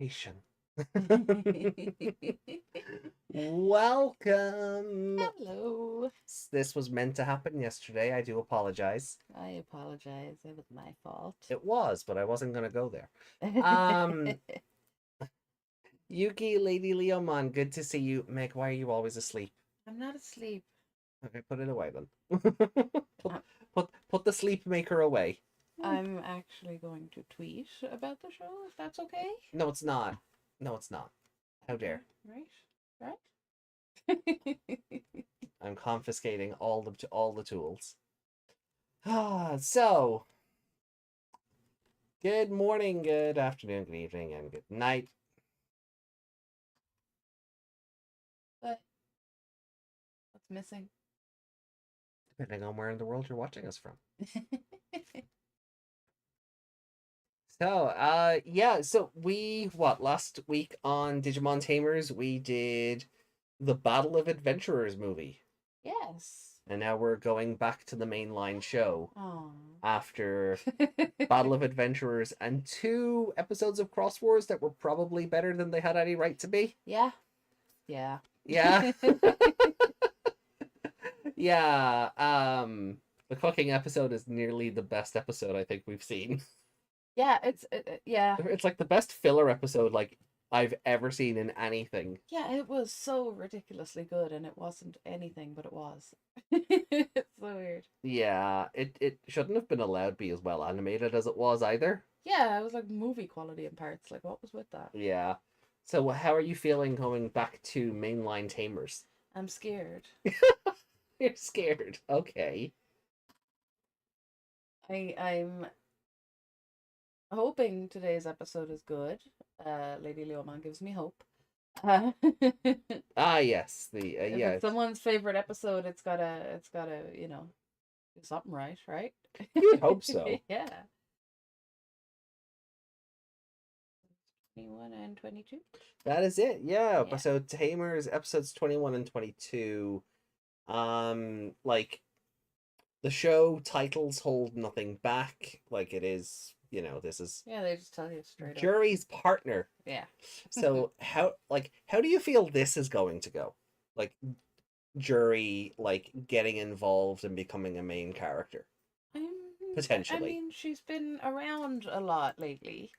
Digivolution. Welcome. Hello. This was meant to happen yesterday. I do apologize. I apologize. It was my fault. It was, but I wasn't going to go there. Yuki, Lady Leomon, good to see you. Meg, why are you always asleep? I'm not asleep. Okay, put it away then. put the sleep maker away. I'm actually going to tweet about the show, if that's okay. No, it's not. No, it's not. How dare. Right? I'm confiscating all the tools. So good morning, good afternoon, good evening, and good night. But what's missing? Depending on where in the world you're watching us from. So, yeah, so last week on Digimon Tamers, we did the Battle of Adventurers movie. Yes. And now we're going back to the mainline show. Aww. After Battle of Adventurers and 2 episodes of Cross Wars that were probably better than they had any right to be. Yeah. Yeah. Yeah. The cooking episode is nearly the best episode I think we've seen. Yeah, it's like the best filler episode I've ever seen in anything. Yeah, it was so ridiculously good, and it wasn't anything, but it was. It's so weird. Yeah, it shouldn't have been allowed to be as well animated as it was either. Yeah, it was like movie quality in parts. Like, what was with that? Yeah. So how are you feeling going back to mainline Tamers? I'm scared. You're scared. Okay. I'm hoping today's episode is good. Lady Leomon gives me hope. Yes, if yeah. it's someone's favorite episode, it's gotta do something right? You would hope so. Yeah. 21 and 22. That is it. Yeah. So Tamers episodes 21 and 22. The show titles hold nothing back. Like it is, this is they just tell you straight up. Jury's partner. Yeah. So how do you feel this is going to go? Like Jury getting involved and becoming a main character. Potentially. I mean, she's been around a lot lately.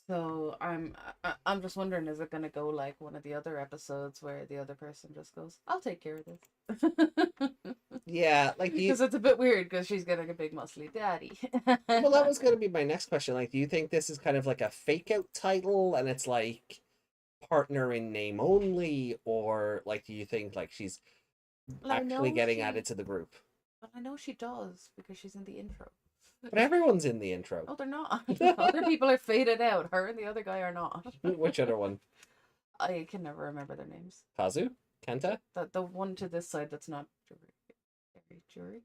So I'm just wondering, is it gonna go like one of the other episodes where the other person just goes, "I'll take care of this." Yeah, because it's a bit weird because she's getting a big muscly daddy. Well, that was gonna be my next question. Do you think this is kind of like a fake out title and it's like partner in name only, or do you think she's actually getting added to the group? But I know she does because she's in the intro. But everyone's in the intro. Oh, they're not. Other people are faded out. Her and the other guy are not. Which other one? I can never remember their names. Kazu? Kenta? The one to this side that's not Jury?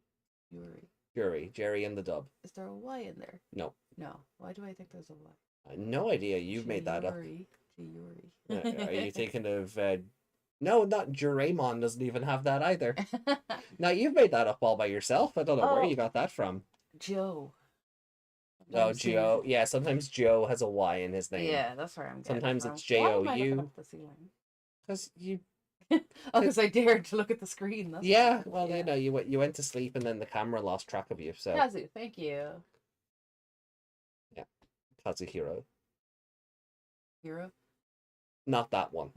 Jerry and the dub. Is there a Y in there? No. No. Why do I think there's a Y? No idea. You've made that up. Yuri. Are you thinking of... No, not Juraimon doesn't even have that either. Now, you've made that up all by yourself. I don't know where you got that from. Joe. Oh, Joe. Yeah, sometimes Joe has a Y in his name. Yeah, that's where I'm getting Sometimes from. it's J-O-U. Why am I looking up the ceiling? Because you... because I dared to look at the screen. That's well, you went to sleep and then the camera lost track of you, so... Kazu, thank you. Yeah, Kazuhiro. Hero? Not that one.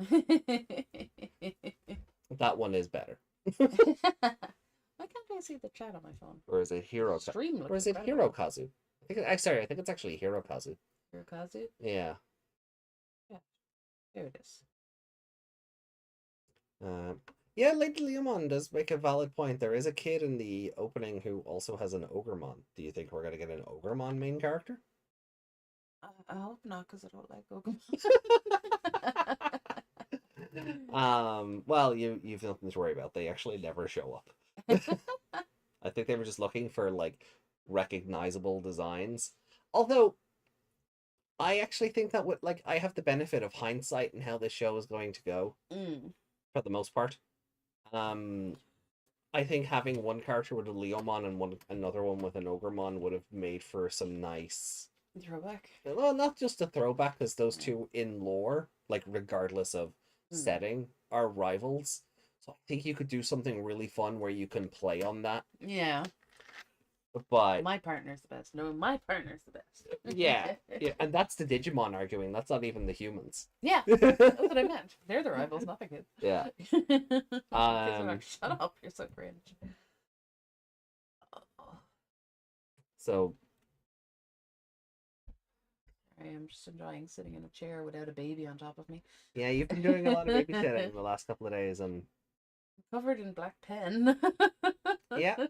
That one is better. Why can't I see the chat on my phone? Or is it Hiro? Or is it Hirokazu? I think it's actually Hirokazu. Hirokazu? Yeah. Yeah. There it is. Yeah, Lady Leomon does make a valid point. There is a kid in the opening who also has an Ogremon. Do you think we're going to get an Ogremon main character? I hope not, because I don't like Ogremon. Well, you've nothing to worry about. They actually never show up. I think they were just looking for recognizable designs. Although I actually think that I have the benefit of hindsight in how this show is going to go. For the most part. I think having one character with a Leomon and another one with an Ogremon would have made for some nice Throwback. Well, not just a throwback, because those Yeah. two in lore, like regardless of Mm. setting, are rivals. So I think you could do something really fun where you can play on that. Yeah. But My partner's the best. No, my partner's the yeah, best. yeah, and that's the Digimon arguing. That's not even the humans. Yeah, that's what I meant. They're the rivals, not the kids. Yeah. The kids are like, shut up, you're so cringe. So I am just enjoying sitting in a chair without a baby on top of me. yeah, you've been doing a lot of babysitting in the last couple of days, and Covered in black pen. yeah,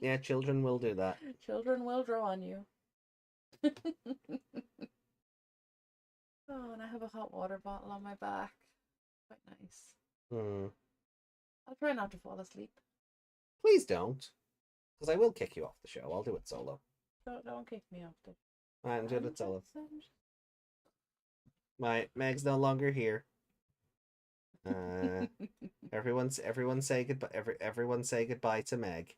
yeah, children will do that. Children will draw on you. Oh, and I have a hot water bottle on my back. Quite nice. Hmm. I'll try not to fall asleep. Please don't, because I will kick you off the show. I'll do it solo. Don't kick me off the. I'm doing it solo. My Meg's no longer here. Everyone say goodbye. Everyone say goodbye to Meg.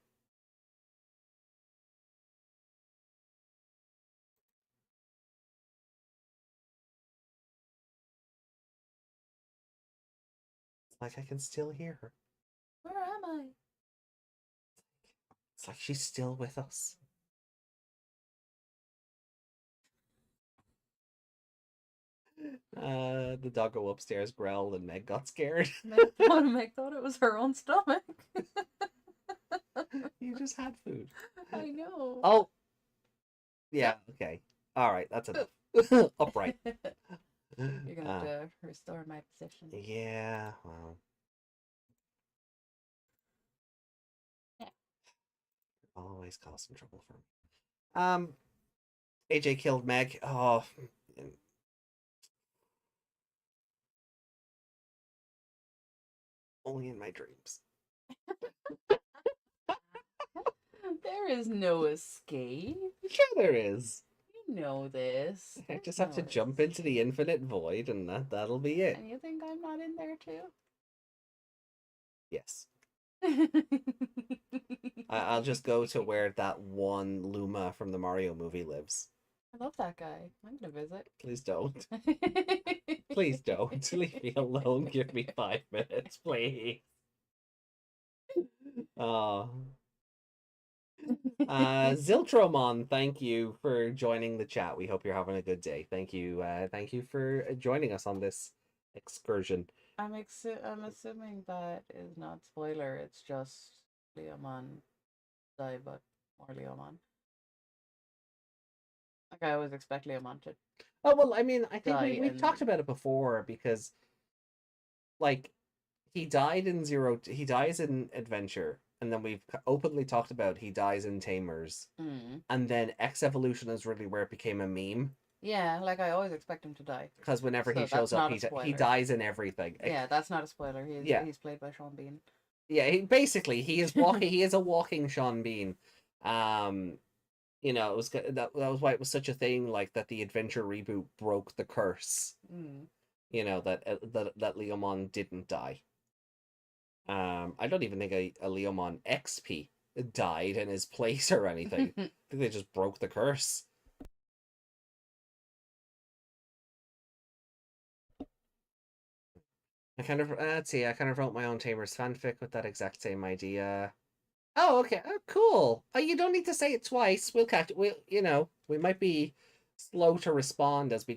It's like I can still hear her. Where am I? It's like she's still with us. The doggo upstairs growled and Meg got scared. Meg thought it was her own stomach. You just had food. I know. Oh. Yeah, okay. Alright, that's enough. Upright. You're gonna have to restore my position. Yeah, well. Yeah. Always causing trouble for me. AJ killed Meg. Oh, only in my dreams. There is no escape. Sure there is. You know this. I just have to jump into the infinite void and that'll be it. And you think I'm not in there too? Yes. I'll just go to where that one Luma from the Mario movie lives. I love that guy. I'm gonna visit. Please don't. Please don't. Leave me alone. Give me 5 minutes, please. Oh. Ziltromon, thank you for joining the chat. We hope you're having a good day. Thank you for joining us on this excursion. I'm assuming that is not spoiler. It's just Leomon die, but more Leomon. Like I always expect Leomon to. Oh well, I mean, I think we've and... talked about it before because, like, he dies in Adventure, and then we've openly talked about he dies in Tamers, and then X Evolution is really where it became a meme. Yeah, like I always expect him to die. Because whenever he shows up, he dies in everything. Yeah, that's not a spoiler. He's played by Sean Bean. Yeah, he is walking. He is a walking Sean Bean. You know, that was why it was such a thing. Like that, the Adventure reboot broke the curse. You know that Leomon didn't die. I don't even think a Leomon XP died in his place or anything. I think they just broke the curse. I kind of let's see. I kind of wrote my own Tamers fanfic with that exact same idea. Oh, okay. Oh, cool. You don't need to say it twice. We'll catch. We might be slow to respond as we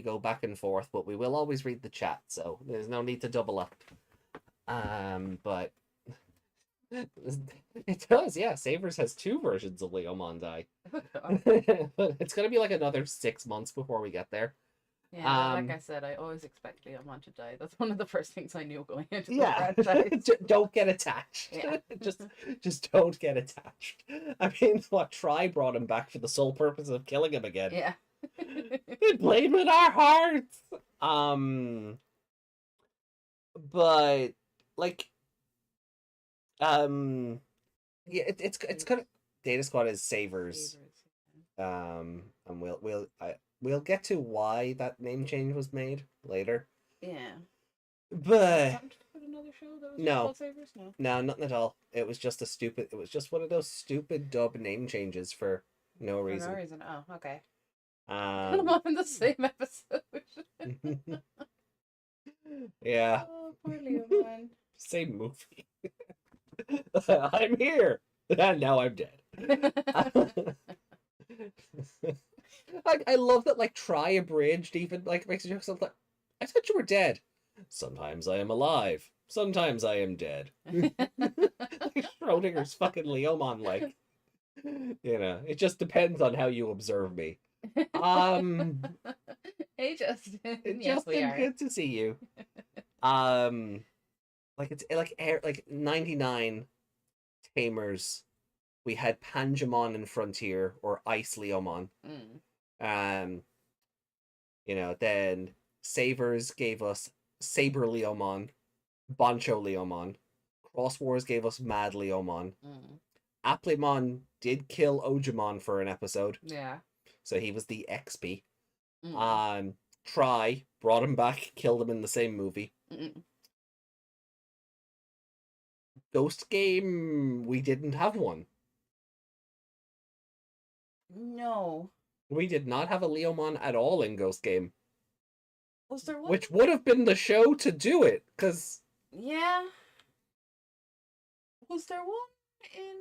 go back and forth, but we will always read the chat, so there's no need to double up. But it does, yeah. Savers has 2 versions of Leomon die. But it's gonna be like another 6 months before we get there. Yeah, like I said, I always expect Leomon to die. That's one of the first things I knew going into the franchise. Don't get attached. Yeah. just don't get attached. I mean, what Try brought him back for the sole purpose of killing him again. Yeah. We played with our hearts. But like, yeah, it's kind of Data Squad is Savers. And we'll get to why that name change was made later. Yeah. But another show that was no, called Savers? No, nothing at all. It was just one of those stupid dub name changes for no reason. For no reason. Oh, okay. Put them all in the same episode. Yeah, Oh, poor Leomon. same movie. I'm here, and now I'm dead. I love that, like, Try Abridged even, like, makes a joke of, like, I thought you were dead. Sometimes I am alive. Sometimes I am dead. Like Schrodinger's fucking Leomon, like, it just depends on how you observe me. Hey, Justin. Yes, Justin, we are. good to see you. Like, it's like 99 Tamers. We had Pangemon and Frontier, or Ice Leomon. Mm. Then Savers gave us Saber Leomon, Boncho Leomon. Cross Wars gave us Mad Leomon. Mm. Applemon did kill Ojimon for an episode, Yeah. so he was the XP. Mm. Try brought him back, killed him in the same movie. Mm. Ghost Game, we didn't have one. No. We did not have a Leomon at all in Ghost Game. Was there one? Which would have been the show to do it, because... Yeah. Was there one in...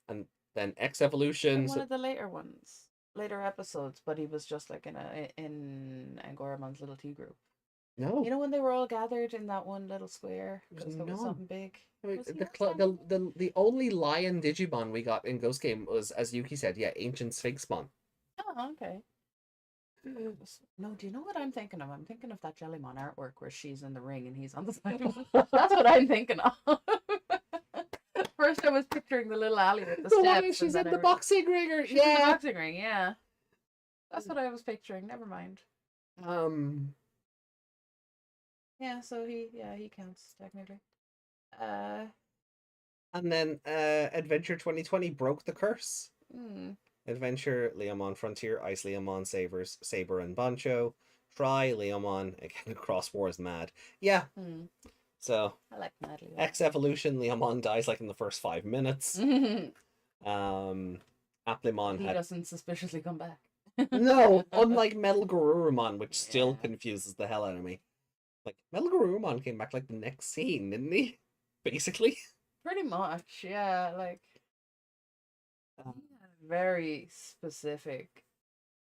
And then X Evolution... one of the later ones. Later episodes, but he was just like in Angoramon's little tea group. No. You know when they were all gathered in that one little square? Because there was No. something big. I mean, Was he the only lion Digimon we got in Ghost Game was, as Yuki said, Ancient Sphinxmon. Oh, okay. No, do you know what I'm thinking of? I'm thinking of that Jellymon artwork where she's in the ring and he's on the side. That's what I'm thinking of. First, I was picturing the little alley with the The steps. one she's and in then the boxing ringer. she's in the Yeah. boxing ring, yeah. That's what I was picturing. Never mind. Yeah, so he counts technically. And then Adventure 2020 broke the curse. Hmm. Adventure, Leomon, Frontier, Ice Leomon, Saber and Boncho. Try, Leomon, again, Cross Wars, Mad. Yeah. Hmm. So, I like Mad Leomon. X Evolution, Leomon dies like in the first 5 minutes. Applemon He had... doesn't suspiciously come back. No, unlike Metal Garurumon, which still Yeah. confuses the hell out of me. Like, Metal Garurumon came back like the next scene, didn't he? Basically. Pretty much, yeah. Like, he had a very specific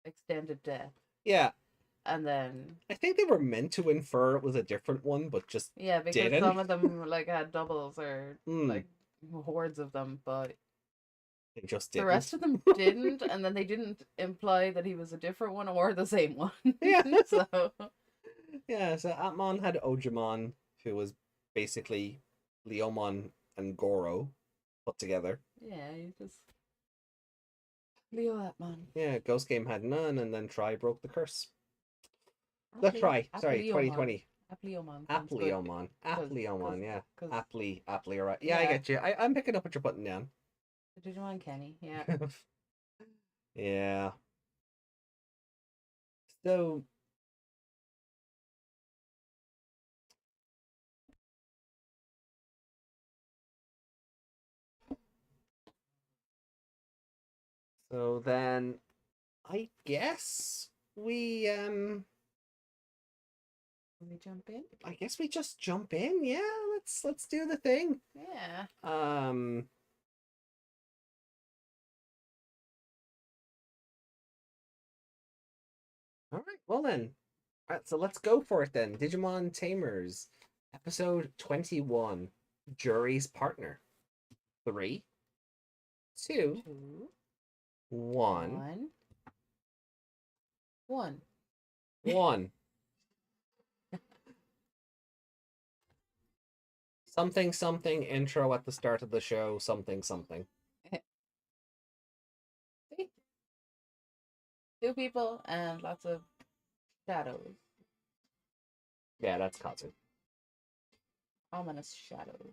extended death. Yeah. And then... I think they were meant to infer it was a different one, but just Yeah, because didn't. some of them, like, had doubles or, Mm. like, hordes of them, but... They just The didn't. rest of them didn't, and then they didn't imply that he was a different one or the same one. Yeah. So... Yeah, so Atmon had Ojimon, who was basically Leomon and Goro put together. Yeah, you just... Leo Atman. Yeah, Ghost Game had none, and then Try broke the curse. Appli- Sorry, Appleomon. 2020. Appleomon. Appleomon. Appleomon, yeah. Apple, alright. Yeah, I Yeah. get you. I'm picking up what you're putting down. Digimon Kenny, yeah. Yeah. So... So then, I guess we Can we jump in? I guess we just jump in. Yeah, let's do the thing. Yeah. All right. Well then. All right, so let's go for it then. Digimon Tamers, episode 21, Jury's Partner. 3, 2, 2, 1. 1. 1. Something something intro at the start of the show, something something. See? 2 people and lots of shadows. Yeah, that's Katsu. Ominous shadows.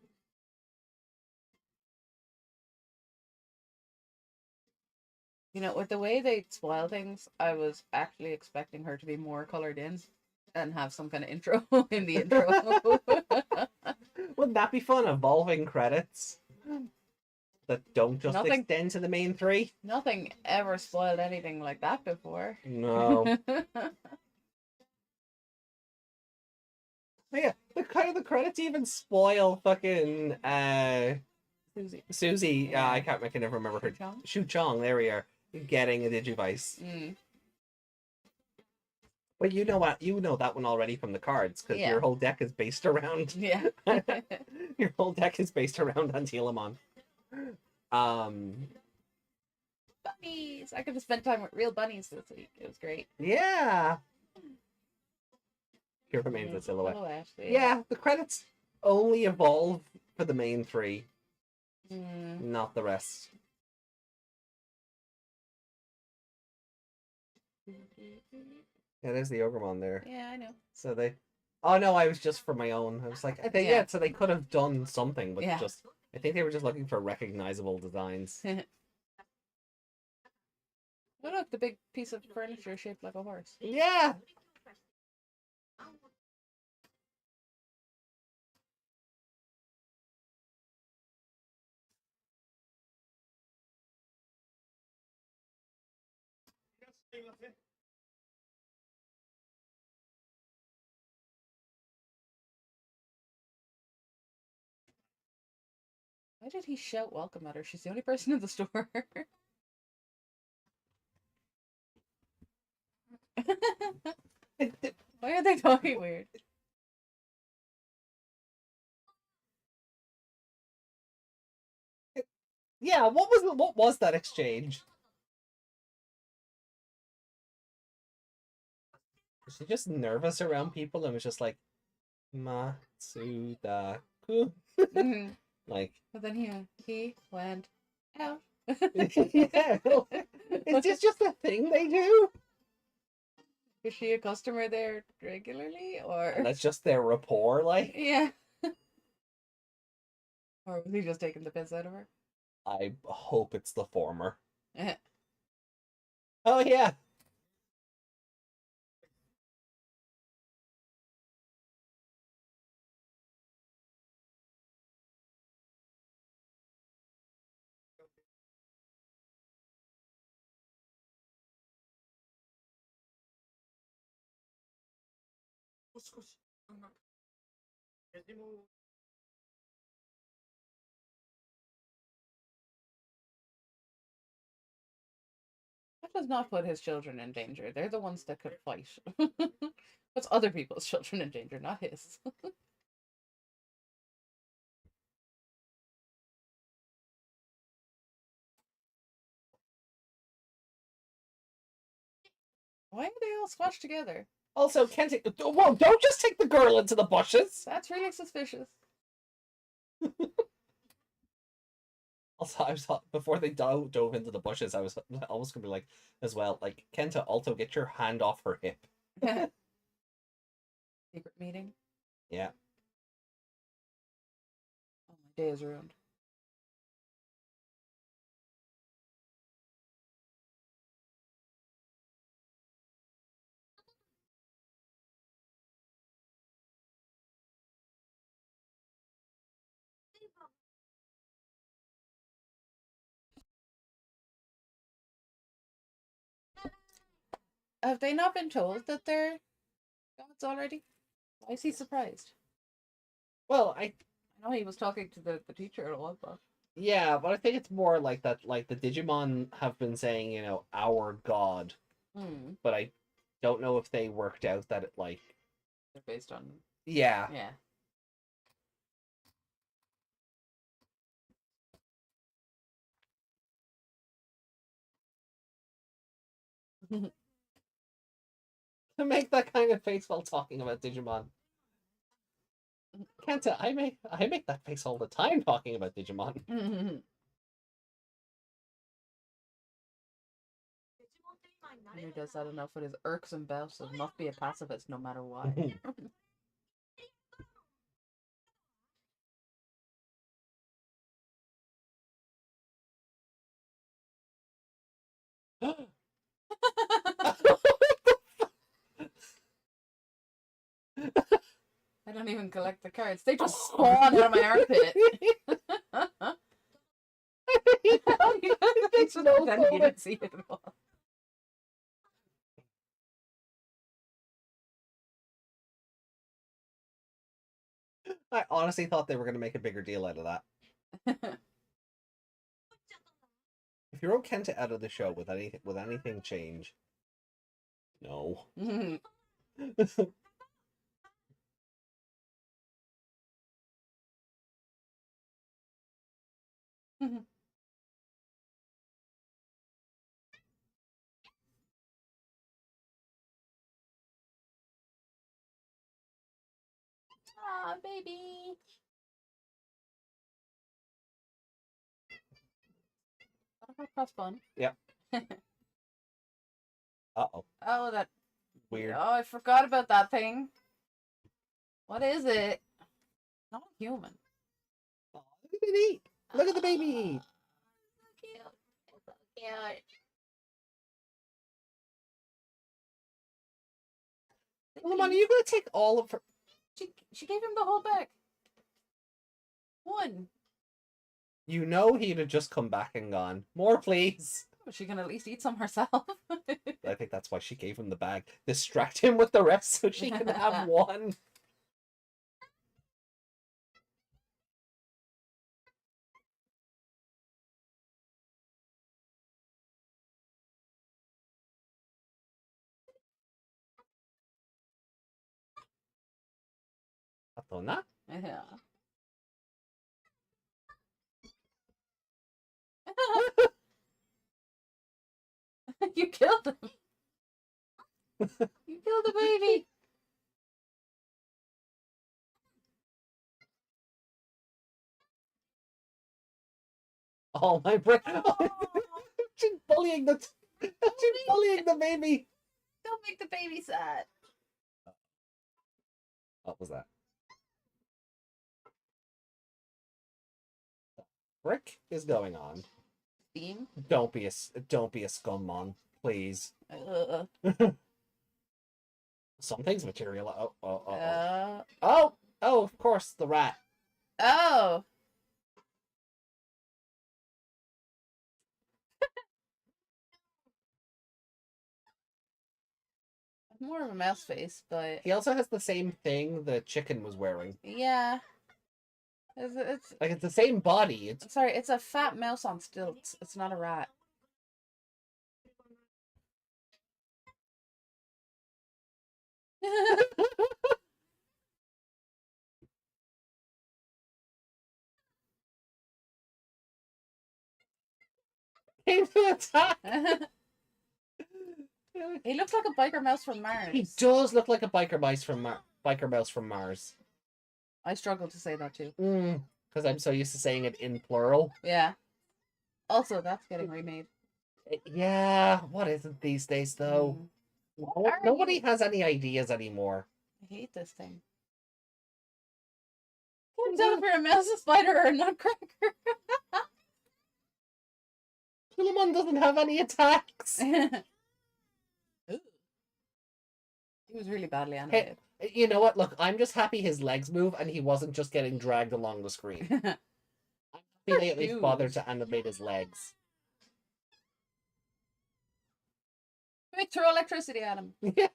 You know, with the way they spoil things, I was actually expecting her to be more colored in and have some kind of intro in the intro. Wouldn't that be fun? Evolving credits. that don't just Nothing- extend to the main three. Nothing ever spoiled anything like that before. No. Yeah, the credits even spoil fucking Susie. Yeah. I can never remember her. Shu-chong? Shu-chong, there we are, getting a Digivice. Mm. But you know what? You know that one already from the cards because Yeah. your whole deck is based around. Yeah. Your whole deck is based around Antilamon. Bunnies! I could have spent time with real bunnies this week. It was great. Yeah. Here remains a silhouette. Yeah, the credits only evolve for the main three, not the rest. Yeah, there's the Ogremon there. Yeah, I know. So they... Oh no, I was just for my own. I was like, yeah, so they could have done something, but just... I think they were just looking for recognizable designs. Oh look, the big piece of furniture shaped like a horse. Yeah! Why did he shout welcome at her? She's the only person in the store. Why are they talking weird? Yeah, what was that exchange? Was she just nervous around people and was just like, Matsuda-ku? Like, But then he went out. yeah, is this just a thing they do? Is she a customer there regularly, or And that's just their rapport, like? yeah? Or was he just taking the piss out of her? I hope it's the former. Oh yeah. That does not put his children in danger. They're the ones that could fight. Puts other people's children in danger, not his. Why are they all squashed together? Also, can't take. Whoa! Don't just take the girl into the bushes. That's really suspicious. Also, I was before they dove into the bushes. I was almost gonna be like, as well, like Kenta. Also, get your hand off her hip. Secret meeting. Yeah. Oh, my day is ruined. Have they not been told that they're gods already? Why is he surprised? Well, I know he was talking to the teacher a lot, but yeah, but I think it's more like that. Like the Digimon have been saying, our god, but I don't know if they worked out that they're based on yeah. To make that kind of face while talking about Digimon. Kenta, I make that face all the time talking about Digimon. He does that enough with his irksome bouts of must be a pacifist no matter what. I don't even collect the cards. They just spawn out of my armpit. It's no Then you phobic. didn't see it at all. I honestly thought they were going to make a bigger deal out of that. If you wrote Kenta out of the show, would anything change? No. Ah, baby. That's fun. Yep. Uh-oh. Oh, that. Weird. Oh, I forgot about that thing. What is it? Not a human. Oh, look at it eat. Look at the baby eat. So cute. It's so cute. Lemon, are you going to take all of her? She gave him the whole bag. One. You know he'd have just come back and gone, more please. She can at least eat some herself. I think that's why she gave him the bag. Distract him with the rest so she can have one. Atona? Yeah. You killed him. You killed the baby. Oh my brain! She's bullying the. She's bullying the baby. Don't make the baby sad. What was that? Frick is going on. Theme. Don't be a scummon, please. Something's material. Oh, of course, the rat. Oh. More of a mouse face, but He also has the same thing the chicken was wearing. yeah. It's Like, it's the same body. It's sorry, it's a fat mouse on stilts. It's not a rat. came to attack. He looks like a biker mouse from Mars. He does look like a biker mouse from Mars. I struggle to say that too. Because I'm so used to saying it in plural. Yeah. Also, that's getting remade. Yeah, what is it these days though? Nobody has any ideas anymore. I hate this thing. Can't tell if you're a mouse, a spider, or a nutcracker. Philemon doesn't have any attacks. He was really badly animated. Hey, you know what? Look, I'm just happy his legs move and he wasn't just getting dragged along the screen. I'm happy they at least bothered to animate his legs. Quick, throw electricity at him. Yeah.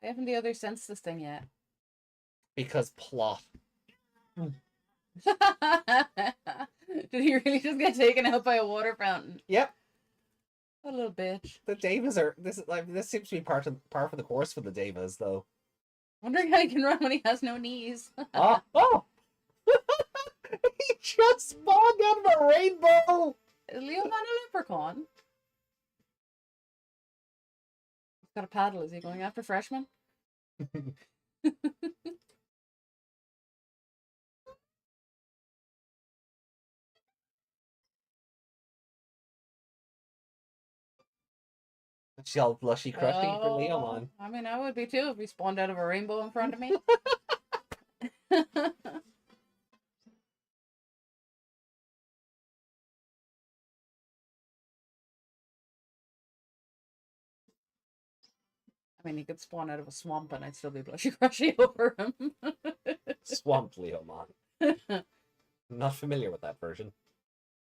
I haven't the other sensed this thing yet. Because plot. Did he really just get taken out by a water fountain? Yep. What a little bitch. The Devas are this seems to be par for the course for the Devas though. Wondering how he can run when he has no knees. Oh! He just spawned out of a rainbow! Is Leo not a leprechaun? He's got a paddle. Is he going after freshmen? She's all blushy crushy for Leomon. I mean, I would be too if he spawned out of a rainbow in front of me. I mean, he could spawn out of a swamp and I'd still be blushy crushy over him. Swamp Leomon. Not familiar with that version.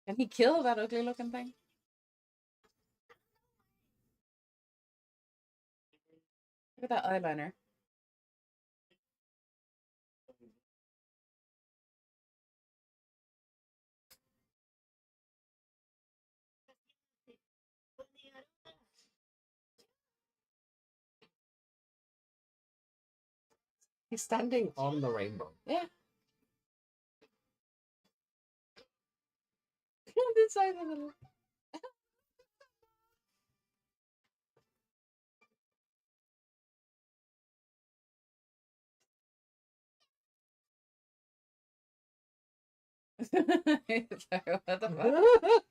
Can he kill that ugly looking thing? Look at that eyeliner. He's standing on the rainbow. Yeah. This side of the It's like, what the fuck?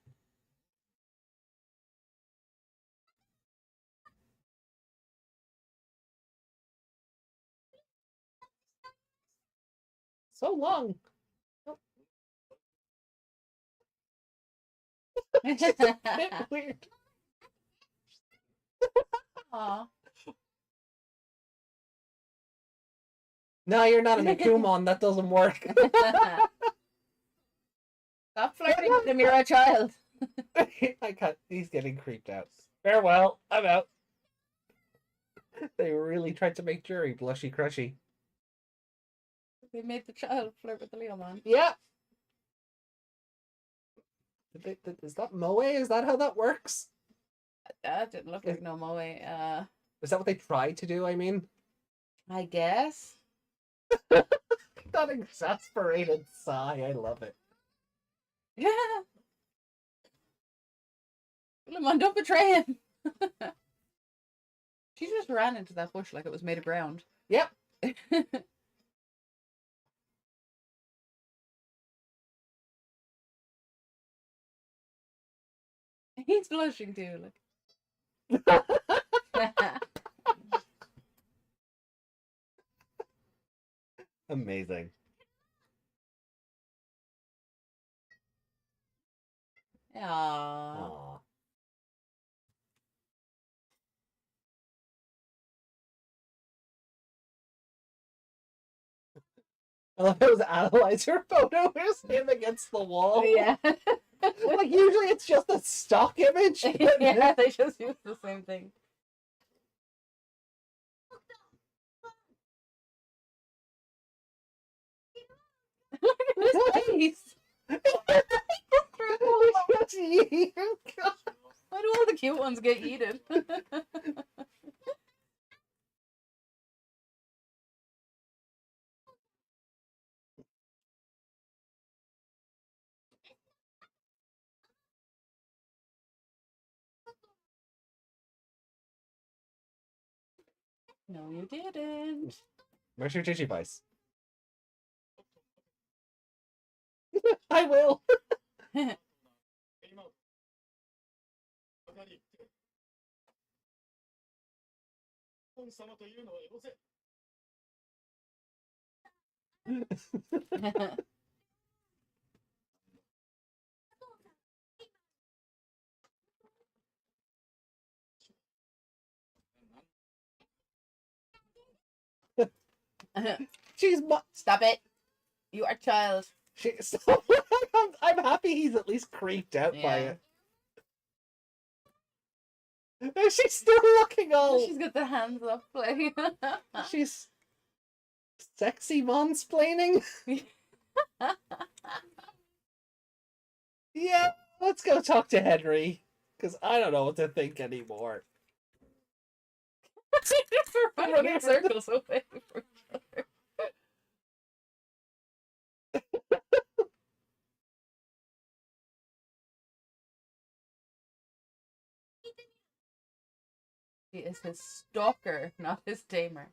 So long. It's a bit weird. Aw. No, you're not a Mikumon. That doesn't work. Stop flirting with him, you're a child. I can't. He's getting creeped out. Farewell. I'm out. They really tried to make Jury blushy crushy. They made the child flirt with the Leomon. Yeah. Is that Moe? Is that how that works? That didn't look like no moe. Is that what they tried to do? I mean, I guess. that exasperated sigh. I love it. Yeah. Leomon, don't betray him. She just ran into that bush like it was made of ground. Yep. He's blushing too. Like. Amazing. Aww. Aww. I love those analyzer photo is him against the wall. Yeah. Like usually it's just a stock image. Yeah, they just use the same thing. Look at his face. Why do all the cute ones get eaten? No, you didn't. Where's your Digivice? I will. She's Stop it. You are a child. I'm happy he's at least creeped out by it. She's still looking all. She's got the hands up, like. She's sexy mansplaining. Yeah, let's go talk to Henry, because I don't know what to think anymore. We're running in circles away from each other. He is his stalker, not his tamer.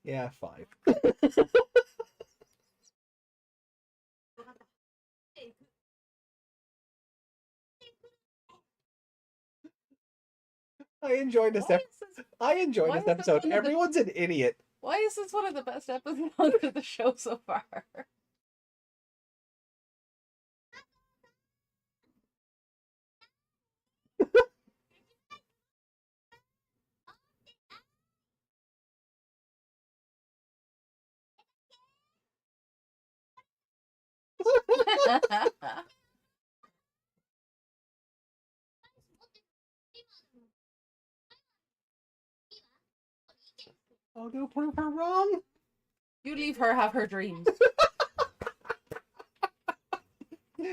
Yeah, 5. I enjoyed this episode. Everyone's an idiot. Why is this one of the best episodes of the show so far? Oh no, prove her wrong. You leave her have her dreams.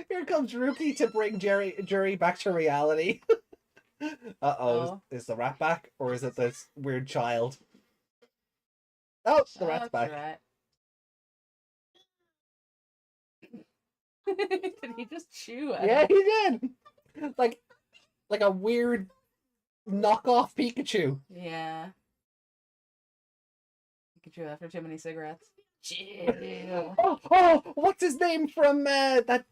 Here comes Rookie to bring Jury back to reality. Oh. Is the rat back, or is it this weird child? Oh, the rat's That's back. right. Did he just chew at Yeah, it? he did. Like a weird knockoff Pikachu. Yeah. Pikachu after too many cigarettes. Chill. Oh, what's his name from that?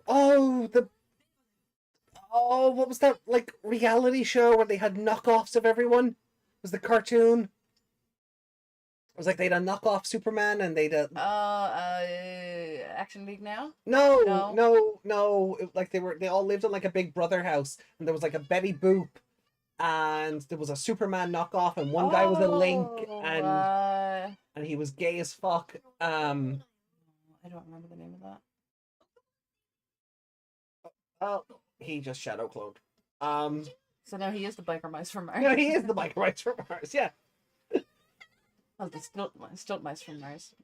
What was that like reality show where they had knockoffs of everyone? It was the cartoon? It was like they'd a knockoff Superman and they'd Action League now? no. Like they all lived in like a Big Brother house, and there was like a Betty Boop, and there was a Superman knockoff, and one guy was a Link, and he was gay as fuck. I don't remember the name of that. Oh, he just shadow cloned. So now he is the biker mice from Mars. No, he is the biker mice from Mars. Yeah. Oh, the stilt mice from Mars.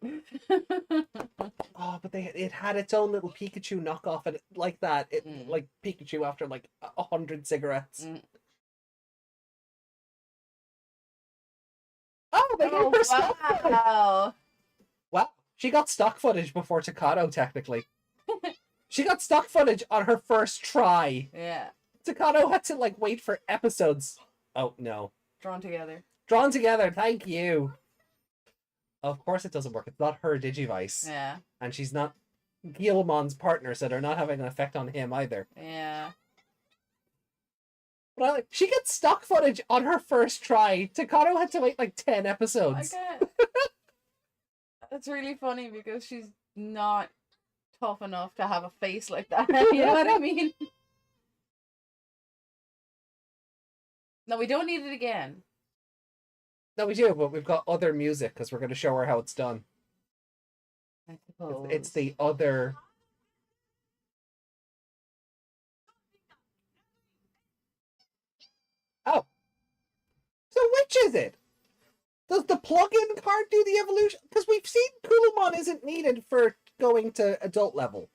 Oh, but it had its own little Pikachu knockoff, and like that, like Pikachu after like 100 cigarettes. Oh, they gave her stock footage. Wow. Wow, she got stock footage before Takato, technically. She got stock footage on her first try. Yeah. Takato had to like wait for episodes. Oh no. Drawn together. Drawn together, thank you. Of course it doesn't work. It's not her Digivice. Yeah. And she's not Guillemon's partner, so they're not having an effect on him either. Yeah. But she gets stock footage on her first try. Takato had to wait like 10 episodes. Okay. That's really funny because she's not tough enough to have a face like that. You know what I mean? No, we don't need it again. No, we do, but we've got other music because we're going to show her how it's done. I suppose. It's the other... Oh. So which is it? Does the plug-in card do the evolution? Because we've seen Kulumon isn't needed for going to adult level.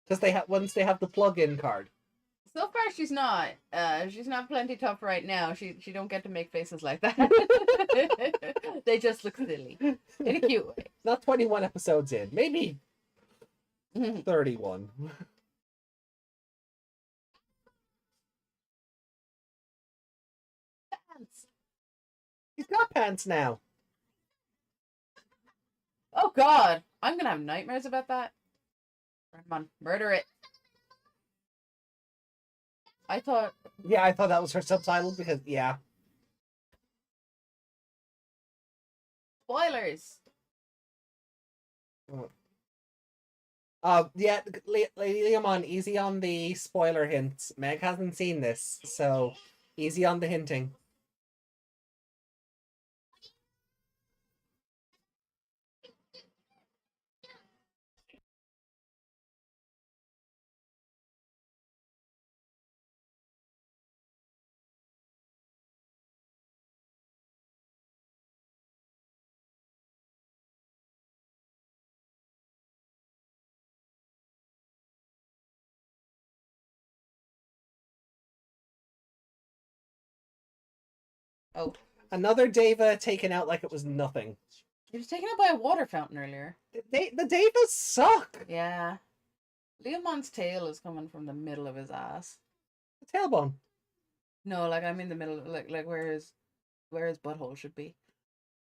Because once they have the plug-in card. So far, she's not. She's not plenty tough right now. She don't get to make faces like that. They just look silly in a cute way. Not 21 episodes in, maybe 31. Pants. He's got pants now. Oh God, I'm gonna have nightmares about that. Come on, murder it. I thought that was her subtitle because, yeah. spoilers. Yeah, Lady Leomon, easy on the spoiler hints. Meg hasn't seen this, so easy on the hinting. Oh, Another Deva taken out like it was nothing. he was taken out by a water fountain earlier. The Devas suck. Yeah. Leomon's tail is coming from the middle of his ass. The tailbone. No, like I'm in the middle, like where his butthole should be.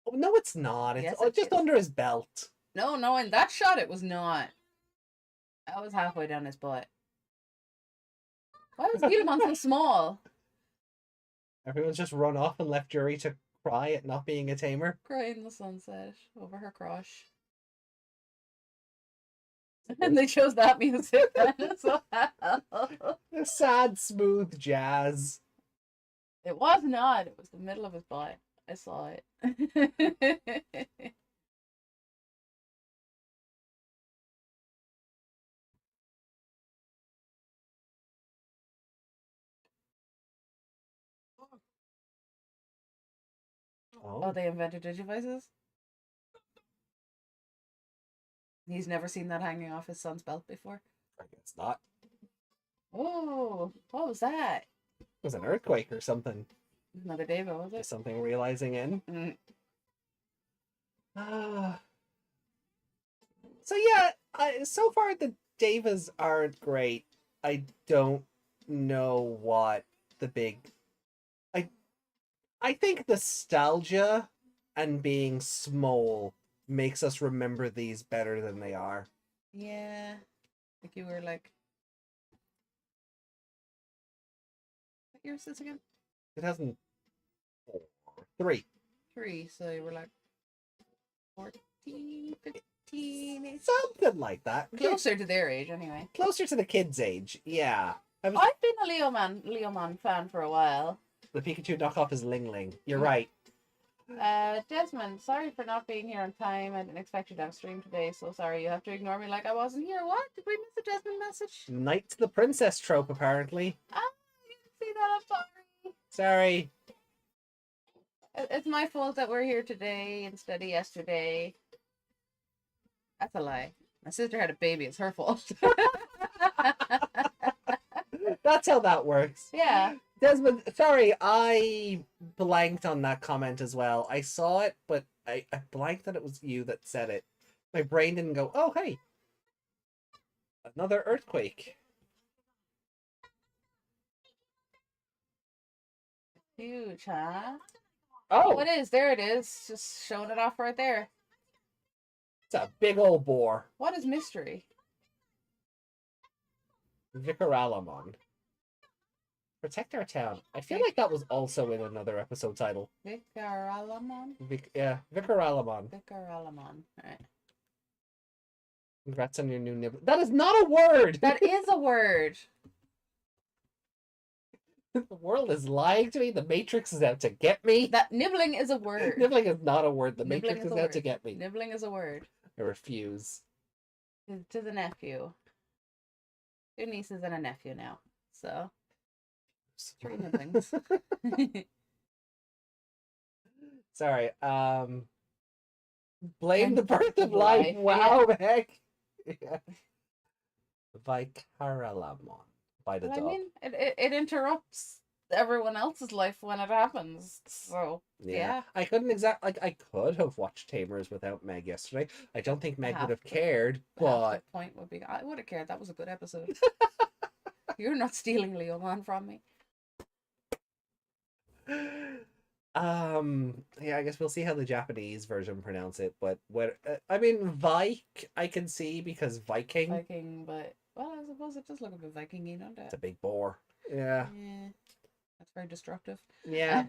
Oh, no, it's not. It's Yes, just is. under his belt. No, in that shot it was not. That was halfway down his butt. Why was Guillemon so small? Everyone's just run off and left Jury to cry at not being a tamer. Cry in the sunset over her crush. And they chose that music as well. The sad, smooth jazz. It was not. It was the middle of his butt. I saw it. Oh, they invented Digivices? He's never seen that hanging off his son's belt before? I guess not. Oh, what was that? It was an earthquake or something. Another Devo, was Is it? something realizing in. Mm. So yeah, so far the Davas aren't great. I don't know what the big. I I think nostalgia and being small makes us remember these better than they are. Yeah. Like you were like, what year is this again? 2003. 3. So you were like 14, 15. Something like that. Closer to their age, anyway. Closer to the kids' age. Yeah. I've been a Leomon fan for a while. The Pikachu knockoff is Ling Ling. You're right. Desmond, sorry for not being here on time. I didn't expect you to have stream today, so sorry. You have to ignore me like I wasn't here. What? Did we miss a Desmond message? Knight to the Princess trope, apparently. Ah, I didn't see that. I'm sorry. Sorry. It's my fault that we're here today instead of yesterday. That's a lie. My sister had a baby. It's her fault. That's how that works. Yeah. Desmond, sorry, I blanked on that comment as well. I saw it, but I blanked that it was you that said it. My brain didn't go, oh, hey. Another earthquake. Huge, huh? Oh, it is. There it is. Just showing it off right there. it's a big old boar. What is mystery? Vicaralamon. Protect our town. I feel like that was also in another episode title. Vicaralamon? Vicaralamon. Vicaralamon. Alright. Congrats on your new nibble. That is not a word! That is a word! The world is lying to me. The Matrix is out to get me. That nibbling is a word. Nibbling is not a word. The Nibbling Matrix is a out word. to get me. Nibbling is a word. I refuse. To the nephew. 2 nieces and a nephew now. So 3 nibblings. Sorry. Blame the birth of life. Wow, heck. Yeah. Vicaralamon by the But dog. I mean, it interrupts everyone else's life when it happens. So yeah. I couldn't I could have watched Tamers without Meg yesterday. I don't think Meg would have cared, Half but the point would be I would have cared. That was a good episode. You're not stealing Leomon from me. yeah, I guess we'll see how the Japanese version pronounce it, but what I mean Vike I can see because Viking, but well, I suppose it does look a bit Viking-y, don't it? it's a big boar. Yeah. Yeah. That's very destructive. Yeah.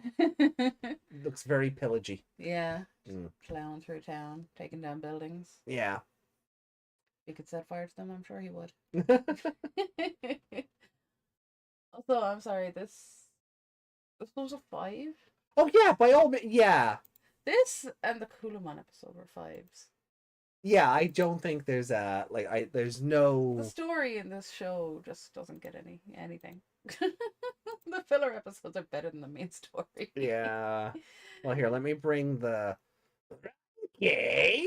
Looks very pillagey. Yeah. Mm. Plowing through town, taking down buildings. Yeah. If he could set fire to them, I'm sure he would. Also, I'm sorry, this was a 5? Oh yeah, by all means, yeah. This and the Kulamon episode were 5s. Yeah, I don't think there's there's no The story in this show just doesn't get anything. The filler episodes are better than the main story. Yeah. Well, here, let me bring the gang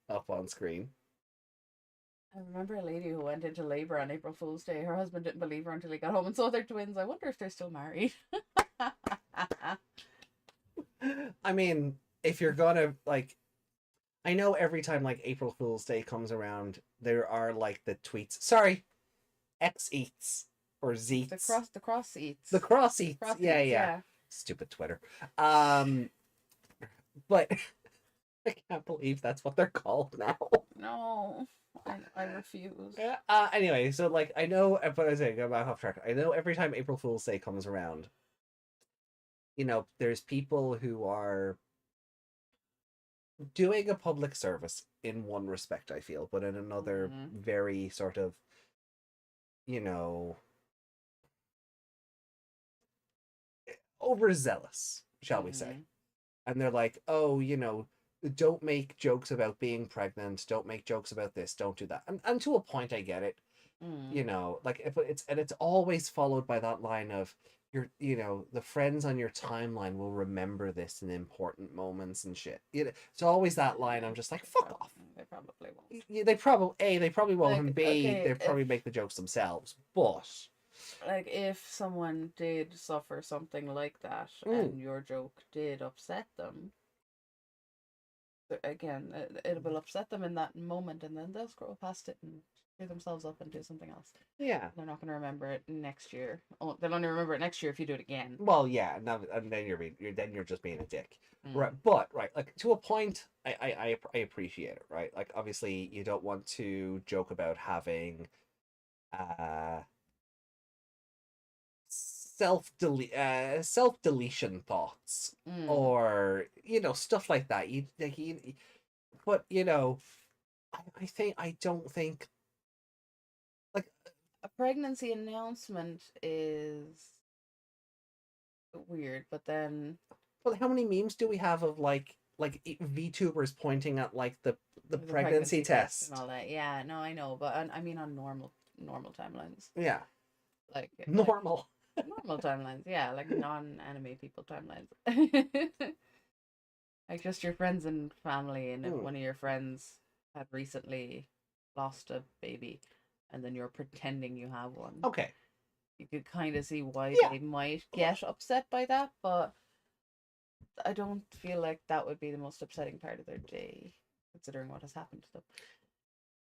up on screen. I remember a lady who went into labor on April Fool's Day. Her husband didn't believe her until he got home and saw their twins. I wonder if they're still married. I mean, if you're gonna I know every time April Fool's Day comes around, there are the tweets. Sorry, X eats or Zeets. The cross eats. The cross eats. Cross Yeah, eats, yeah. Stupid Twitter. But I can't believe that's what they're called now. No, I refuse. Anyway, so I know, but I say go back off track. I know every time April Fool's Day comes around, there's people who are doing a public service in one respect, I feel, but in another very sort of, overzealous, shall we say. And they're like, oh, don't make jokes about being pregnant, don't make jokes about this, don't do that. And to a point I get it. If it's always followed by that line of the friends on your timeline will remember this in important moments and shit. It's always that line. I'm just like, fuck off. They probably won't. They probably won't, and Like, B, okay, they probably make the jokes themselves. But like if someone did suffer something like that Mm. and your joke did upset them, again, it will upset them in that moment, and then they'll scroll past it and cheer themselves up and do something else. yeah, They're not going to remember it next year. Oh, they'll only remember it next year if you do it again. well, yeah, now and then you're just being a dick, right? Mm. But right, like to a point, I appreciate it, right? Like obviously you don't want to joke about having uh self deletion thoughts Mm. or stuff like that. But I don't think like A pregnancy announcement is weird, but then well, how many memes do we have of like VTubers pointing at like the pregnancy test? and all that. Yeah, no, I know, but I mean on normal timelines, Yeah, like normal. normal timelines. Yeah, like non-anime people timelines. Like just your friends and family, and if Mm. one of your friends had recently lost a baby, and then you're pretending you have one, Okay. you could kind of see why Yeah. they might get upset by that, but I don't feel like that would be the most upsetting part of their day, considering what has happened to them.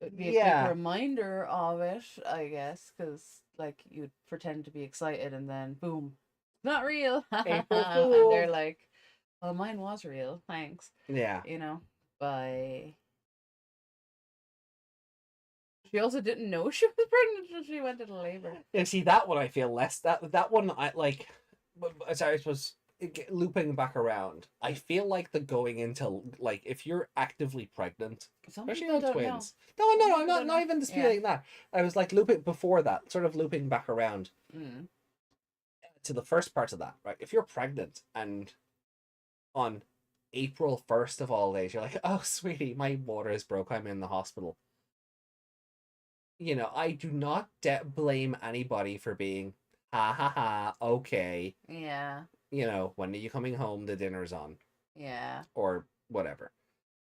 It would be a Yeah. good reminder of it, I guess, because like you'd pretend to be excited and then boom, not real. April And they're Fool. like, well, mine was real, thanks. Yeah. You know, by she also didn't know she was pregnant until she went into labor. And see that one, I feel less that one I like. Sorry, I suppose looping back around. I feel like the going into like if you're actively pregnant, Some especially people with don't twins. know. No, Some no, people I'm don't not know. even Yeah. disputing that. I was like looping before that, sort of looping back around Mm. to the first part of that. Right, if you're pregnant and on April 1st of all days, you're like, oh sweetie, my water is broke. I'm in the hospital. I do not blame anybody for being, ha ha ha, okay. Yeah. When are you coming home? The dinner's on. Yeah. Or whatever.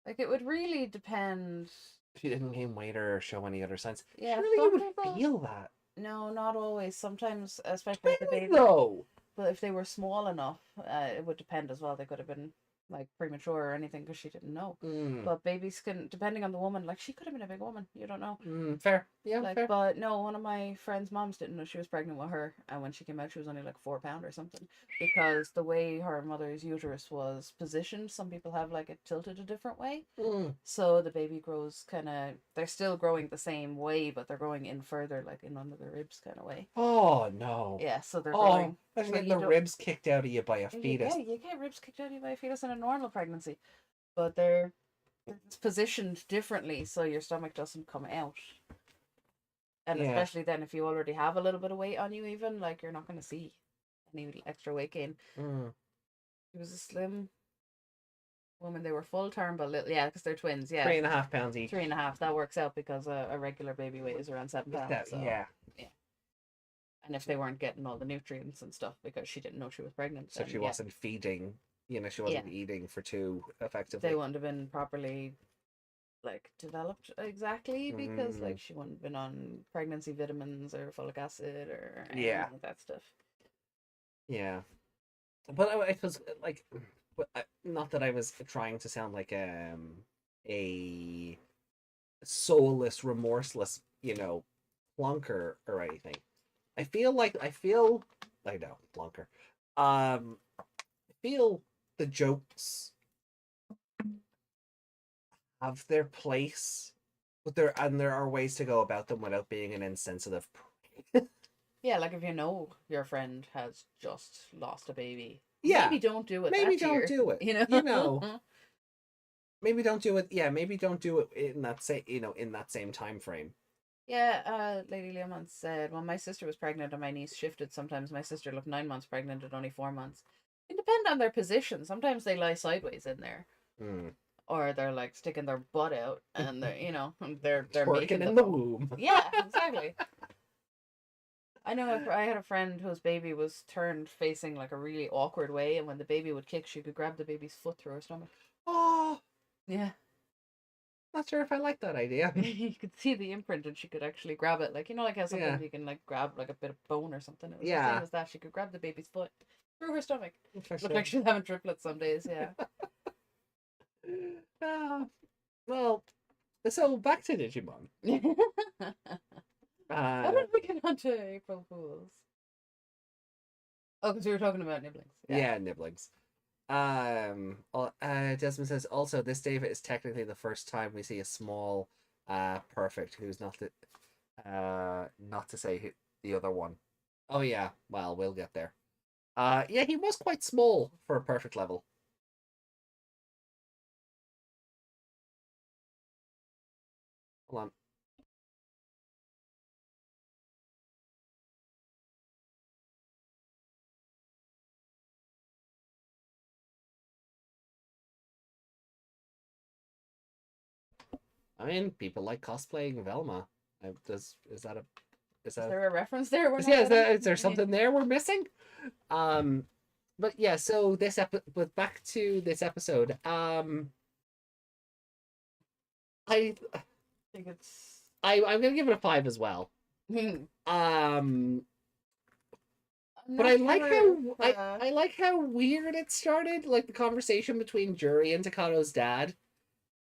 Like it would really depend. If you didn't gain weight or show any other signs, Yeah, surely you some would people. feel that. No, not always. Sometimes, especially if the Really, baby. though. But if they were small enough, it would depend as well. They could have been like premature or anything because she didn't know. Mm, But babies can, depending on the woman, like she could have been a big woman. You don't know. fair. Yeah, Like, fair. but no, one of my friend's moms didn't know she was pregnant with her, and when she came out, she was only like 4 pound or something, because the way her mother's uterus was positioned, some people have like it tilted a different way, Mm. so the baby grows kind of. They're still growing the same way, but they're growing in further, like in under the ribs kind of way. Oh, no. Yeah, so they're Oh, growing. imagine So getting you the don't. ribs kicked out of you by a fetus. Yeah, you get ribs kicked out of you by a fetus in a normal pregnancy, but they're it's positioned differently, so your stomach doesn't come out. And Yeah. especially then if you already have a little bit of weight on you, even like you're not going to see any extra weight gain. Mm. She was a slim woman. They were full term, but yeah, because they're twins. Yeah, 3.5 pounds each. 3.5. That works out because a regular baby weight is around 7 pounds. So. Yeah. And if they weren't getting all the nutrients and stuff because she didn't know she was pregnant, So then, she wasn't feeding. She wasn't eating for two effectively. they wouldn't have been properly like developed exactly because like she wouldn't have been on pregnancy vitamins or folic acid or any of that stuff. Yeah, but I suppose like, not that I was trying to sound like a soulless, remorseless, plonker or anything. I know plonker. I feel the jokes have their place, but there are ways to go about them without being an insensitive. Yeah, like if you know your friend has just lost a baby, Yeah, maybe don't do it. maybe that don't year, do it. You know, Maybe don't do it. Yeah, maybe don't do it in that in that same time frame. Yeah, Lady Leomond said, when my sister was pregnant and my niece shifted, sometimes my sister looked 9 months pregnant and only 4 months. It depends on their position. Sometimes they lie sideways in there. Or they're like sticking their butt out and they're, they're Working making in the womb. Yeah, exactly. I know I had a friend whose baby was turned facing like a really awkward way, and when the baby would kick, she could grab the baby's foot through her stomach. Oh, Yeah. not sure if I like that idea. You could see the imprint, and she could actually grab it. Like, you know, like how sometimes Yeah. you can like grab like a bit of bone or something. It was the Yeah. same as that. She could grab the baby's foot through her stomach. Looked like Interesting. she was having triplets some days. Yeah. Well, so back to Digimon. How did we get onto April Fools? Oh, because we were talking about nibblings. Yeah, nibblings. Desmond says also this David is technically the first time we see a small perfect who's not to say the other one. Oh yeah, well we'll get there. Yeah, he was quite small for a perfect level. Hold on. I mean, people like cosplaying Velma. Is that a Is there a reference there? Is there something there we're missing? But yeah, so but back to this episode. I think it's. I'm gonna give it a 5 as well. I'm But not I like sure how if, I like how weird it started, like the conversation between Juri and Takato's dad,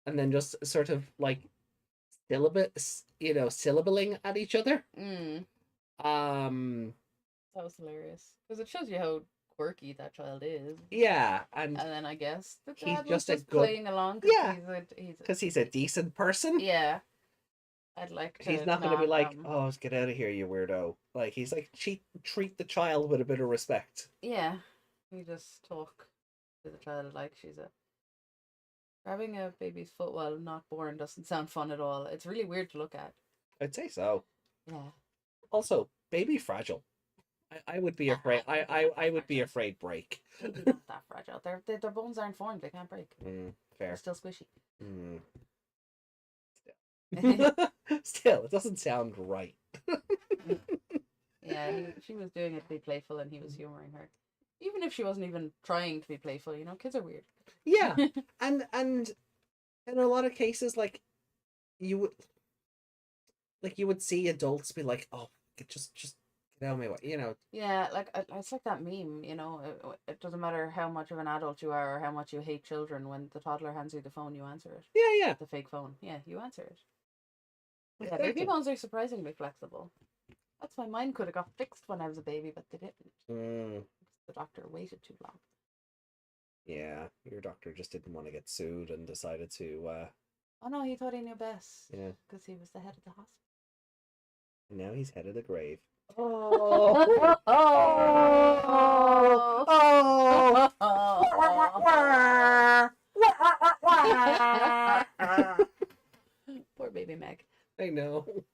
and then just sort of like syllabling at each other. That was hilarious because it shows you how quirky that child is. Yeah, and then I guess the he's dad just was a just good- playing along. Yeah. He's because he's a decent person. yeah. I'd like to. He's not going to be like, "Oh, get out of here, you weirdo." Like he's like, treat the child with a bit of respect. Yeah, you just talk to the child like she's a. Grabbing a baby's foot while not born doesn't sound fun at all. It's really weird to look at. I'd say so. Yeah. Also, baby fragile. I would be afraid. I would be afraid break. Maybe not that fragile. Their bones aren't formed. They can't break. Fair. They're still squishy. Still, it doesn't sound right. Yeah, she was doing it to be playful, and he was humoring her. Even if she wasn't even trying to be playful, you know, kids are weird. Yeah, and in a lot of cases, like you would see adults be like, "Oh, just get out of my way," you know. Yeah, like it's like that meme, you know. It doesn't matter how much of an adult you are or how much you hate children. When the toddler hands you the phone, you answer it. Yeah. The fake phone. Yeah, you answer it. Exactly. Yeah, baby phones are surprisingly flexible. That's why mine could have got fixed when I was a baby, but they didn't. The doctor waited too long. Yeah, your doctor just didn't want to get sued and decided to. Oh no, he thought he knew best. Yeah. Because he was the head of the hospital. And now he's head of the grave. Oh. Poor baby Meg. I know.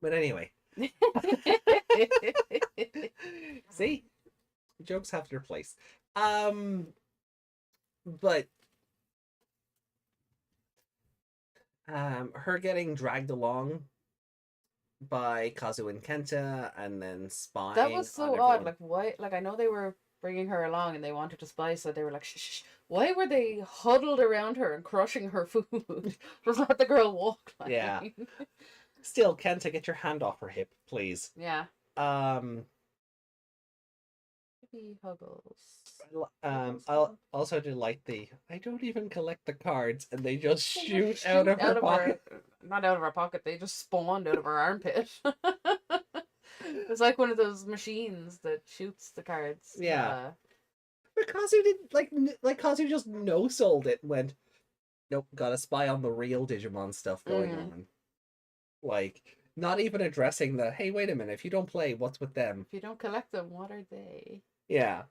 But anyway. See? Jokes have their place. But her getting dragged along by Kazu and Kenta and then spying. That was so on odd. everyone. Like, why? Like, I know they were bringing her along and they wanted to spy, so they were like, shh, shh, shh. Why were they huddled around her and crushing her food? Just let the girl walk. Like. Yeah. Still, Kenta, get your hand off her hip, please. Yeah. Baby huggles. I also do like I don't even collect the cards, and they just shoot out of her pocket. Not out of her pocket. They just spawned out of her armpit. It's like one of those machines that shoots the cards. Yeah. But Kazu didn't like Kazu just no sold it and went, nope, gotta spy on the real Digimon stuff going on. Like, not even addressing the, hey, wait a minute, if you don't play, what's with them? If you don't collect them, what are they? Yeah.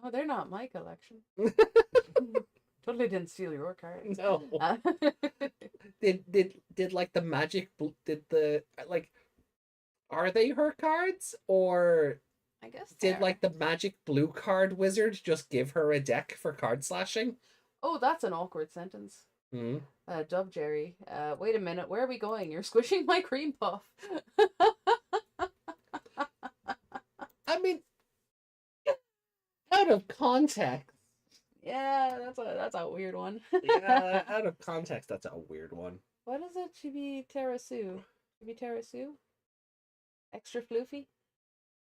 Oh, they're not my collection. Totally didn't steal your card. No. Did like the magic are they her cards, or I guess did like the magic blue card wizard just give her a deck for card slashing? Oh, that's an awkward sentence. Dub Jerry. Wait a minute, where are we going? You're squishing my cream puff. I mean, out of context. Yeah, that's a weird one. Yeah, out of context, that's a weird one. What is it? Chibi Terasu. Chibi Terasu? Extra floofy?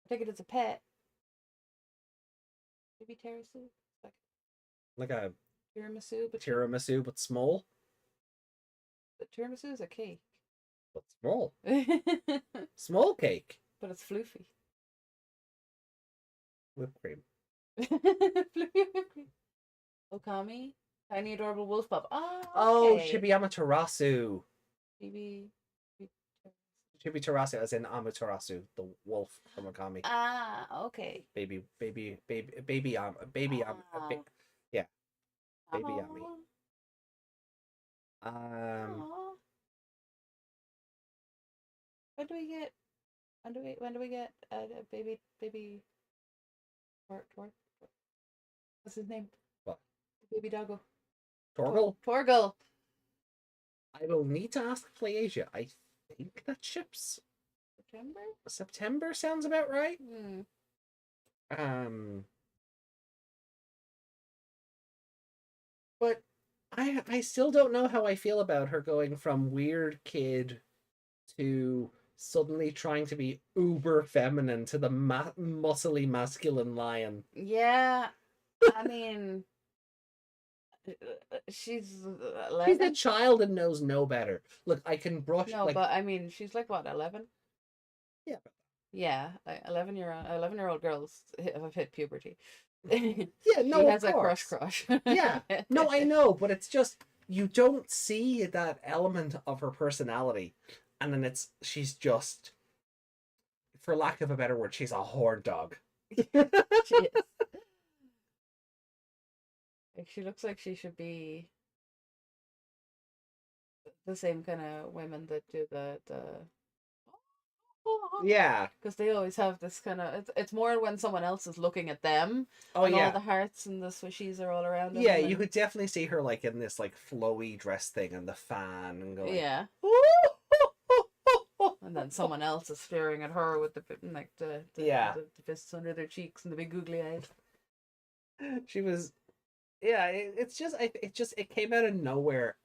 I think it's a pet. Chibi Terasu? Like a Tiramisu, but tiramisu, but small. tiramisu is a cake. But small. But Small cake. it's floofy. Whipped cream. Floofy whipped cream. Okami? Tiny adorable wolf pup. Oh, Okay. Chibi Amaterasu. Chibi. Chibi Terasu, as in Amaterasu, the wolf from Okami. Okay. Baby Ami. Yeah, baby Ami. Aw. When do we get? When do we get baby? Tor? What's his name? What? Baby doggo. Torgal? Torgal. I will need to ask PlayAsia. I think that ships September. September sounds about right. Hmm. But I still don't know how I feel about her going from weird kid to suddenly trying to be uber feminine to the muscly masculine lion. Yeah. I mean, she's She's a 11. child and knows no better. Look, I can brush No, like but I mean, she's like what, 11? yeah. Yeah, 11-year-old girls have hit puberty. Yeah, no, She of has a course. crush. Yeah. No, I know, but it's just you don't see that element of her personality. And then she's just, for lack of a better word, she's a horn dog. She is. Like, she looks like she should be the same kind of women that do the Yeah. because they always have this kind of it's more when someone else is looking at them Oh and all yeah. the hearts and the swishies are all around them. Yeah, you could definitely see her like in this like flowy dress thing and the fan and going. Yeah. And then someone else is staring at her with the Yeah. the fists under their cheeks and the big googly eyes. She was, yeah. It came out of nowhere,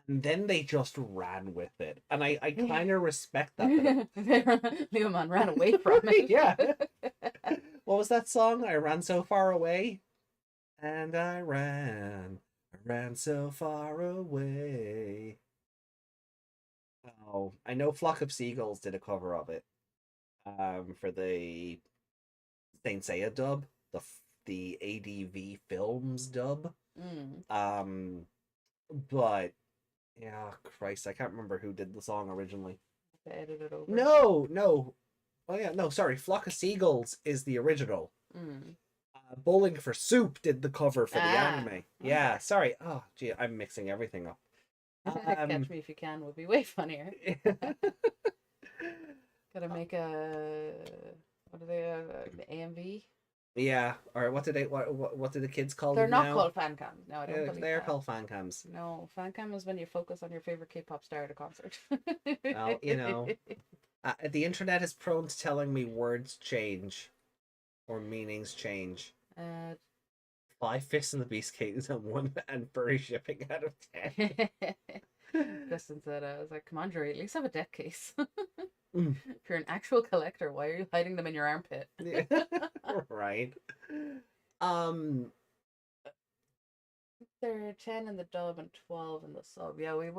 and then they just ran with it, and I kind of respect that. Leomon ran away from it. Yeah. What was that song? I ran so far away, and I ran so far away. Oh, I know Flock of Seagulls did a cover of it, for the Saint Seiya dub, the ADV Films dub. Mm. But yeah, Christ, I can't remember who did the song originally. To edit it over. No. Oh yeah, no, sorry. Flock of Seagulls is the original. Mm. Bowling for Soup did the cover for the anime. Yeah, okay. sorry. Oh, gee, I'm mixing everything up. Catch Me If You Can would be way funnier. Gotta make a what are they? AMV. Yeah, or what did the kids call They're them not now? called fan cams. No, I don't believe They're that. called fan cams. No, fan cam is when you focus on your favorite K-pop star at a concert. Well, the internet is prone to telling me words change or meanings change. 5 Fists in the Beast Kings and 1 and furry shipping out of 10. Kristen said, I was like, come on, Jerry, at least have a deck case. Mm. If you're an actual collector, why are you hiding them in your armpit? Yeah. Right. They're 10 in the dub and 12 in the sub. Yeah, we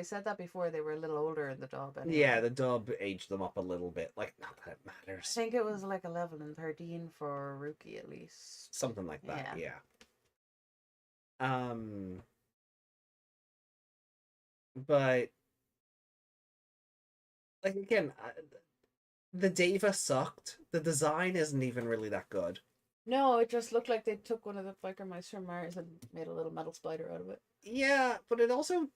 said that before. They were a little older in the dub. Anyway. Yeah, the dub aged them up a little bit. Like, not that it I matters. think it was like 11 and 13 for Rookie at least. Something like that, yeah. But like again, the Deva sucked. The design isn't even really that good. No, it just looked like they took one of the biker mice from Mars and made a little metal spider out of it. Yeah, but it also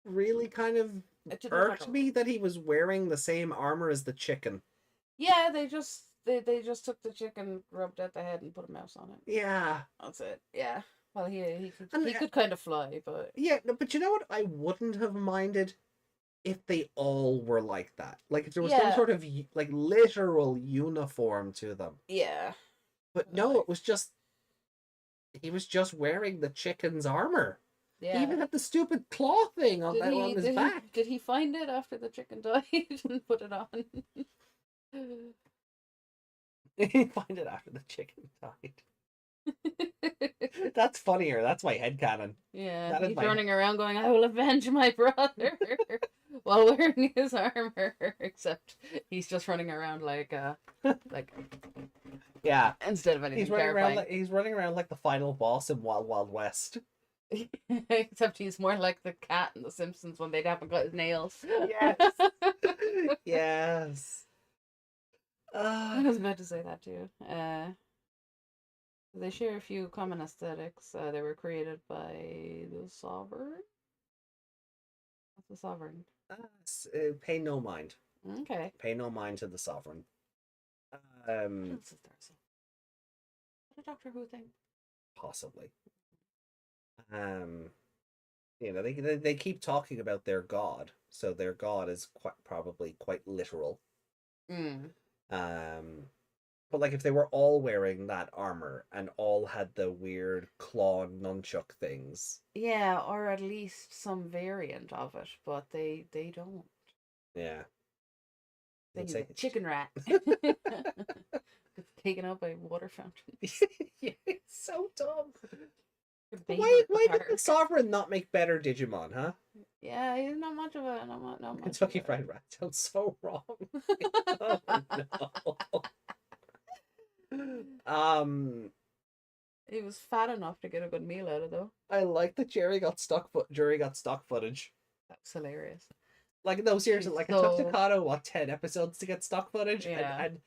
really kind of irked me that he was wearing the same armor as the chicken. Yeah, they just took the chicken, rubbed out the head, and put a mouse on it. Yeah, That's it. Yeah. Well, And he could kind of fly, but yeah, no, but you know what? I wouldn't have minded if they all were like that. Like if there was some yeah, sort of like literal uniform to them. yeah, But no, like it was just he was just wearing the chicken's armor. He yeah. even had the stupid claw thing on his back. Did he find it after the chicken died and put it on? He find it after the chicken died. That's funnier. That's my headcanon. Yeah, That is he's my running around going, "I will avenge my brother," while wearing his armor. Except he's just running around like yeah. instead of anything terrifying. He's running around like the final boss in Wild Wild West. Except he's more like the cat in The Simpsons when they haven't got his nails. Yes. Yes. I was about to say that too. They share a few common aesthetics. They were created by the Sovereign. What's the Sovereign? Pay no mind. Okay. Pay no mind to the sovereign. What else is there? What a Doctor Who thing? Possibly. You know, they keep talking about their god, so their god is probably quite literal. Mm. But like if they were all wearing that armor and all had the weird claw nunchuck things. Yeah, or at least some variant of it, but they don't. Yeah. They I'd use say a chicken rat. It's taken out by a water fountain. yeah, it's so dumb. Baby Why at the did the park. sovereign not make better Digimon, huh? Yeah, he's not much of a not much. Kentucky of a- Fried Rat sounds so wrong. Oh, no. He was fat enough to get a good meal out of though. I like that Jerry got stock footage. That was hilarious. Like no, seriously, She's like it took so- Staccato 10 episodes to get stock footage, Yeah. and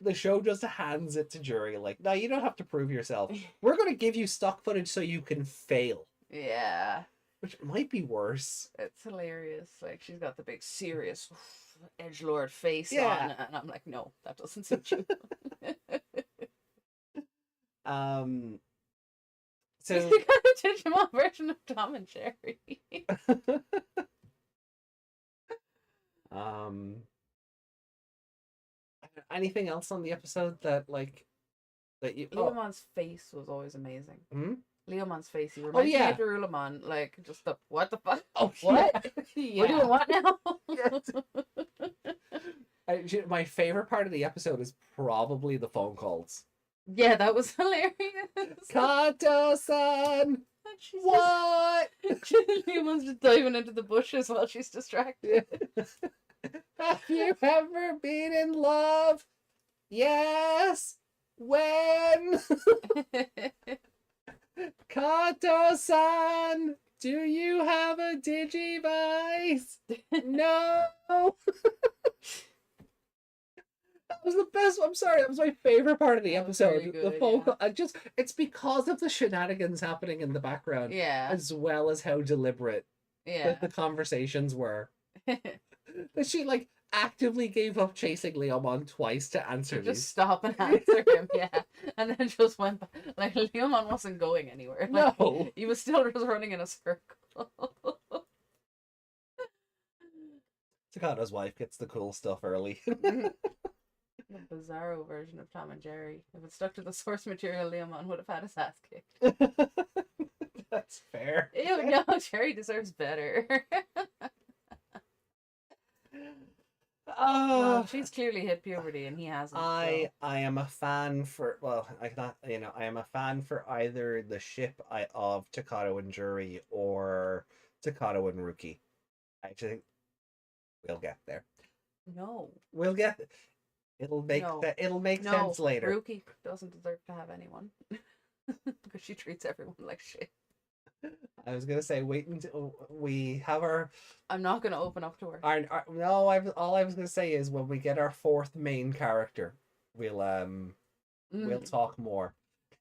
the show just hands it to Jury. Like, no, you don't have to prove yourself. We're gonna give you stock footage so you can fail, Yeah. which might be worse. It's hilarious. Like she's got the big serious edgelord face Yeah. on, and I'm like, no, that doesn't suit you. So She's got a Digimon version of Tom and Jerry. anything else on the episode that you? Leomon's face was always amazing. Hmm? Leomon's face, he reminds me yeah. of Derulemon, like just the what the fuck? Oh, What? yeah. We're doing what now? My favorite part of the episode is probably the phone calls. Yeah, that was hilarious. Kato-san! She's What? Leomon's just diving into the bushes while she's distracted. Have you ever been in love? Yes. When? Kato-san, do you have a Digivice? No. That was the best. I'm sorry, that was my favorite part of the That was episode. very The good, phone yeah. call. It's because of the shenanigans happening in the background, Yeah. as well as how deliberate Yeah. the conversations were. That she like actively gave up chasing Leomon twice to answer Just these. stop and answer him, yeah. And then just went back. Like, Leomon wasn't going anywhere. Like, No. he was still just running in a circle. Takato's wife gets the cool stuff early. The bizarro version of Tom and Jerry. If it stuck to the source material, Leomon would have had his ass kicked. That's fair. Ew, no, Jerry deserves better. Well, she's clearly hit puberty and he hasn't. I am a fan for I am a fan for either the ship of Takato and Jury or Takato and Ruki. I actually think we'll get there. No. We'll get it'll make No. it'll make No, sense later. Ruki doesn't deserve to have anyone. Because she treats everyone like shit. I was gonna say wait until we have our I'm not gonna open up to her. no. All I was gonna say is when we get our fourth main character, we'll talk more.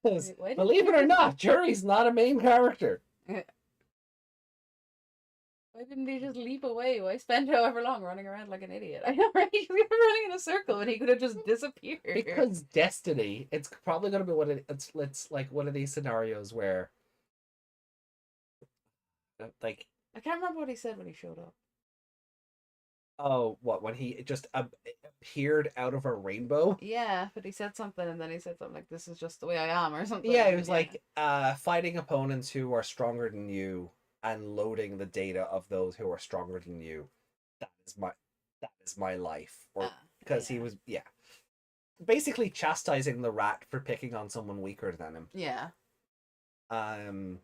'Cause Wait. believe it or not, Jury's not a main character. Why didn't he just leap away? Why spend however long running around like an idiot? I know, right? He's running in a circle and he could have just disappeared. Because destiny, it's probably gonna be it's like one of these scenarios where like I can't remember what he said when he showed up. oh what when he just appeared out of a rainbow. Yeah, but he said something and then he said something like, "This is just the way I am," or something. Yeah, it was like fighting opponents who are stronger than you and loading the data of those who are stronger than you. That is my that is my life. Or because he was basically chastising the rat for picking on someone weaker than him. Yeah. Um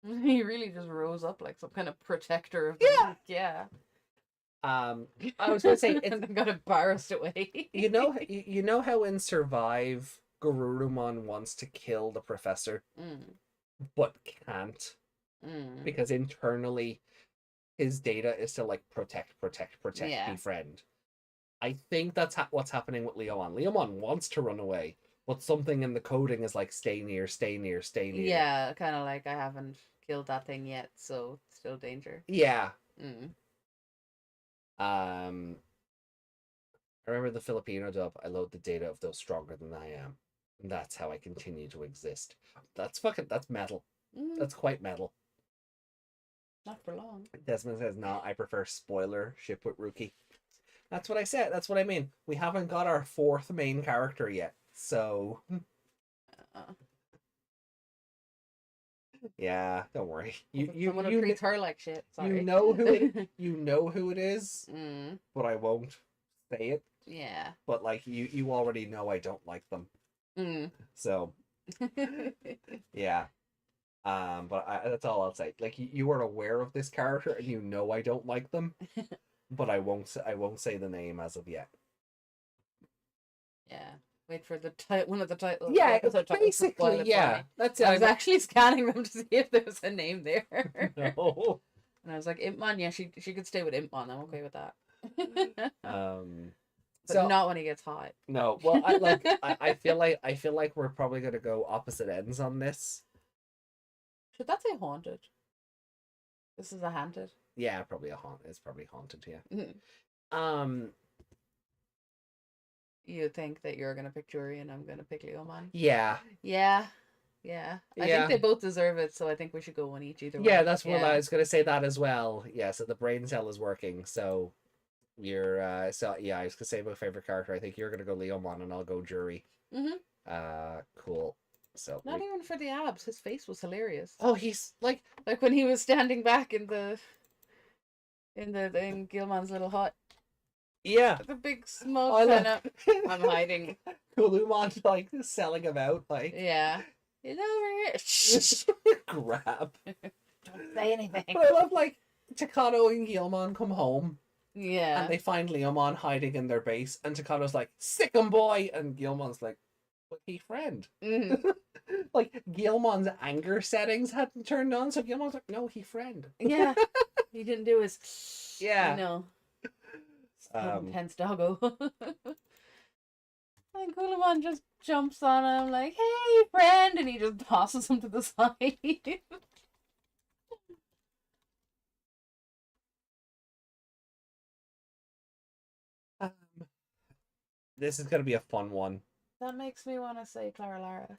He really just rose up like some kind of protector of Yeah. Yeah. I was gonna say and then got embarrassed away. you know how in Survive Garurumon wants to kill the professor but can't because internally his data is to like protect, befriend. I think that's what's happening with Leomon. Leomon wants to run away, but something in the coding is like stay near, stay near, stay near. Yeah, kind of like I haven't killed that thing yet, so still danger. Yeah. I remember the Filipino dub. I load the data of those stronger than I am. And that's how I continue to exist. That's metal. That's quite metal. Not for long. Desmond says, "No, I prefer spoiler ship with Rookie." That's what I said. That's what I mean. We haven't got our fourth main character yet, so yeah, don't worry. Someone who treats her like shit. Sorry. You know who it is, but I won't say it. Yeah. But like you already know I don't like them. So yeah. But that's all I'll say. Like you are aware of this character and you know I don't like them, but I won't say the name as of yet. Yeah. Wait for the one of the titles. Yeah, basically, yeah. That's it. I was actually scanning them to see if there was a name there. No. And I was like, Impmon, yeah, she could stay with Impmon. I'm okay with that. But so, not when he gets hot. No, well, I feel like we're probably gonna go opposite ends on this. Should that say haunted? This is a haunted. Yeah, probably a haunt. It's probably haunted. Yeah. You think that you're gonna pick Jury and I'm gonna pick Leomon? Yeah. Yeah. I think they both deserve it, so I think we should go one each either way. Yeah, that's what I was gonna say that as well. Yeah, so the brain cell is working, so you're I was gonna say my favorite character. I think you're gonna go Leomon and I'll go Jury. Cool. So not even for the abs. His face was hilarious. Oh, he's like when he was standing back in Gilman's little hut. Yeah. The big smoke kind of. I'm hiding. Kulumon's like selling him out, like. Yeah. He's over here. Grab. Don't say anything. But I love like Takano and Gilmon come home. Yeah. And they find Leomon hiding in their base, and Takano's like, "Sick 'em, boy," and Gilmon's like, "But he friend." Like Gilmon's anger settings hadn't turned on, so Gilmon's like, "No, he friend." Yeah. He didn't do his. Yeah. No. Intense doggo. And Kulamon just jumps on him like, "Hey, friend," and he just tosses him to the side. This is gonna be a fun one. That makes me want to say Clara Lara.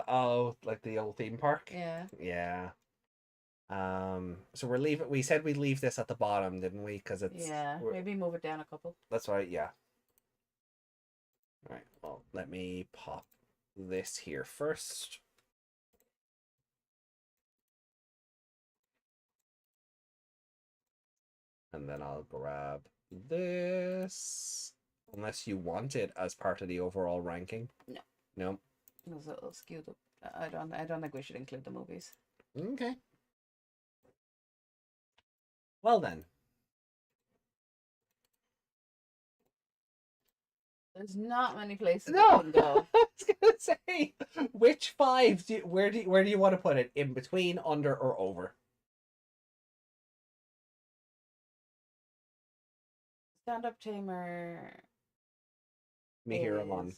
Oh, like the old theme park? Yeah. Yeah. So we're leaving. We said we'd leave this at the bottom, didn't we? Because it's maybe move it down a couple. That's right. Yeah. All right. Well, let me pop this here first. And then I'll grab this. Unless you want it as part of the overall ranking. No. No. It'll skew the. I don't think we should include the movies. Okay. Well then. There's not many places we can go. I was gonna say, which five where do you want to put it? In between, under, or over? Stand-up tamer. Mihiramon.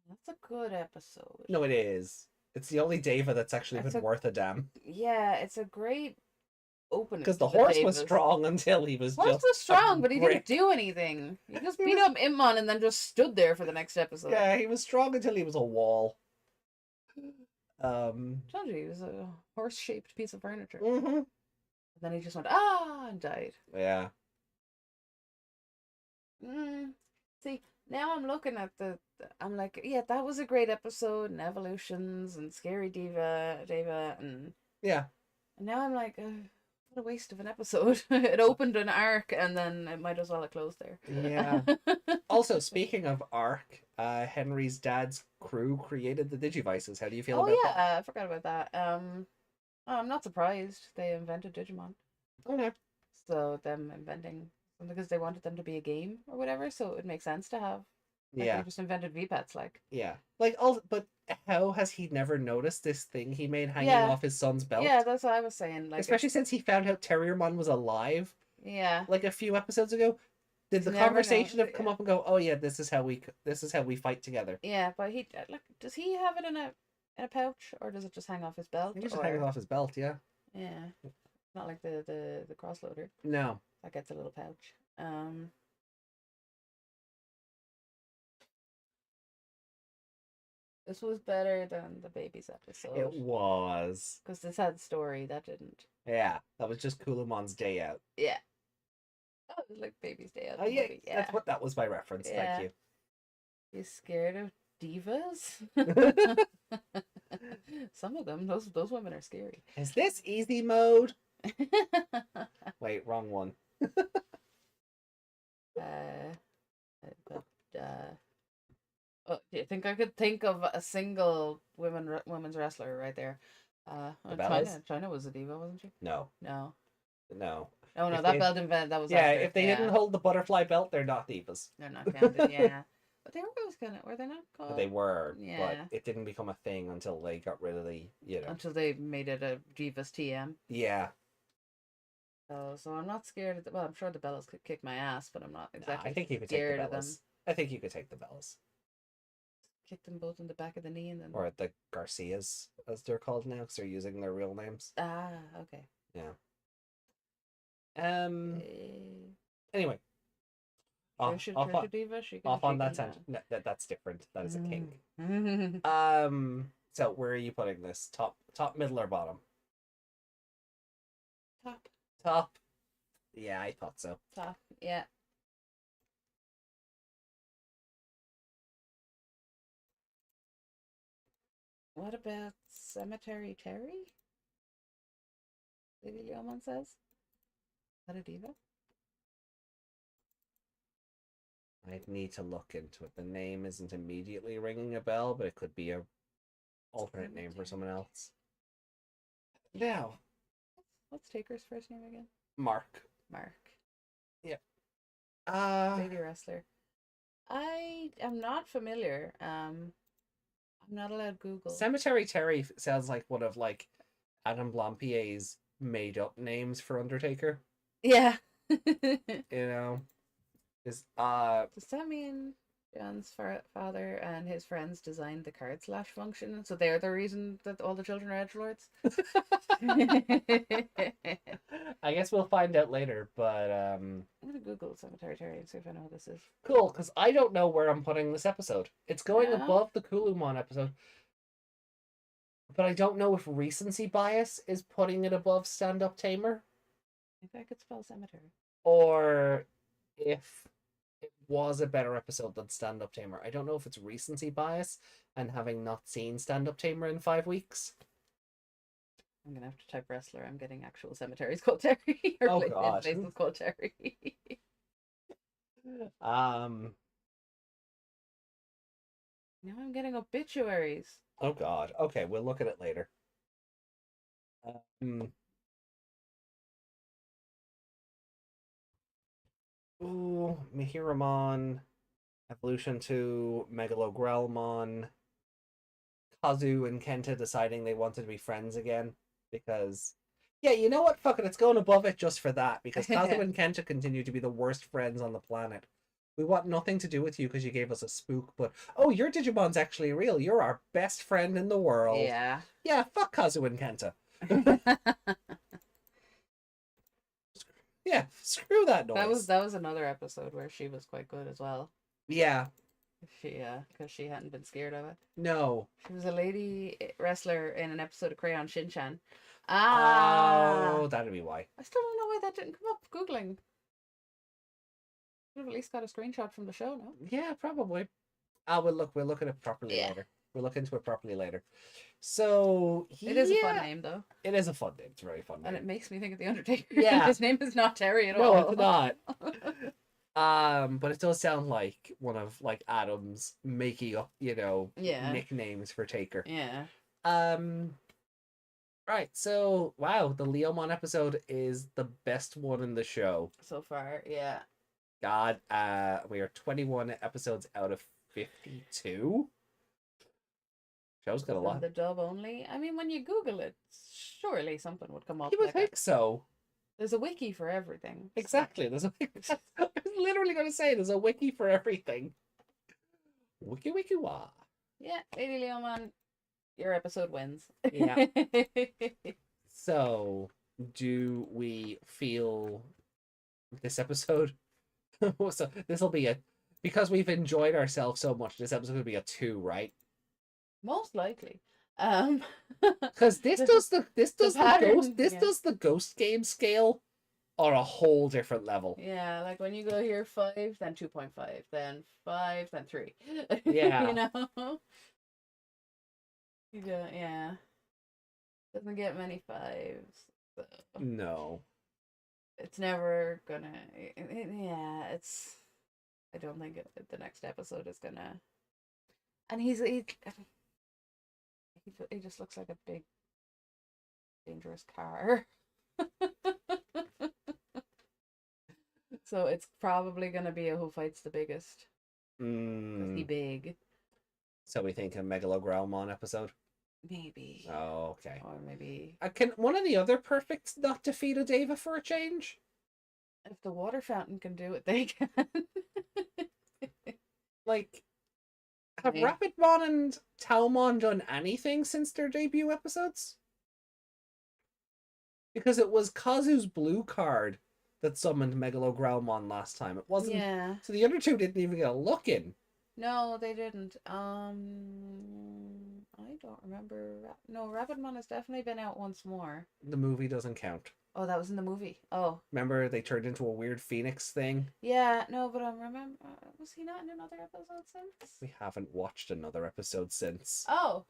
That's a good episode. No, it is. It's the only Deva that's actually been worth a damn. Yeah, it's a great opening. Because to the horse was Davis. strong until he was Horse just was a strong, but he brick. didn't do anything. He just He beat was- up Immon and then just stood there for the next episode. Yeah, he was strong until he was a wall. Told you he was a horse-shaped piece of furniture. Mhm. And then he just went and died. Yeah. See, now I'm looking at I'm like, yeah, that was a great episode, and evolutions, and scary Deva, and Yeah. now I'm like, what a waste of an episode. It opened an arc, and then it might as well have closed there. Yeah. Also, speaking of Ark, Henry's dad's crew created the Digivices. How do you feel Oh about yeah, I forgot about that. I'm not surprised they invented Digimon. that? Okay. So them inventing something because they wanted them to be a game or whatever, so it would make sense to have. Like Yeah. they just invented V-Pets, like. Yeah. Like, but how has he never noticed this thing he made hanging Yeah. off his son's belt? Yeah, that's what I was saying. Like, Especially since he found out Terriermon was alive, yeah, like a few episodes ago. Did the Never conversation have noticed it, come yeah. up and go, oh yeah, this is how we fight together? yeah, but he like, does he have it in a pouch or does it just hang off his belt? He just or... hangs off his belt, yeah. Yeah, not like the crossloader No. that gets a little pouch. This was better than the baby's episode. It was. Because this had story that didn't. Yeah. That was just Kulumon's day out. Yeah. Oh, it was like baby's day out. Oh yeah, that was my reference. Yeah. Thank You scared of divas? you. Some of them, those women are scary. Is this easy mode? Wait, wrong one. Oh, do you think I could think of a single women's wrestler right there? China was a diva, wasn't she? No. No. No. Oh no, If that they- belt event that was Yeah, after. if they didn't hold the butterfly belt, they're not divas. they're not counted. Yeah, but they were always were they not called? They were, Yeah. but it didn't become a thing until they got rid of the, until they made it a divas TM. Yeah. So I'm not scared of well, I'm sure the Bellas could kick my ass, but I'm not exactly I think you could take scared the of them. Bellas. I think you could take the Bellas. Kick them both in the back of the knee and then. Or the Garcias, as they're called now, because they're using their real names. Okay. Yeah. Eh, Anyway. Trisha Diva, she Off on that can tangent. No, that's different. That is a kink. shake So where are you putting this? Top, middle, or bottom? Top. Top. Yeah, I thought so. Top. Yeah. What about Cemetery Terry? Lady Yeoman says. Is that a diva? I'd need to look into it. The name isn't immediately ringing a bell, but it could be a alternate name for someone else. Now, What's Taker's first name again? Mark. Mark. Uh, Lady wrestler. I am not familiar. I'm not allowed Google. Cemetery Terry sounds like one of like Adam Blampier's made up names for Undertaker. Yeah. Is Does that mean John's father and his friends designed the card slash function, so they're the reason that all the children are edgelords? I guess we'll find out later, but I'm gonna Google Cemetery Terry and see if I know what this is. cool, because I don't know where I'm putting this episode. It's going Yeah. above the Kulumon episode, but I don't know if recency bias is putting it above Stand Up Tamer, If I could spell cemetery. or if it was a better episode than Stand Up Tamer. I don't know if it's recency bias and having not seen Stand Up Tamer in 5 weeks. I'm gonna have to type wrestler. I'm getting actual cemeteries called Terry. Or Oh, God. places called Terry. Now I'm getting obituaries. Oh God. Okay, we'll look at it later. Ooh, Mihiramon, Evolution to Megalogrelmon, Kazu and Kenta deciding they wanted to be friends again because, yeah, you know what? Fuck it, it's going above it just for that because Kazu and Kenta continue to be the worst friends on the planet. We want nothing to do with you because you gave us a spook, but oh, your Digimon's actually real. You're our best friend in the world. Yeah. Yeah, fuck Kazu and Kenta. Yeah, screw that noise. That was another episode where she was quite good as well. Yeah, Because she hadn't been scared of it. no. She was a lady wrestler in an episode of Crayon Shin-chan. Oh, that'd be why. I still don't know why that didn't come up. Googling. Could have at least got a screenshot from the show, no? Yeah, probably. We'll look at it properly Yeah. later. We'll look into it properly later. So It is a fun name, though. It is a fun name. It's a very fun name. And it makes me think of The Undertaker. Yeah. His name is not Terry at all. No, it's not. But it does sound like one of like Adam's making up, Yeah. nicknames for Taker. Yeah. Right, so wow, the Leomon episode is the best one in the show. So far, yeah. God, we are 21 episodes out of 52. Show's got a lot. The dub only. I mean, when you Google it, surely something would come up. You would think so. There's a wiki for everything. Exactly. There's a I was literally going to say there's a wiki for everything. Wiki wiki wah. Yeah, Lady Leomon, your episode wins. Yeah. So, do we feel this episode? So this will be because we've enjoyed ourselves so much. This episode will be a 2, right? Most likely. Because this does the ghost game scale on a whole different level. Yeah, like when you go here 5, then 2.5, then 5, then 3. Yeah. You know? You go, yeah. Doesn't get many 5s. So. No. It's never gonna. Yeah, it's. I don't think the next episode is gonna. And he just looks like a big, dangerous car. So it's probably gonna be a who fights the biggest. Cause he big. So we think a Megalogrowmon episode. Maybe. Oh, okay. Or maybe. Can one of the other perfects not defeat a Deva for a change? If the water fountain can do it, they can. Like, have Yeah. Rapidmon and Taumon done anything since their debut episodes? Because it was Kazu's blue card that summoned Megalogrowmon last time. It wasn't. Yeah. So the other two didn't even get a look in. No, they didn't. I don't remember. No, Rapidmon has definitely been out once more. The movie doesn't count. Oh, that was in the movie. Oh. Remember they turned into a weird phoenix thing? Yeah, no, but I remember. Was he not in another episode since? We haven't watched another episode since. Oh.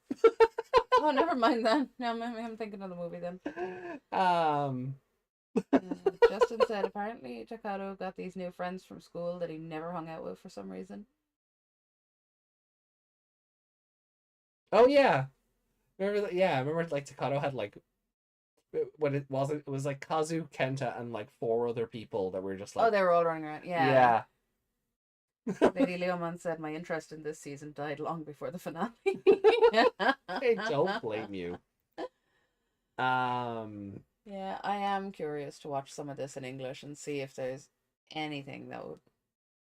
Oh, never mind then. No, maybe I'm thinking of the movie then. Justin said apparently Takato got these new friends from school that he never hung out with for some reason. Oh yeah. Remember like Takato had like when it was like Kazu, Kenta, and like 4 other people that were just like, Oh, they were all running around. Yeah. Lady Leomon said my interest in this season died long before the finale. I don't blame you. Yeah, I am curious to watch some of this in English and see if there's anything that would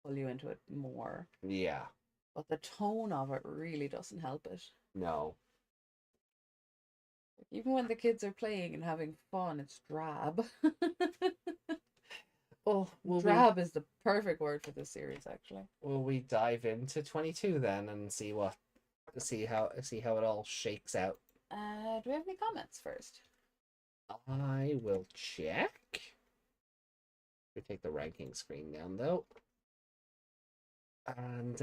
pull you into it more. Yeah. But the tone of it really doesn't help it. No. Even when the kids are playing and having fun, it's drab. Well, drab is the perfect word for this series, actually. Will we dive into 22 then and see how it all shakes out? Do we have any comments first? I will check. We take the ranking screen down though. And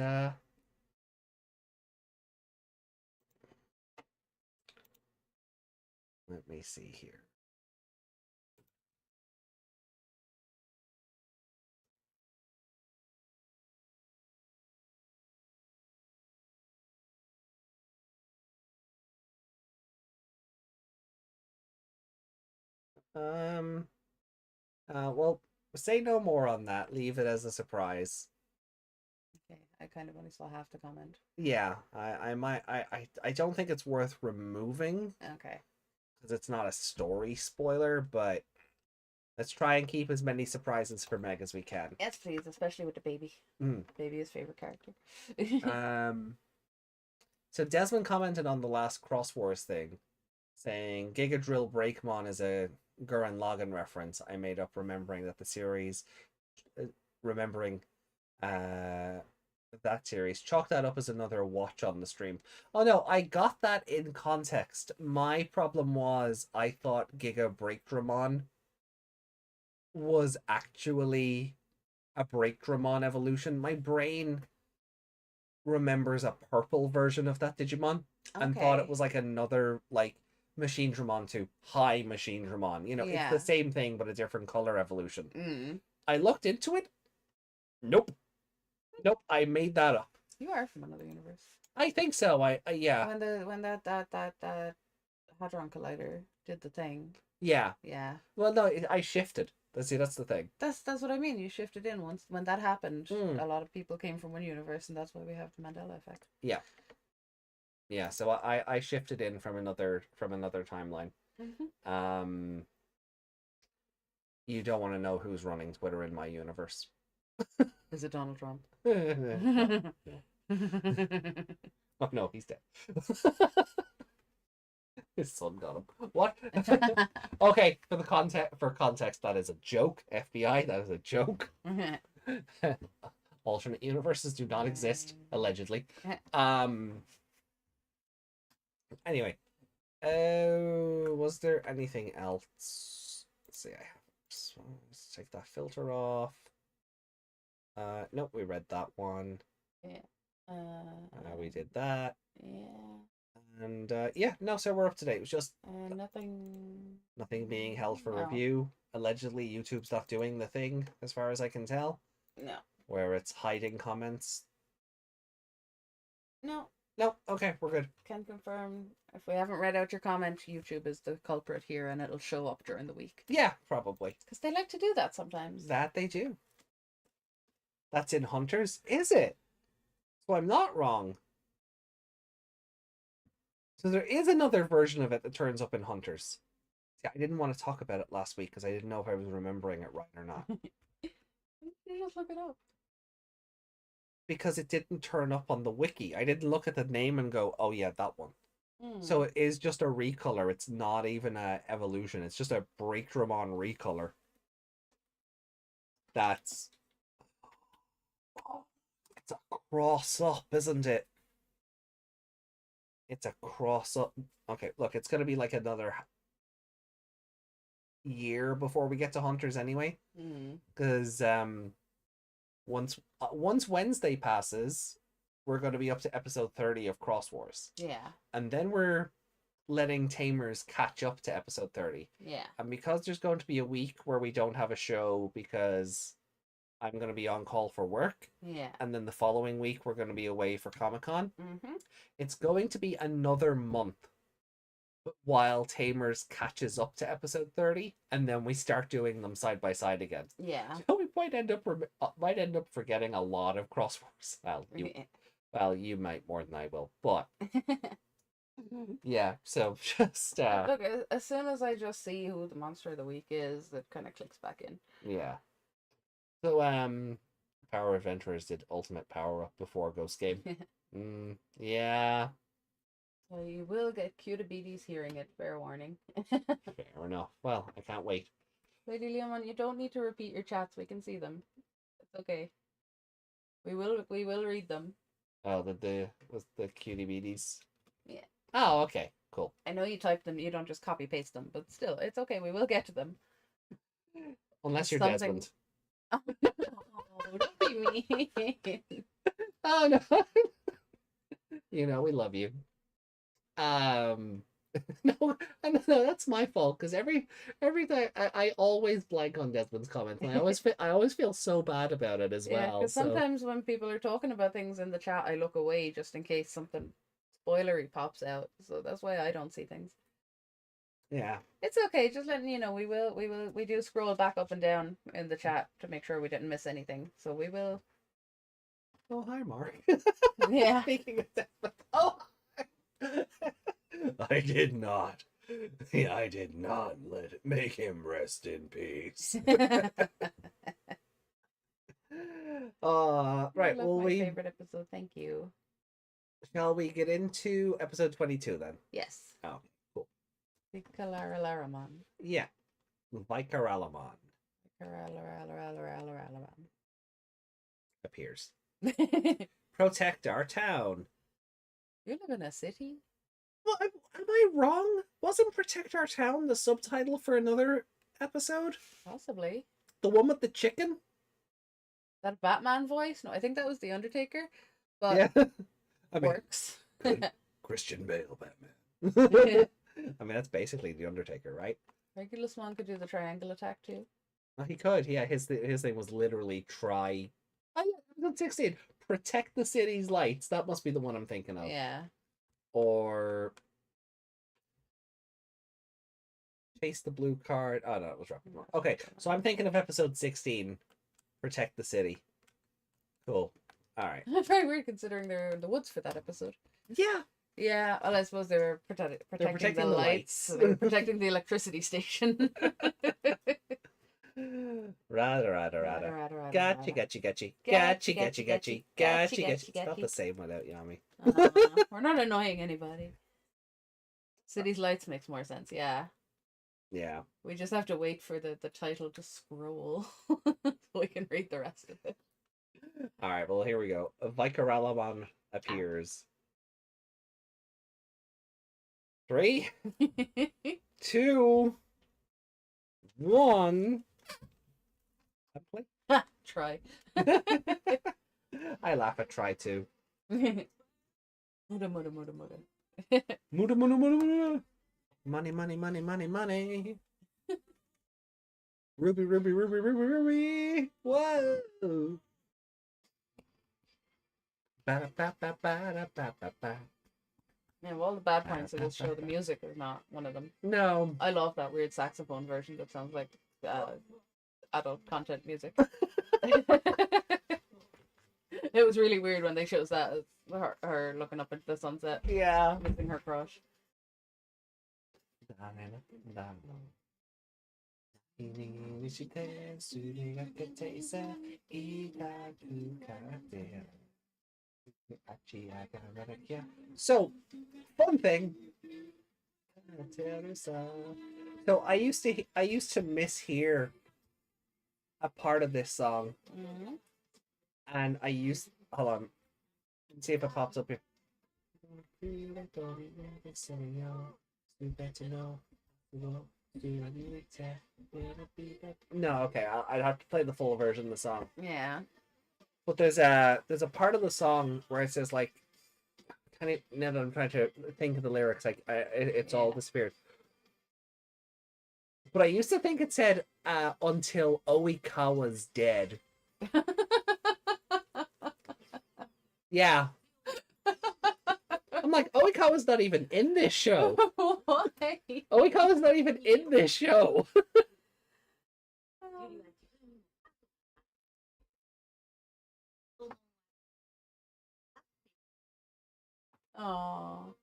let me see here. Well, say no more on that. Leave it as a surprise. Okay, I kind of only saw half the comment. Yeah, I don't think it's worth removing. Okay. Because it's not a story spoiler, but let's try and keep as many surprises for Meg as we can. Yes, please, especially with the baby. Baby is favorite character. So Desmond commented on the last Cross Wars thing, saying Giga Drill Breakmon is a Gurren Lagann reference I made up remembering that the series, remembering that series. Chalk that up as another watch on the stream. Oh no, I got that in context. My problem was I thought Giga Breakdramon was actually a Breakdramon evolution. My brain remembers a purple version of that Digimon and thought it Okay. was like another like Machine Dramon to High Machine Dramon. You know, it's the Yeah. same thing but a different color evolution. Mm. I looked into it. Nope. Nope, I made that up. You are from another universe. I think so. Yeah. When that Hadron Collider did the thing. Yeah. Yeah. Well, no, I shifted. That's the thing. That's what I mean. You shifted in once when that happened. Mm. A lot of people came from one universe, and that's why we have the Mandela effect. Yeah. Yeah. So I shifted in from another timeline. Mm-hmm. You don't want to know who's running Twitter in my universe. Is it Donald Trump? Oh no, he's dead. His son got him. What? Okay, for context, that is a joke. FBI, that is a joke. Alternate universes do not exist, allegedly. Anyway, was there anything else? Let's see. Let's take that filter off. Nope, we read that one. Yeah. We did that. Yeah. And yeah, no, so we're up to date. It was just nothing being held for No. review. Allegedly, YouTube's not doing the thing, as far as I can tell, No. where it's hiding comments. No. No, okay, we're good. Can confirm. If we haven't read out your comment, YouTube is the culprit here, and it'll show up during the week. Yeah, probably. Because they like to do that sometimes. That they do. That's in Hunters, is it? So I'm not wrong. So there is another version of it that turns up in Hunters. Yeah, I didn't want to talk about it last week because I didn't know if I was remembering it right or not. You just look it up. Because it didn't turn up on the wiki. I didn't look at the name and go, oh yeah, that one. So it is just a recolor. It's not even a evolution. It's just a Breakdramon recolor. That's... It's a cross up, isn't it? It's a cross up. Okay, look, it's going to be like another year before we get to Hunters anyway. Because once Wednesday passes, we're going to be up to episode 30 of Cross Wars. Yeah. And then we're letting Tamers catch up to episode 30. Yeah. And because there's going to be a week where we don't have a show because I'm going to be on call for work. Yeah. And then the following week we're going to be away for Comic-Con. It's going to be another month while Tamers catches up to episode 30, and then we start doing them side by side again. Yeah. So we might end up forgetting a lot of Cross Wars. You might more than I will, but yeah. So just look, as soon as I just see who the monster of the week is, it kind of clicks back in. Yeah. So Power Adventurers did Ultimate Power Up before Ghost Game. Yeah. So you will get Digi-see hearing it, fair warning. Fair enough. Well, I can't wait. Lady Leomon, you don't need to repeat your chats. We can see them. It's okay. We will read them. Oh, was the Digi-bees? Yeah. Oh, okay. Cool. I know you typed them. You don't just copy paste them, but still, it's okay. We will get to them. Unless you're Something... Desmond. Oh, no, don't be mean. Oh no. We love you. No, that's my fault because every time I always blank on Desmond's comments, and I always feel so bad about it as well. Because sometimes when people are talking about things in the chat, I look away just in case something spoilery pops out. So that's why I don't see things. Yeah, it's okay. Just letting you know, we do scroll back up and down in the chat to make sure we didn't miss anything. So we will. Oh, hi, Mark. Yeah. Speaking of Desmond. Oh. I did not make him rest in peace. Right. Well, my favorite episode. Thank you. Shall we get into episode 22 then? Yes. Oh, cool. Laramon. Yeah. Vicaralamon appears. You Protect our town. live in a city? Well, am I wrong? Wasn't Protect Our Town the subtitle for another episode? Possibly. The one with the chicken? That Batman voice? No, I think that was the Undertaker. But Yeah. I mean, works. good Christian Bale Batman. I mean, that's basically the Undertaker, right? Regulus Mon could do the triangle attack too. Oh, he could. Yeah, his thing was literally try. Oh, yeah, episode 16. Protect the city's lights. That must be the one I'm thinking of. Yeah. Or chase the blue card. Oh no, it was wrong. Okay, so I'm thinking of episode 16. Protect the city. Cool. All right. Very weird considering they're in the woods for that episode. Yeah. Yeah, well, I suppose they were protecting protecting the the lights. lights. So they were protecting the electricity station. Rada. Gotcha. It's not the same without Yami. We're not annoying anybody. City's lights makes more sense, yeah. Yeah. We just have to wait for the title to scroll so we can read the rest of it. All right, well, here we go. Vicaralamon appears. 3, 2, 1. Try. I laugh at try too. Muda. Muda. Money. Ruby. Whoa. Ba-da-ba-ba-ba-da-ba-ba-ba. Yeah, of all the bad points of this show, the music is not one of them. No. I love that weird saxophone version that sounds like adult content music. It was really weird when they chose that as her looking up into the sunset. Yeah. Missing her crush. So, fun thing. So I used to mishear a part of this song, and hold on, see if it pops up here. No, okay, I'd have to play the full version of the song. Yeah. But there's a part of the song where it says like, kind of, now that I'm trying to think of the lyrics, like it's all disappeared. But I used to think it said until Oikawa's dead. Yeah. I'm like, Oikawa's not even in this show. Why? Oikawa's not even in this show. Oh.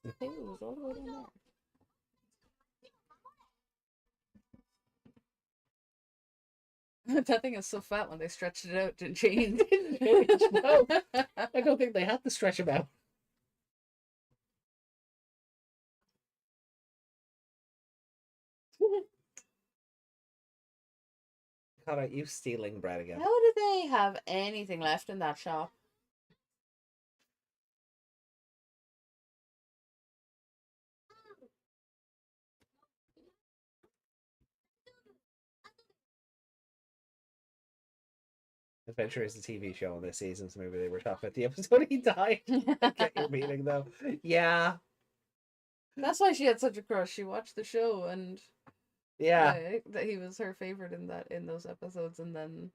It was all the way down there. That thing is so fat when they stretched it out to change. No, I don't think they had to stretch him out. God, are you stealing bread again? How do they have anything left in that shop? Adventure is a TV show on this season, so maybe they were talking about the episode he died. Get your meaning, though. Yeah. That's why she had such a crush. She watched the show and that he was her favorite in those episodes, and then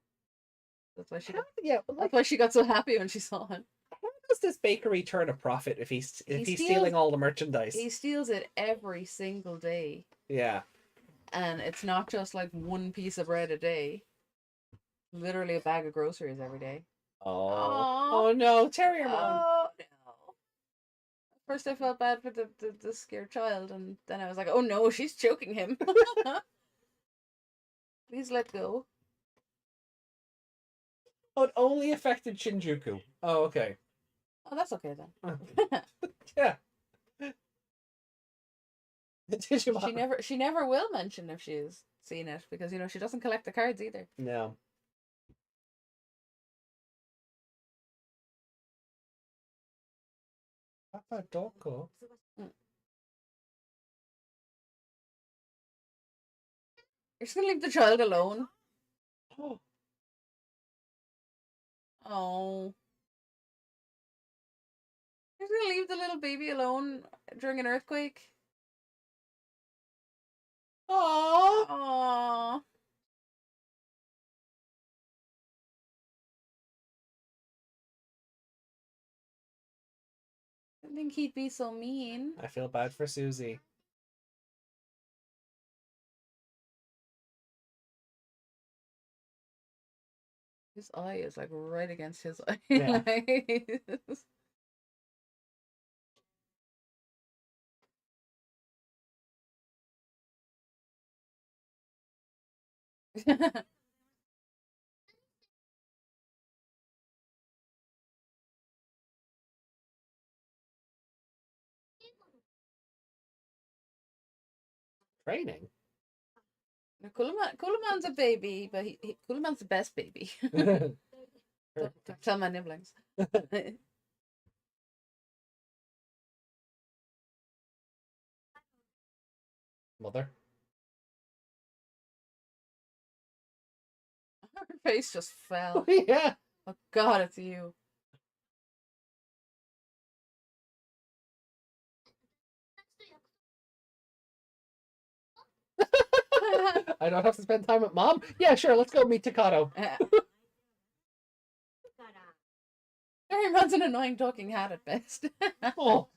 that's why she that's why she got so happy when she saw him. How does this bakery turn a profit if he's stealing all the merchandise? He steals it every single day. Yeah. And it's not just like one piece of bread a day. Literally a bag of groceries every day. Oh no, Terrier Mom. Oh no. First I felt bad for the scared child, and then I was like, oh no, she's choking him. Please let go. Oh, it only affected Shinjuku. Oh, okay. Oh, that's okay then. Yeah. Digimon. She never will mention if she's seen it because she doesn't collect the cards either. No. Papa Doko. Mm. You're just gonna leave the child alone. Oh, Oh. You're just gonna leave the little baby alone during an earthquake. aww. Aww. I think he'd be so mean. I feel bad for Susie. His eye is like right against his eye. Yeah. Training. Kulaman's a baby, but Kulaman's the best baby. Don't tell my nibblings. Mother. Her face just fell. Yeah. Oh God, it's you. I don't have to spend time with mom? Yeah, sure, let's go meet Takato. Terrierman's an annoying talking hat at best. Oh.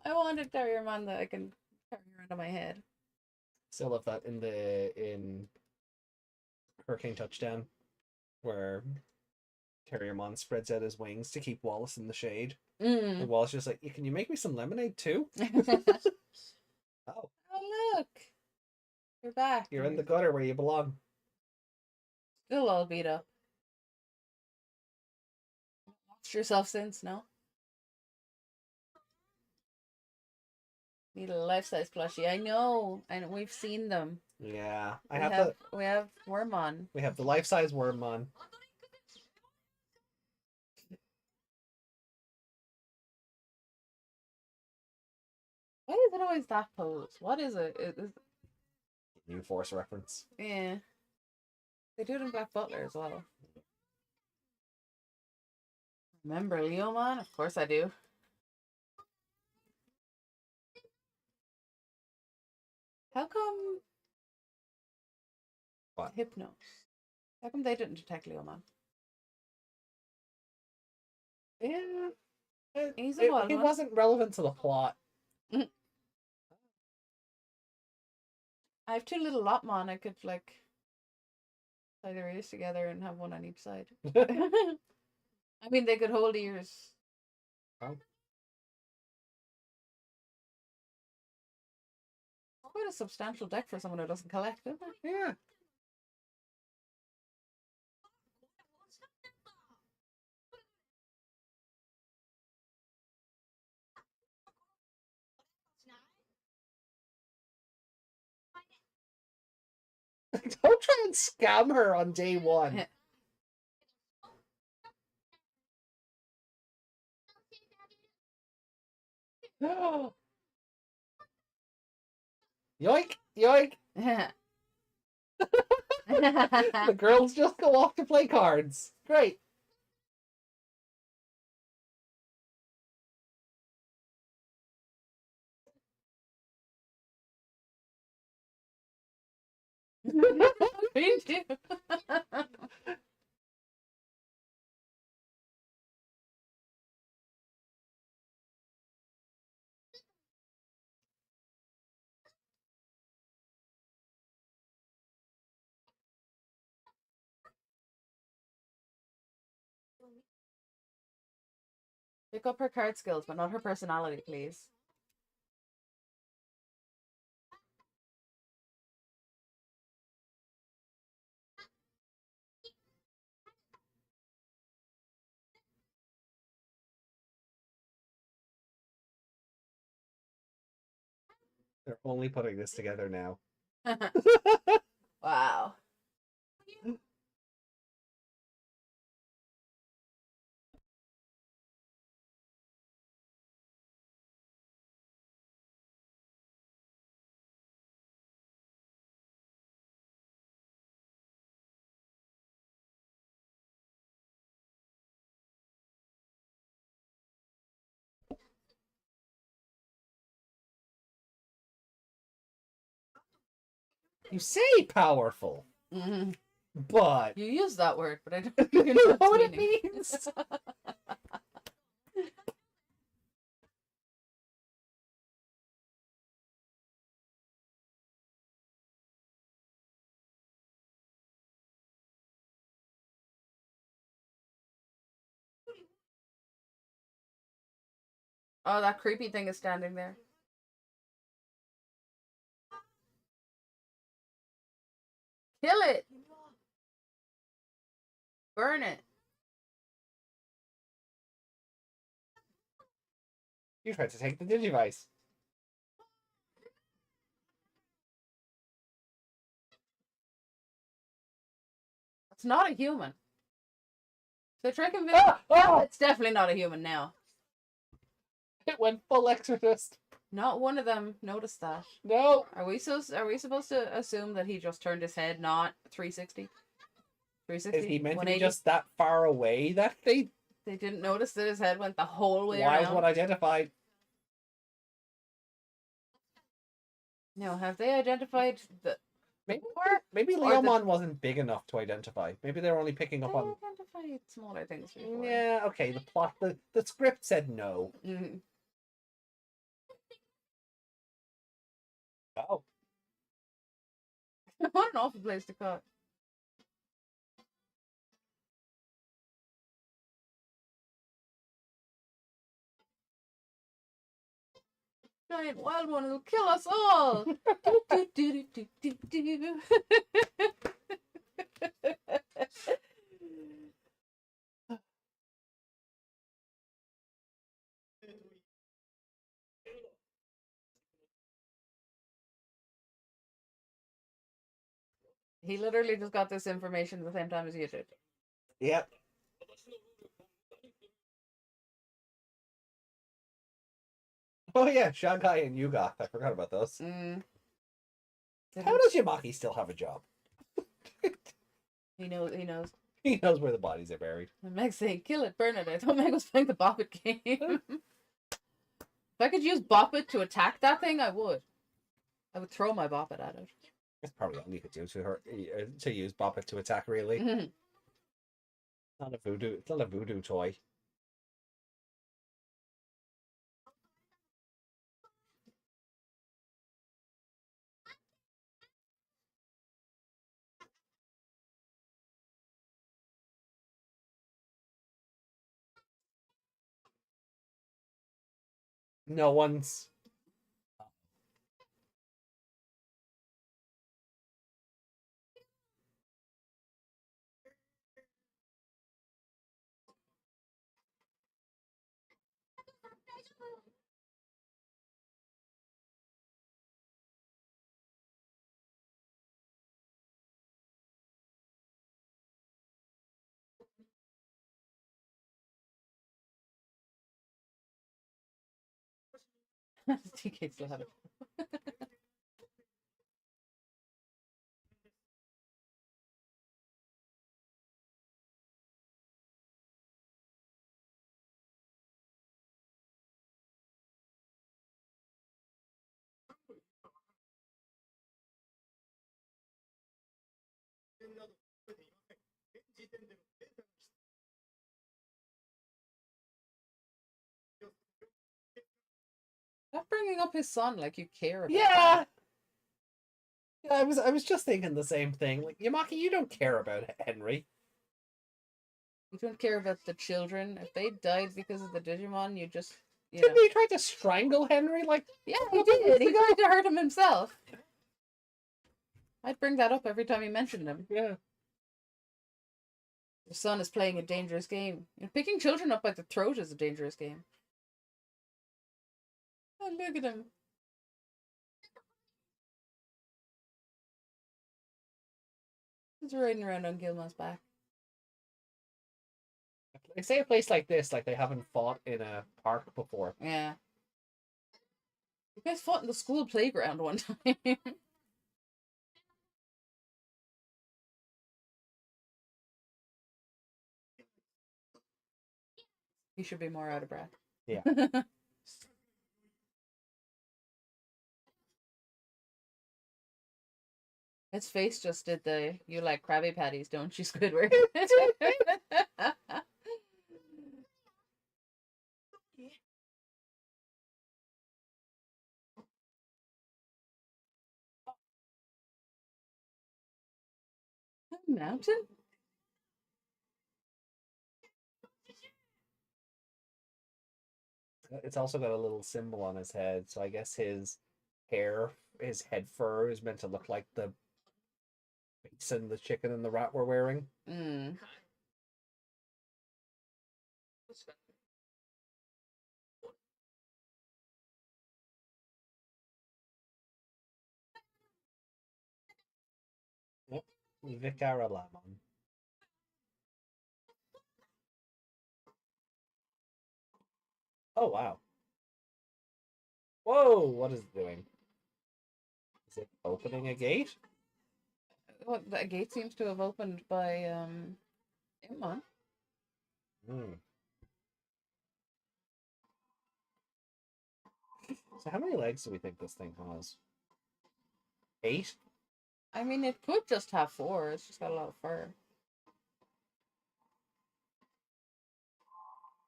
I want a Terrierman that I can carry around on my head. Still love that in Hurricane Touchdown, where Terriermon spreads out his wings to keep Wallace in the shade. And Wallace just like, can you make me some lemonade too? Oh. Oh look. You're back. You're in the gutter where you belong. Still all beat up. Watched yourself since, no? Need a life-size plushie. I know. And we've seen them. Yeah. We have Wormon. We have the life-size Wormmon. Why is it always that pose? What is it? New Force reference. Yeah. They do it in Black Butler as well. Remember Leomon? Of course I do. How come What? Hypnos? How come they didn't detect Leomon? Yeah. He's a wild He one. wasn't relevant to the plot. I have two little Lotmon. I could like tie their ears together and have one on each side. I mean, they could hold ears. Oh. Quite a substantial deck for someone who doesn't collect, isn't it? Yeah. Don't try and scam her on day one. Yoink! Yoink! The girls just go off to play cards. Great. Me too. Pick up her card skills, but not her personality, please. They're only putting this together now. Wow. You say powerful, Mm-hmm. but You use that word, but I don't you even know know what its it meaning. means. Oh, that creepy thing is standing there. Kill it! Burn it! You tried to take the Digivice. It's not a human. So try convince. Oh! It's definitely not a human now. It went full exorcist. Not one of them noticed that. No. Are we supposed to assume that he just turned his head, not 360? 360? Is he meant to be 180? just that far away that they didn't notice that his head went the whole way wild around? one identified? No, have they identified the... Maybe Or the- Leomon wasn't big enough to identify. Maybe they were only picking up They on. identified smaller things before. Yeah, okay. The plot, the script said no. Mm-hmm. Oh, What an awful place to cut. Giant wild one will kill us all. Do, do, do, do, do, do. He literally just got this information at the same time as you did. yep. Oh yeah, Shanghai and Yuga. I forgot about those. Mm. How does Yamaki still have a job? He knows. He knows. He knows where the bodies are buried. And Meg's saying, "Kill it, burn it." I thought Meg was playing the Bop It game. If I could use Bop It to attack that thing, I would. I would throw my Bop It at it. That's probably all you could do to use Boppet to attack. Really, Mhm. not a voodoo. It's not a voodoo toy. No one's. TK still have it. Not bringing up his son like you care about Yeah. him. Yeah, I was just thinking the same thing. Like Yamaki, you don't care about Henry. You don't care about the children. If they died because of the Digimon, you just, Didn't he try to strangle Henry? Like, Yeah, he did. He tried to hurt him himself. I'd bring that up every time he mentioned him. yeah. Your son is playing a dangerous game. Picking children up by the throat is a dangerous game. Oh, look at him. He's riding around on Gilman's back. They say a place like this, like they haven't fought in a park before. Yeah. You guys fought in the school playground one time. He should be more out of breath. Yeah. His face just did the "you like Krabby Patties, don't you, Squidward?" Mountain? It's also got a little symbol on his head, so I guess his hair, his head fur, is meant to look like the basin the chicken and the rat were wearing. Mm. Yep. Vicara Lamon. Oh wow. Whoa, what is it doing? Is it opening a gate? Well, the gate seems to have opened by Imon. Hmm. So how many legs do we think this thing has? 8? I mean, it could just have 4. It's just got a lot of fur.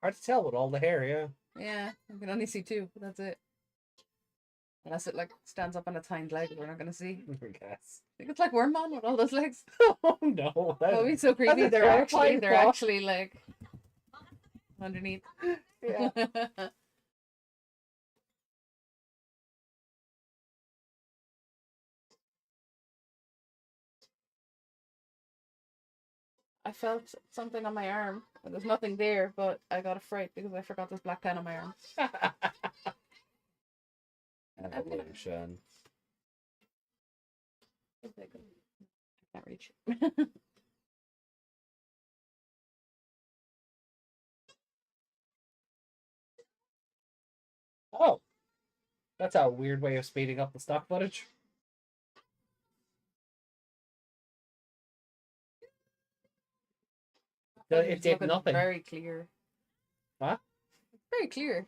Hard to tell with all the hair, yeah. Yeah, I can only see 2, but that's it. Unless it like stands up on its hind leg, we're not gonna see. I guess. I think it's like Wormmon with all those legs. Oh no. That would be so creepy. a terrifying They're thought. actually like underneath. Yeah. I felt something on my arm. There's nothing there, but I got a fright because I forgot this black pen on my arm. Evolution. I can't reach. Oh. That's a weird way of speeding up the stock footage. It did Looking nothing. very clear. Huh? Very clear.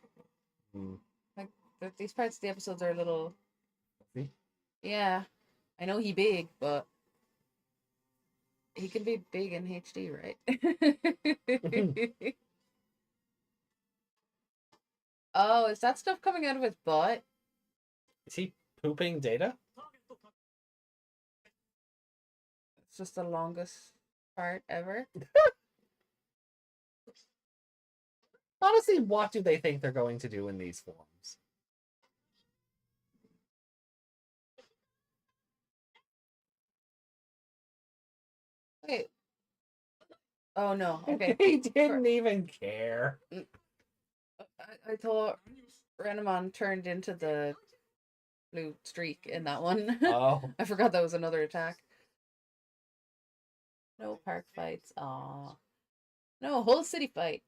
Hmm. Like these parts of the episodes are a little. See? Yeah, I know he big, but he can be big in HD, right? Oh, is that stuff coming out of his butt? Is he pooping data? It's just the longest part ever. Honestly, what do they think they're going to do in these forms? Wait. Oh no. Okay. He didn't even care. I thought Renamon turned into the blue streak in that one. Oh. I forgot that was another attack. No park fights. Aw. No, whole city fight.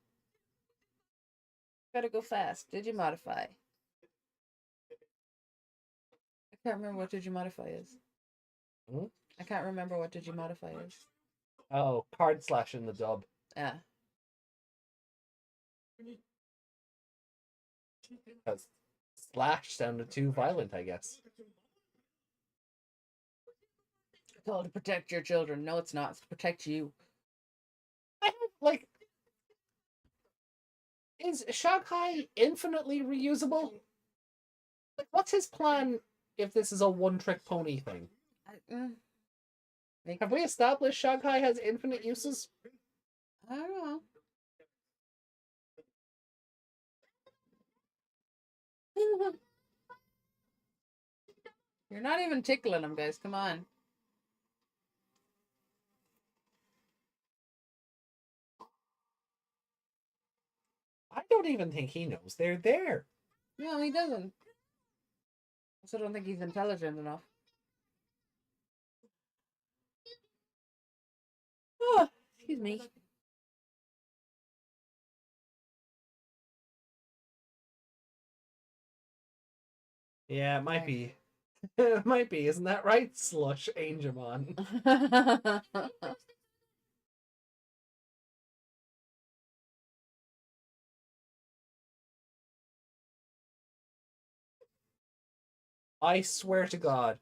Gotta go fast. Digimodify. I can't remember what Digimodify is. Hmm? I can't remember what Digimodify is. Oh, card slash in the dub. Yeah. Because slash sounded too violent, I guess. It's all to protect your children. No, it's not. It's to protect you. I have, like... Is Shanghai infinitely reusable? Like, what's his plan if this is a one-trick pony thing? Have we established Shanghai has infinite uses? I don't know. You're not even tickling him, guys. Come on. I don't even think he knows they're there. No, he doesn't. I still don't think he's intelligent enough. Excuse me. Yeah, it might Right. be. It might be. Isn't that right, Slush Angemon? I swear to God,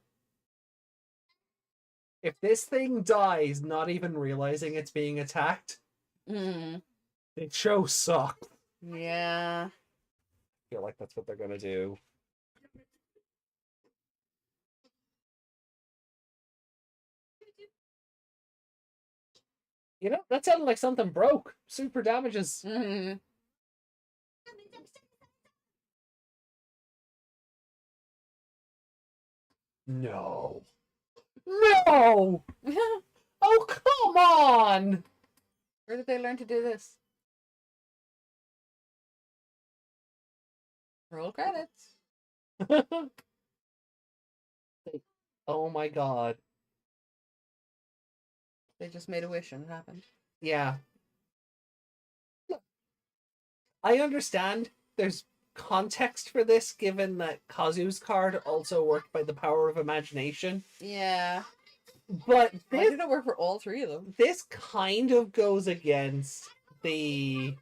if this thing dies not even realizing it's being attacked, Mm, the show sucks. yeah. I feel like that's what they're gonna do. You know, that sounded like something broke. Super damages. Mm. No. No! Oh, come on! Where did they learn to do this? Roll credits. Oh my God. They just made a wish and it happened. Yeah. I understand there's context for this given that Kazu's card also worked by the power of imagination. Yeah. But Why this, did it work for all three of them? this kind of goes against the...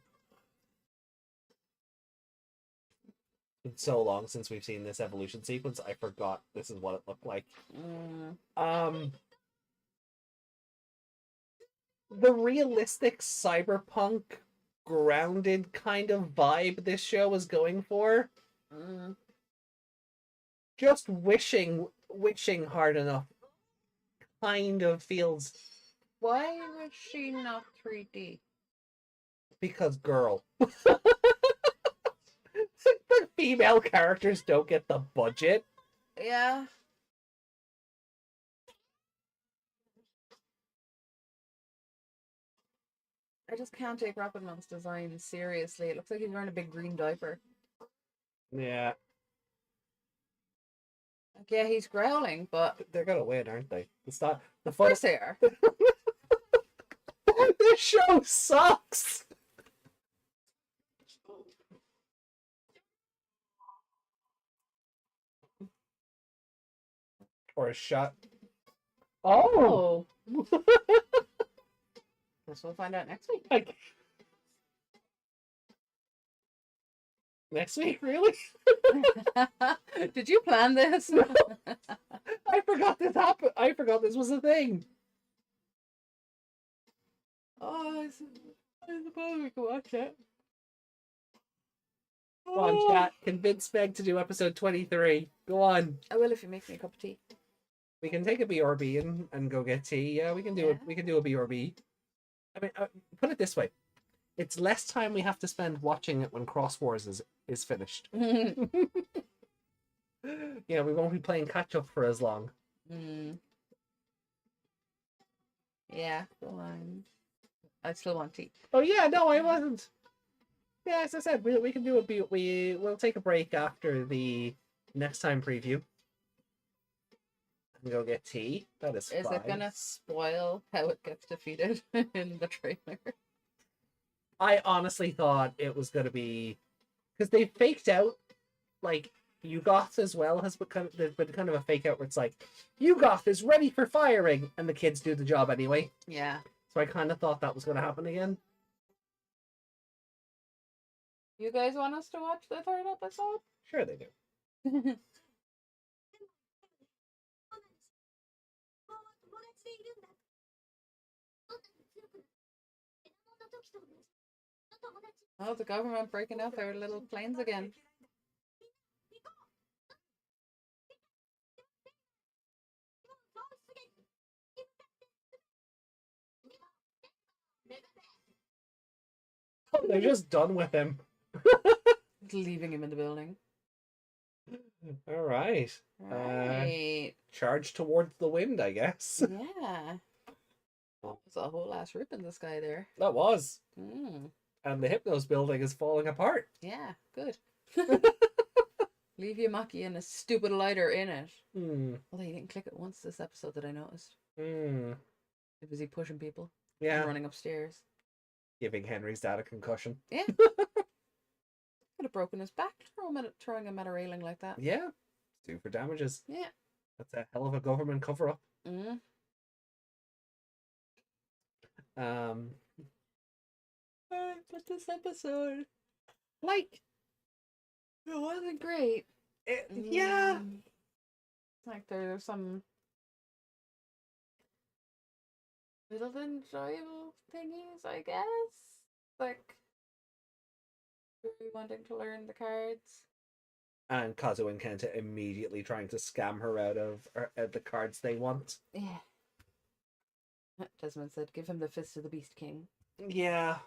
It's so long since we've seen this evolution sequence, I forgot this is what it looked like. The realistic cyberpunk grounded kind of vibe this show is going for. Just wishing hard enough kind of feels... Why was she not 3D? Because girl. The female characters don't get the budget. Yeah. I just can't take Rapidman's design seriously. It looks like he's wearing a big green diaper. Yeah. Like, yeah, he's growling, but They're gonna win, aren't they? It's not the of fun. course they are. This show sucks. Or a shot. Oh. Guess we'll find out next week. Like, next week, really? Did you plan this? I forgot this happened. I forgot this was a thing. Oh, I suppose we could watch it. Go on, chat. Convince Meg to do episode 23. Go on. I will if you make me a cup of tea. We can take a BRB and go get tea. Yeah, we can do we can do a BRB. I mean, put it this way. It's less time we have to spend watching it when Cross Wars is finished. Yeah, we won't be playing catch up for as long. Yeah, go on. I still want tea. Oh yeah, no, I wasn't. Yeah, as I said, we can do we'll take a break after the next time preview. And go get tea. That is Is fine. it gonna spoil how it gets defeated in the trailer? I honestly thought it was gonna be because they faked out like Yugoth as well has become there's been kind of a fake out where it's like Yugoth is ready for firing and the kids do the job anyway. Yeah. So I kind of thought that was going to happen again. You guys want us to watch the third episode? Sure they do. Oh, the government breaking out their little planes again. Oh, they're just done with him. Leaving him in the building. All right. Right. Charge towards the wind, I guess. Yeah. There's a whole ass rip in the sky there. That was. Mm. And the Hypnos building is falling apart. Yeah, good. Leave Yamaki and a stupid lighter in it. Although he didn't click it once this episode that I noticed. Too busy pushing people. Yeah. running upstairs. Giving Henry's dad a concussion. Yeah. Could have broken his back throwing him at a railing like that. Yeah. Due for damages. Yeah. That's a hell of a government cover-up. Mm. But this episode, Like, it wasn't great. yeah. Like there's some little enjoyable thingies, I guess. Like really wanting to learn the cards. And Kazu and Kenta immediately trying to scam her out of the cards they want. Yeah. Desmond said, "Give him the fist of the Beast King." Yeah.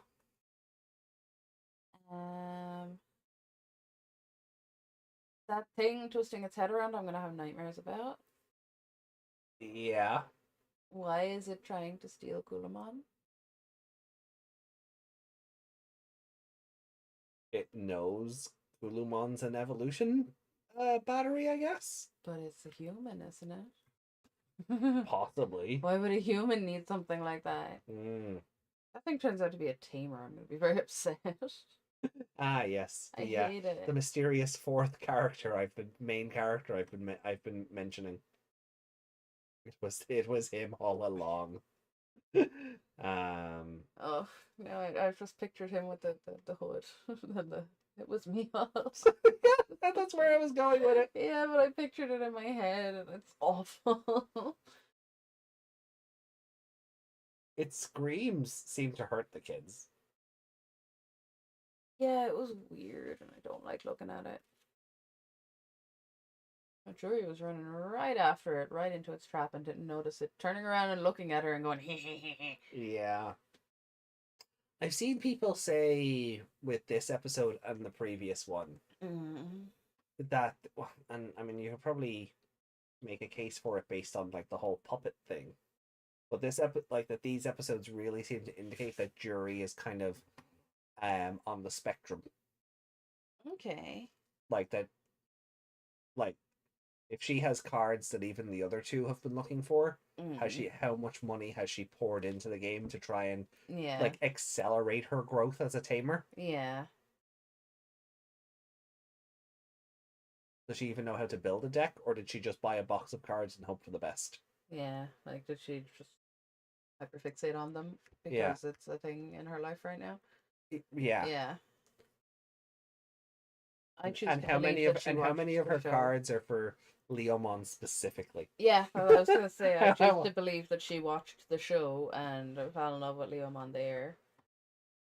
That thing twisting its head around, I'm gonna have nightmares about. Yeah. Why is it trying to steal Gulamon? It knows Gulumon's an evolution battery, I guess. But it's a human, isn't it? Possibly. Why would a human need something like that? That thing turns out to be a tamer. I'm gonna be very upset. Ah, yes. I hate it. The mysterious fourth character main character I've been mentioning. It was him all along. Oh no, I just pictured him with the hood. It was me. That's where I was going with it. Yeah, but I pictured it in my head, and it's awful. Its screams seem to hurt the kids. Yeah, it was weird, and I don't like looking at it. I'm sure he was running right after it, right into its trap, and didn't notice it, turning around and looking at her and going, hee. Yeah. I've seen people say with this episode and the previous one that, and I mean, you could probably make a case for it based on like the whole puppet thing, but these episodes really seem to indicate that Jury is kind of on the spectrum. Okay. Like that, like if she has cards that even the other two have been looking for, how much money has she poured into the game to try and like accelerate her growth as a tamer? Yeah. Does she even know how to build a deck, or did she just buy a box of cards and hope for the best? Yeah, like did she just hyperfixate on them because it's a thing in her life right now? Yeah. Yeah. I choose and to how many believe of her show. cards are for Leomon specifically? Yeah, I was gonna say I choose to believe that she watched the show and fell in love with Leomon there.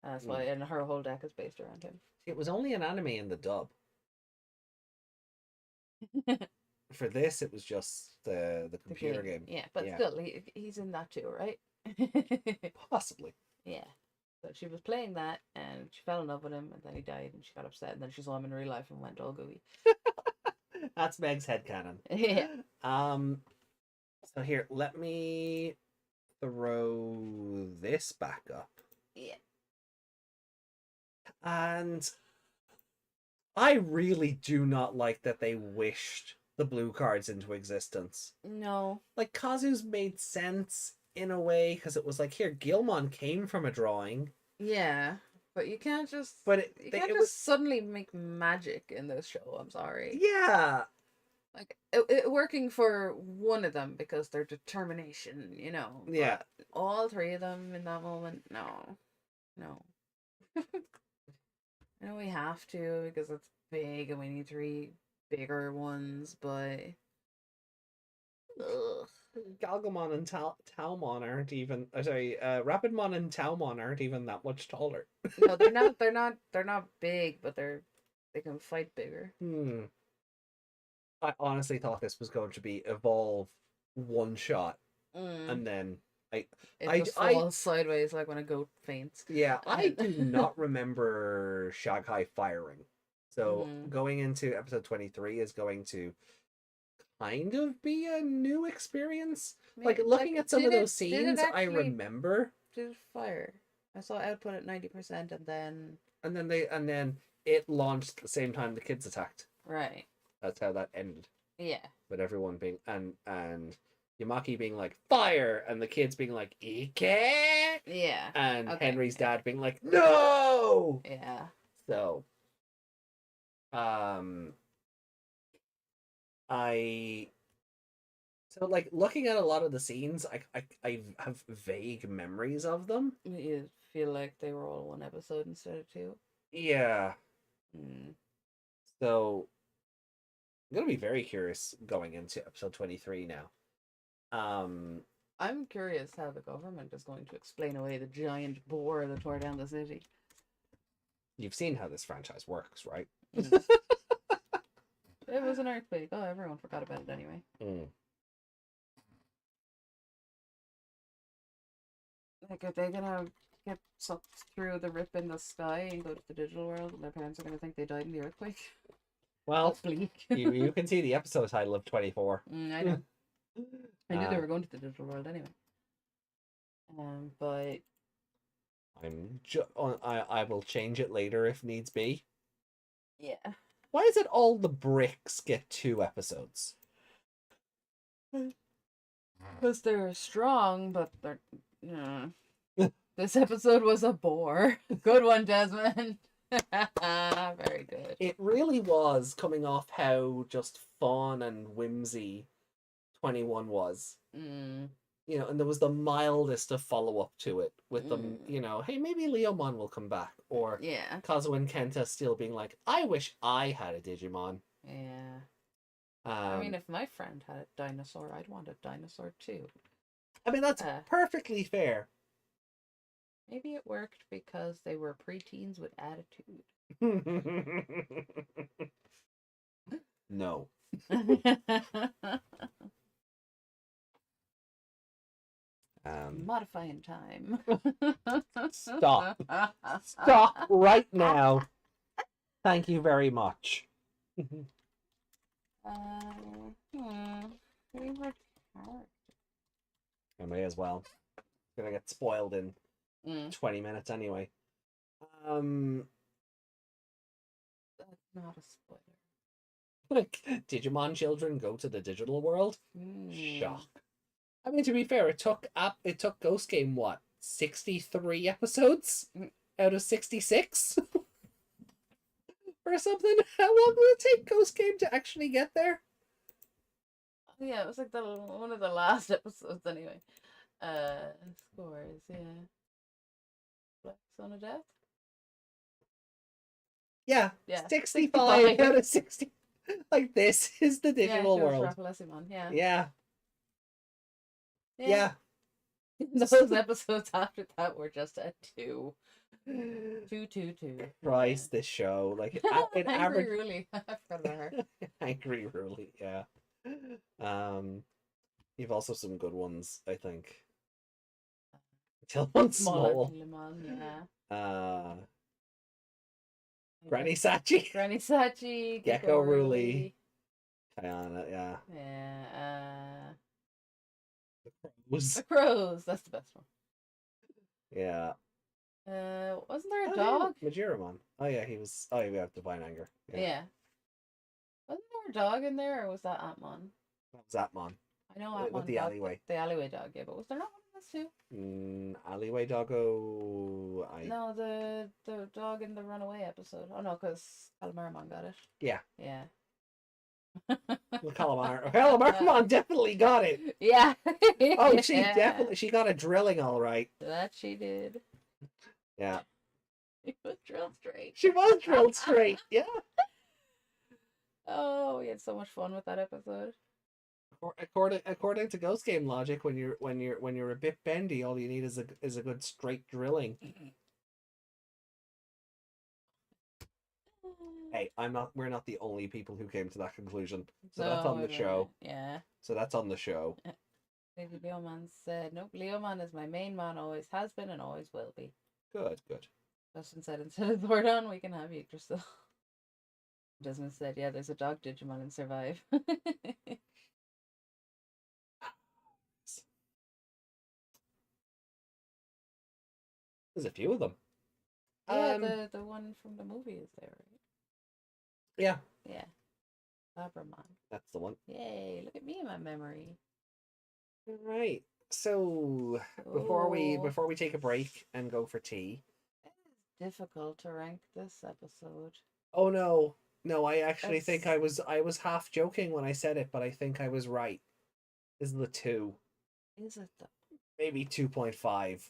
That's why, and her whole deck is based around him. It was only an anime in the dub. For this, it was just the computer game. Yeah, but still, he's in that too, right? Possibly. Yeah. So she was playing that, and she fell in love with him, and then he died, and she got upset, and then she saw him in real life and went all gooey. That's Meg's headcanon. Yeah. So here, let me throw this back up. Yeah. And I really do not like that they wished the blue cards into existence. No. Like, Kazu's made sense in a way, because it was like, here, Gilmon came from a drawing. Yeah. But you can't just suddenly make magic in this show, I'm sorry. Yeah. Like, it working for one of them because their determination, you know. Yeah. But all three of them in that moment, no. I know we have to because it's big and we need three bigger ones, but Galgamon and Talmon aren't even. Rapidmon and Talmon aren't even that much taller. No, they're not. They're not big, but they can fight bigger. I honestly thought this was going to be evolve one shot, and then it just falls sideways like when a goat faints. Yeah, I do not remember Shaghai firing. So going into episode 23 is going to kind of be a new experience. Like looking at some of those scenes, I remember. Did it fire? I saw output at 90%, and then it launched at the same time the kids attacked. Right. That's how that ended. Yeah. With everyone being and Yamaki being like, fire! And the kids being like, Ike! Yeah. And Okay, Henry's yeah. dad being like, no! Yeah. So, um, I so like looking at a lot of the scenes, I have vague memories of them. You feel like they were all one episode instead of two? Yeah. Mm. So I'm gonna be very curious going into episode 23 now. Um, I'm curious how the government is going to explain away the giant boar that tore down the city. you've seen how this franchise works, right? Mm. It was an earthquake. Oh, everyone forgot about it anyway. Mm. Like, are they gonna get sucked through the rip in the sky and go to the digital world, and their parents are gonna think they died in the earthquake? Well, That's bleak. you can see the episode title of 24. I know. I knew they Uh, were going to the digital world anyway. But I will change it later if needs be. yeah, Why is it all the bricks get 2 episodes? because they're strong, but they're. This episode was a bore. Good one, Desmond. Very good. It really was, coming off how just fun and whimsy 21 was. Mm. You know, and there was the mildest of follow up to it with them, Mm. you know, hey, maybe Leomon will come back, or Yeah. Kazuo and Kenta still being like, I wish I had a Digimon. Yeah. I mean, Um, if my friend had a dinosaur, I'd want a dinosaur too. I mean, that's Uh, perfectly fair. Maybe it worked because they were preteens with attitude. No. Modifying time. Stop. Stop right now. Thank you very much. Favorite character? I may as well. It's gonna get spoiled in 20 minutes anyway. That's not a spoiler. Like, Digimon children go to the digital world? Mm. Shock. I mean, to be fair, it took Ghost Game what, 63 episodes out of 66 or something. How long will it take Ghost Game to actually get there? Yeah, it was like one of the last episodes anyway. Scores, yeah. Black Son of Death? Yeah, Yeah. 65 out of 60. Like, this is the digital world. Yeah. Yeah. Yeah. Yeah. Those episodes after that were just a 2. 2. Christ, this show. Like, it Angry average. Ruli. I forgot about her. Angry Ruli, yeah. You've also some good ones, I think. Till one small. Yeah. Granny Sachi. Granny Sachi. Gecko Ruli. Kayana, yeah. Yeah. Was The Crows. That's the best one. yeah. Wasn't there a dog? Majiramon. Oh yeah, he was. Oh, yeah, we have Divine Anger. Yeah. Wasn't there a dog in there, or was that Atmon? That was Atmon. I know Atmon with the got alleyway. the alleyway dog, yeah, but was there not one of those two? Alleyway Doggo. No, the dog in the Runaway episode. Oh no, because Calamaramon got it. Yeah. Yeah. Well, Calamaramon definitely got it. Yeah. Oh, she got a drilling all right. That she did. Yeah. She was drilled straight. She was drilled straight. Yeah. Oh, we had so much fun with that episode. According to Ghost Game logic, when you're a bit bendy, all you need is a good straight drilling. Hey, we're not the only people who came to that conclusion. So that's on the show. Yeah. So that's on the show. Lady Leomon said, nope, Leomon is my main man, always has been and always will be. Good. Justin said, instead of Zordon, we can have Yggdrasil. Desmond said, yeah, there's a dog Digimon in Survive. There's a few of them. Yeah, the one from the movie is there, right? Yeah. Yeah. Labramon. That's the one. Yay, look at me in my memory. Right. So Oh, before we take a break and go for tea. it's difficult to rank this episode. Oh no. No, I actually think It's I was half joking when I said it, but I think I was right. This is the 2. is it though? Maybe 2.5.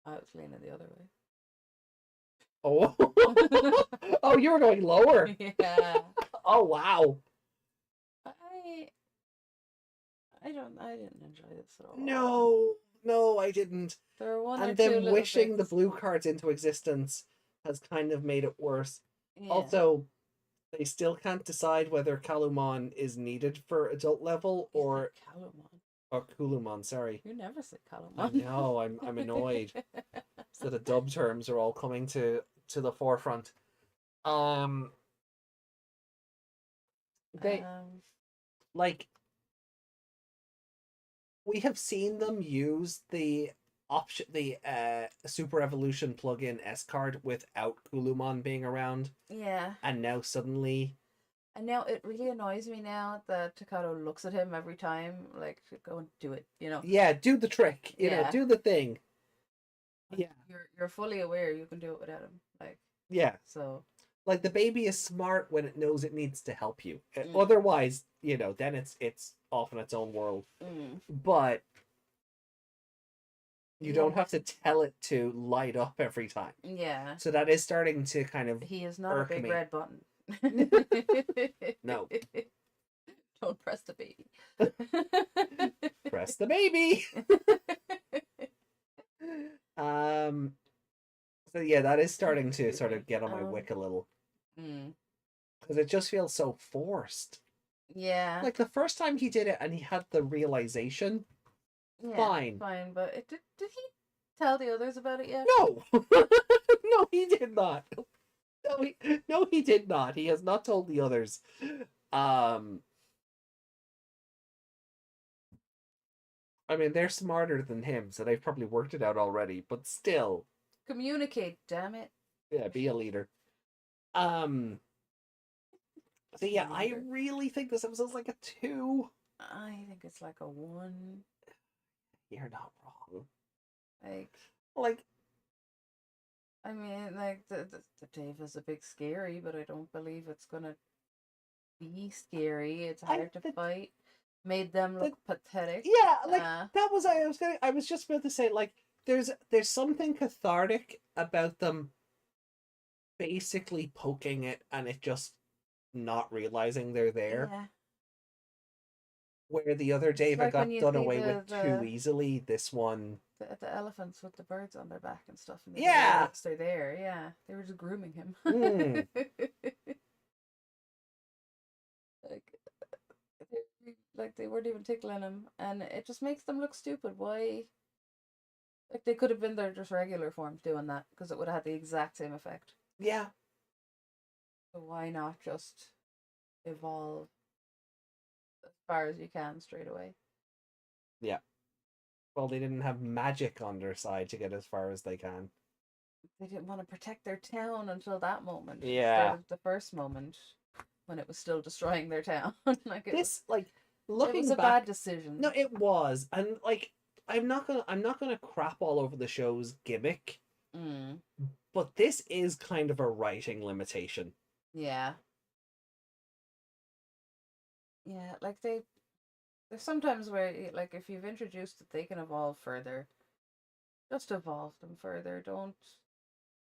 I was leaning the other Oh. way. Oh, you were going lower. Yeah. Oh wow. I I didn't enjoy this at all. No. No, I didn't. There were one or And two them little wishing the bits. blue cards into existence has kind of made it worse. Yeah. Also, they still can't decide whether Kalumon is needed for adult level You said Calamon. or Kulumon, sorry. You never said I Calamon. know, I'm annoyed. So the dub terms are all coming to the forefront. Um they um, like we have seen them use the Super Evolution plugin S card without Kulumon being around, yeah. and now suddenly And now it really annoys me now that Takato looks at him every time, like, go and do it, you know? yeah, do the trick, Yeah. do the thing. Like, Yeah. you're fully aware you can do it without him. Like, Yeah. so. Like the baby is smart when it knows it needs to help you. Mm, Otherwise, then it's off in its own world. mm, But you don't yeah. have to tell it to light up every time. Yeah. So that is starting to kind of He is not a irk big me. red button. No. Don't press the baby. Press the baby. um so yeah, that is starting to Excuse sort of me. get on my wick a little. Mm, Because it just feels so forced. yeah. Like the first time he did it and he had the realization, Yeah. fine. Fine, but did he tell the others about it yet? No. No, he did not. No, he did not. He has not told the others. Um, I mean, they're smarter than him, so they've probably worked it out already. But still, Communicate, damn it. yeah, be a leader. Um, so yeah, I Leader. really think this episode's like a 2. I think it's like a 1. You're not wrong. Like, Like, I mean, like the Dave is a big scary, but I don't believe it's gonna be scary. It's hard to fight. Made them the look pathetic. yeah, like Uh, that was I was just about to say, like, there's something cathartic about them basically poking it and it just not realizing they're there. yeah. Where the other It's David like when got you done see away with too easily, this one. the elephants with the birds on their back and stuff, and they don't Yeah. realize they're there. Yeah, they were just grooming him. Mm. Like, like they weren't even tickling him, and it just makes them look stupid. Why? Like they could have been their just regular forms doing that because it would have had the exact same effect. Yeah. So why not just evolve as far as you can straight away? Yeah. Well, they didn't have magic on their side to get as far as they can. They didn't want to protect their town until that moment. Yeah. Instead of the first moment when it was still destroying their town. Like Like it looking was a back, bad decision. no, it was, and like I'm not gonna crap all over the show's gimmick, Mm, but this is kind of a writing limitation. yeah. Yeah, like there's sometimes where like if you've introduced that they can evolve further, just evolve them further. Don't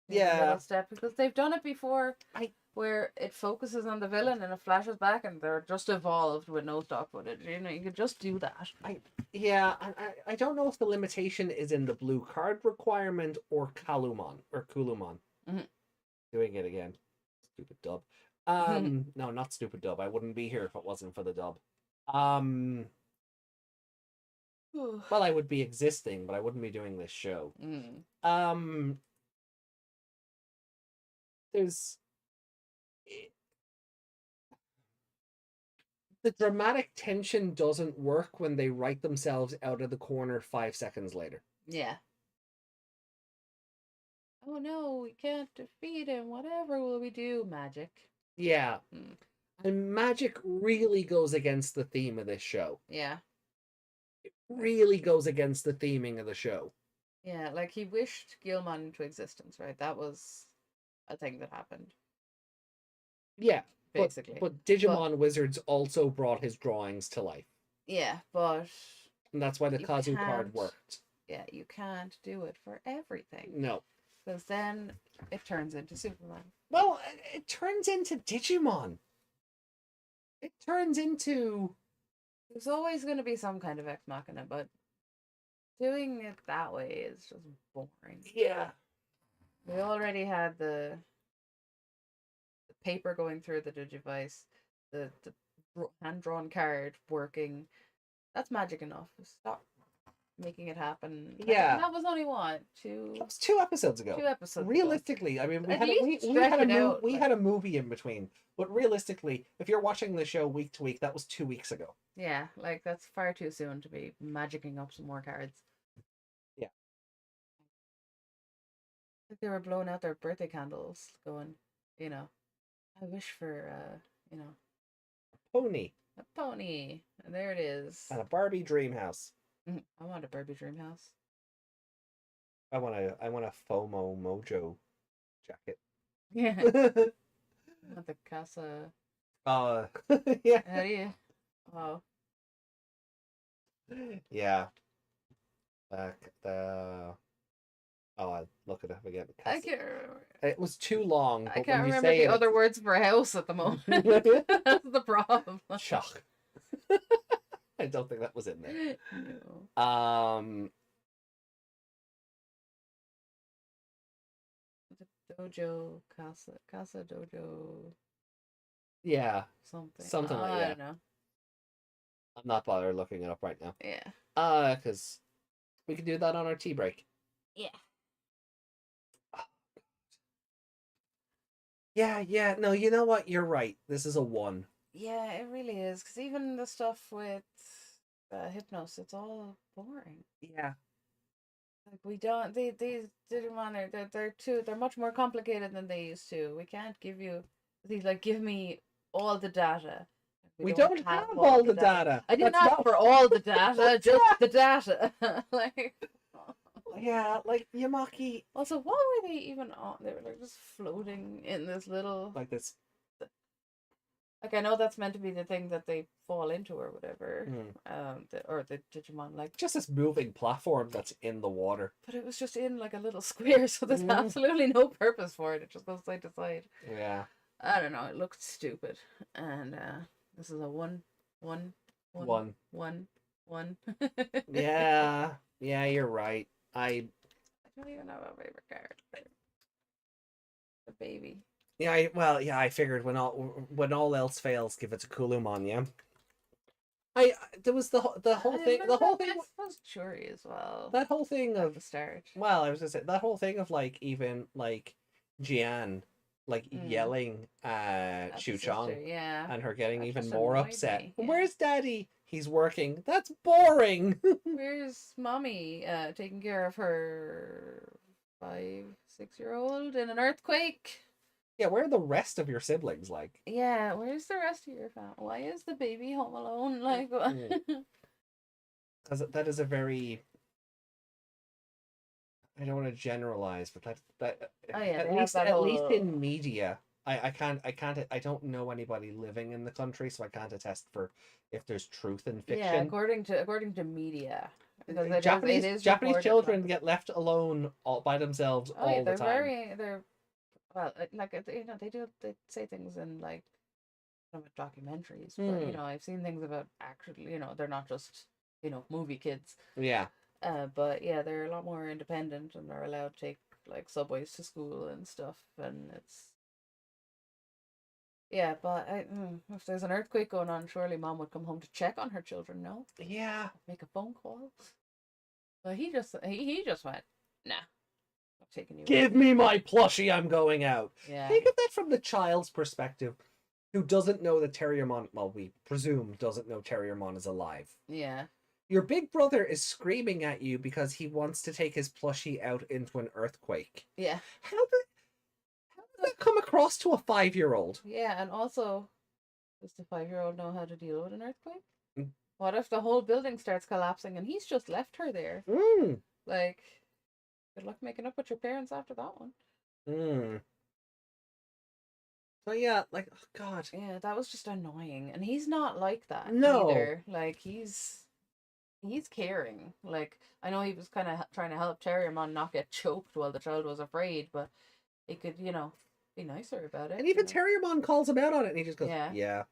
take a Yeah. little step because they've done it before. I Where it focuses on the villain and it flashes back and they're just evolved with no stock footage. You know, you could just do that. Yeah, I don't know if the limitation is in the blue card requirement or Kulumon. Mhm. Doing it again. Stupid dub. No, not stupid dub. I wouldn't be here if it wasn't for the dub. Well, I would be existing, but I wouldn't be doing this show. Mm. There's the dramatic tension doesn't work when they write themselves out of the corner 5 seconds later. Yeah. Oh no, we can't defeat him. Whatever will we do? Magic. Yeah. Mm. And magic really goes against the theme of this show. Yeah. It really goes against the theming of the show. Yeah, like he wished Gilmon into existence, right? That was a thing that happened, Yeah, basically. but But Digimon Wizards also brought his drawings to life. yeah, but And that's why the you Kazu card can't. worked. Yeah, you can't do it for everything No. because then it turns into Superman. Well, it turns into Digimon. It turns into... There's always going to be some kind of ex machina, but doing it that way is just boring. Yeah. We already had the paper going through the Digivice, the hand drawn card working. That's magic enough. Stop making it happen. Yeah. And that was only what, two? That was 2 episodes ago. 2 episodes. Realistically, ago. I mean, At least we had a movie in between. But realistically, if you're watching the show week to week, that was 2 weeks ago. Yeah, like that's far too soon to be magicking up some more cards. Yeah. Like they were blowing out their birthday candles, going, I wish for Pony. a pony. And there it is. And a Barbie dream house. I want a Barbie dream house. I want a FOMO Mojo jacket. Yeah. I want the casa. Yeah. How do you? Oh. Yeah. I look it up again. I can't remember. It was too long. I can't remember the other words for house at the moment. That's the problem. Shock. I don't think that was in there. No. Dojo, casa dojo. Yeah. Something. Something like that. I don't know. I'm not bothered looking it up right now. Yeah. Because we can do that on our tea break. Yeah. Yeah. No, you know what? You're right. This is a 1. Yeah, it really is. Because even the stuff with Hypnos, it's all boring. Yeah. Like we don't. These Digimon they're much more complicated than they used to. We can't give you these give me all the data. We don't have all the data. I didn't ask for all the data, just the data. Yeah, like Yamaki. Also, what were they even on? They were just floating in this little. Like this. I know that's meant to be the thing that they fall into or whatever. Or the Digimon just this moving platform that's in the water. But it was just in a little square, so there's absolutely no purpose for it. It just goes side to side. Yeah. I don't know. It looked stupid, and this is a 1. Yeah, you're right. I don't even have a favorite card. The baby. Yeah, I figured when all else fails, give it to Kulumon. Yeah. There was the whole thing. The whole thing was Churi as well. That whole thing at of the start. Well, I was gonna say that whole thing of even Jian yelling at Shu Chong, yeah, and her getting that even more upset. Me, yeah. Where's Daddy? He's working. That's boring. Where's Mommy taking care of her 5-6-year-old in an earthquake? Yeah, where are the rest of your siblings? Yeah, where's the rest of your family? Why is the baby home alone? Because that is a very... I don't want to generalize, but that oh yeah, at least in media, I don't know anybody living in the country, so I can't attest for if there's truth in fiction. Yeah, according to media, because Japanese children get left alone all by themselves all the time. They're well, they say things in documentaries, but I've seen things about actually, they're not just movie kids. Yeah. But yeah, they're a lot more independent, and they're allowed to take subways to school and stuff, and it's but if there's an earthquake going on, surely Mom would come home to check on her children. No. Yeah. Make a phone call. But he just went, nah. I'm taking you. Give me my plushie. I'm going out. Yeah. Think of that from the child's perspective, who doesn't know that Terriermon. Well, we presume doesn't know Terriermon is alive. Yeah. Your big brother is screaming at you because he wants to take his plushie out into an earthquake. Yeah. How does that come across to a 5-year-old? Yeah, and also, does the 5-year-old know how to deal with an earthquake? What if the whole building starts collapsing and he's just left her there? Mm. Like, good luck making up with your parents after that one. Mm. So yeah, like, oh God. Yeah, that was just annoying. And he's not like that No. either. Like, he's caring. Like, I know he was kind of trying to help Terriermon not get choked while the child was afraid, but he could, be nicer about it. And even Terriermon calls him out on it, and he just goes, Yeah. "Yeah,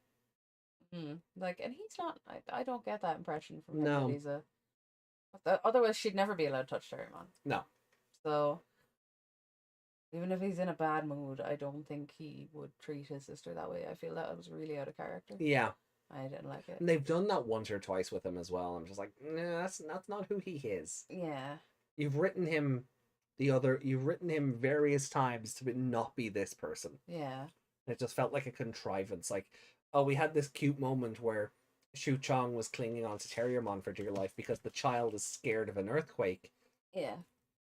Like, and he's not. I don't get that impression from him that no, he's a. Otherwise, she'd never be allowed to touch Terriermon. no." So, even if he's in a bad mood, I don't think he would treat his sister that way. I feel that was really out of character. Yeah, I didn't like it. and they've done that once or twice with him as well. I'm just like, nah, that's not who he is. Yeah. You've written him various times to not be this person. Yeah. It just felt like a contrivance. Like, oh, we had this cute moment where Shu Chong was clinging on to Terriermon for dear life because the child is scared of an earthquake. Yeah.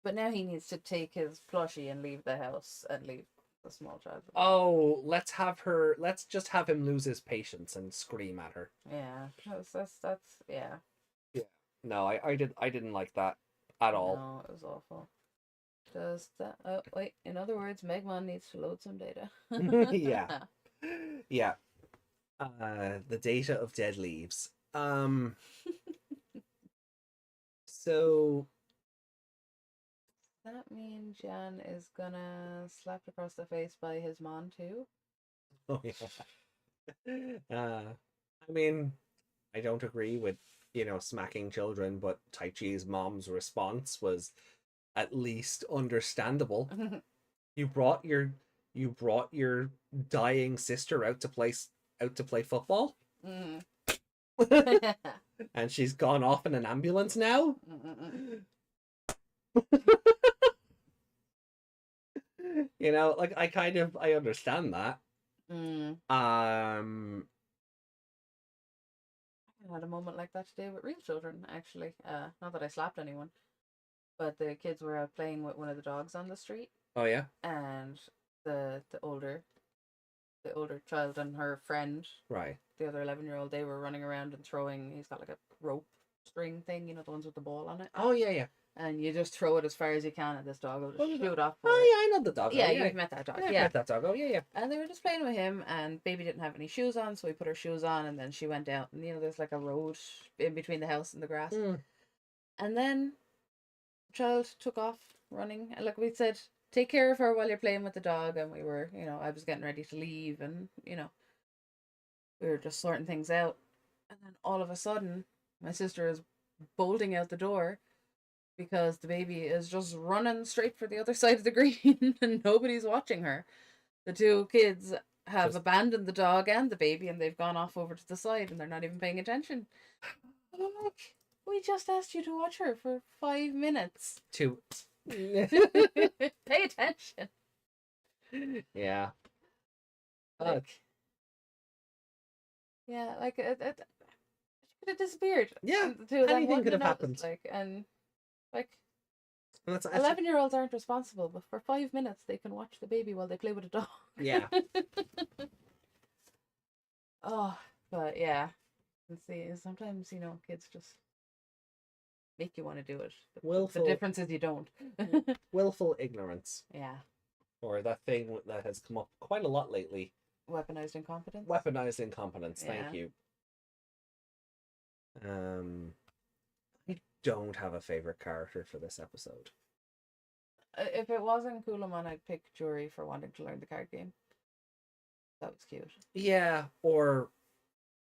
But now he needs to take his plushie and leave the house and leave the small child. Oh, let's just have him lose his patience and scream at her. Yeah. That's yeah. Yeah. No, I didn't like that at all. No, it was awful. Just that. Oh wait. In other words, Megmon needs to load some data. Yeah. Yeah. The data of dead leaves. So Does that mean Jan is gonna slap across the face by his mom too? oh yeah. I mean, I don't agree with, smacking children, but Taichi's mom's response was at least understandable. You brought your dying sister out to play football, Mm. and she's gone off in an ambulance now. Like I understand that. I had a moment like that today with real children, actually. Not that I slapped anyone, but the kids were out playing with one of the dogs on the street, Oh yeah. and the older child and her friend, Right. the other 11-year-old, they were running around and throwing. He's got like a rope string thing, the ones with the ball on it. Oh yeah, yeah. And you just throw it as far as you can, and this dog will just shoot off. Oh yeah, I know the dog. Yeah, yeah, you've met that dog. Yeah, I've Yeah, met that dog. Oh yeah, yeah. and they were just playing with him, and baby didn't have any shoes on, so we put her shoes on, and then she went out, and there's like a road in between the house and the grass. And then the child took off running, and like we said, take care of her while you're playing with the dog, and we were, I was getting ready to leave, and we were just sorting things out, and then all of a sudden my sister is bolting out the door because the baby is just running straight for the other side of the green and nobody's watching her. The two kids have abandoned the dog and the baby, and they've gone off over to the side, and they're not even paying attention. And I'm like, we just asked you to watch her for 5 minutes. Pay attention. Yeah. Yeah, like it could have disappeared. Yeah, the two of them anything could have noticed, happened. Like 11-year-olds aren't responsible, but for 5 minutes they can watch the baby while they play with a dog. Yeah. Oh, but yeah. Let's see, sometimes, kids just make you want to do it. The difference is you don't. Willful ignorance. Yeah. Or that thing that has come up quite a lot lately. Weaponized incompetence. Weaponized incompetence. Yeah. Thank you. I don't have a favorite character for this episode. If it wasn't Kulamon, I'd pick Jury for wanting to learn the card game. That was cute. Yeah, or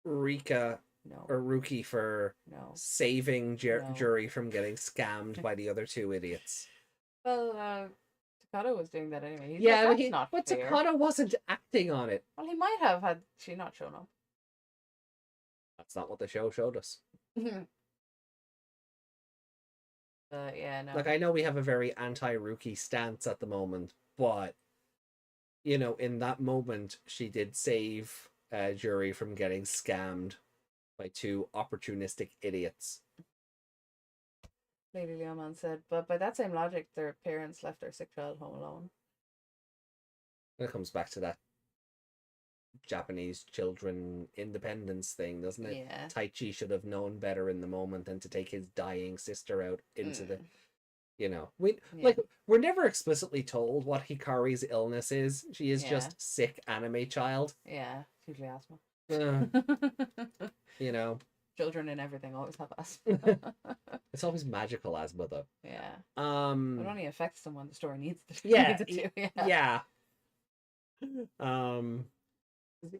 Rika. No. Or Ruki for saving Jury from getting scammed by the other two idiots. Well, Takata was doing that anyway. But Takata wasn't acting on it. Well, he might have had she not shown up. That's not what the show showed us. Yeah, no. Like, I know we have a very anti-Ruki stance at the moment, but in that moment, she did save Jury from getting scammed by two opportunistic idiots. Lady Leoman said, but by that same logic, their parents left their sick child home alone. It comes back to that Japanese children independence thing, doesn't it? Yeah. Taichi should have known better in the moment than to take his dying sister out into the, Yeah. we're never explicitly told what Hikari's illness is. She is Yeah. just sick anime child. Yeah. It's usually asthma. You know, Children and everything always have asthma. it's always magical asthma though. Yeah. It only affects them when the story needs to. Yeah, needs it to. yeah.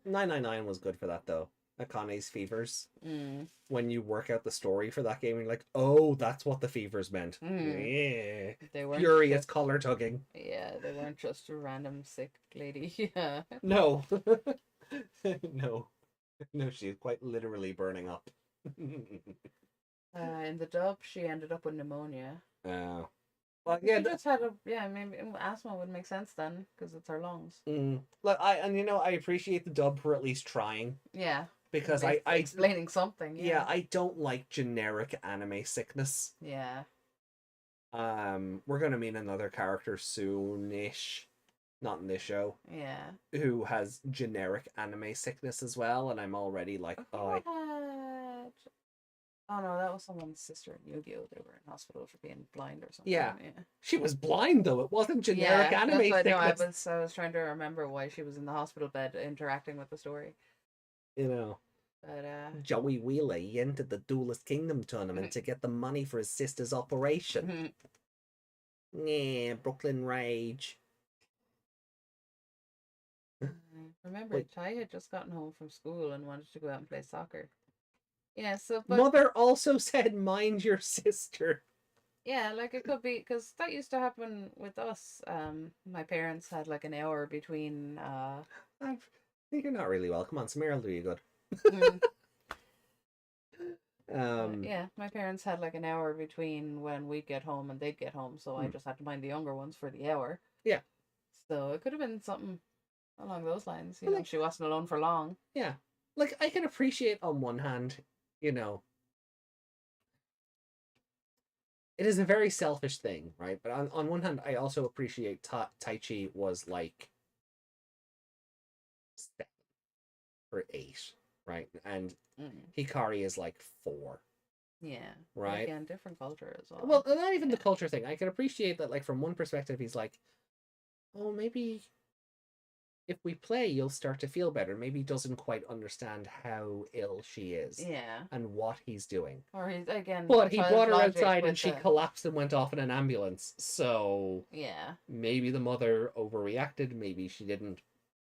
999 was good for that though. Akane's fevers. When you work out the story for that game, you're like, oh, that's what the fevers meant. Yeah. They weren't Furious collar tugging. Yeah, they weren't just a random sick lady. Yeah. No. No. No, she's quite literally burning up. In the dub, she ended up with pneumonia. Well, yeah, She just had maybe asthma would make sense then because it's her lungs. Like I appreciate the dub for at least trying. Yeah. Because I explaining something. Yeah, I don't like generic anime sickness. Yeah. We're gonna meet another character soonish, not in this show. Yeah. Who has generic anime sickness as well, and I'm already like, Oh no, that was someone's sister in Yu-Gi-Oh! They were in hospital for being blind or something. Yeah. She was blind though. It wasn't generic anime that's sickness. I was trying to remember why she was in the hospital bed interacting with the story. But Joey Wheeler, he entered the Duelist Kingdom tournament to get the money for his sister's operation. Yeah, Brooklyn Rage. Remember, Tai had just gotten home from school and wanted to go out and play soccer. Yeah, but Mother also said, mind your sister. Yeah, like it could be, because that used to happen with us. My parents had like an hour between... I think you're not really well. Come on, Samir will do you good. Yeah, my parents had like an hour between when we'd get home and they'd get home, so I just had to mind the younger ones for the hour. Yeah. So it could have been something along those lines. You know, she wasn't alone for long. Yeah. Like, I can appreciate on one hand, it is a very selfish thing, right? But on one hand, I also appreciate Taichi was like 7 or 8, right? And Hikari is like 4. Yeah. Right? Again, different culture as well. Well, not even the culture thing. I can appreciate that, like, from one perspective, he's like, oh, maybe if we play, you'll start to feel better. Maybe he doesn't quite understand how ill she is. Yeah. And what he's doing. Or he's, again... But he brought her outside and she collapsed and went off in an ambulance. So... Yeah. Maybe the mother overreacted. Maybe she didn't.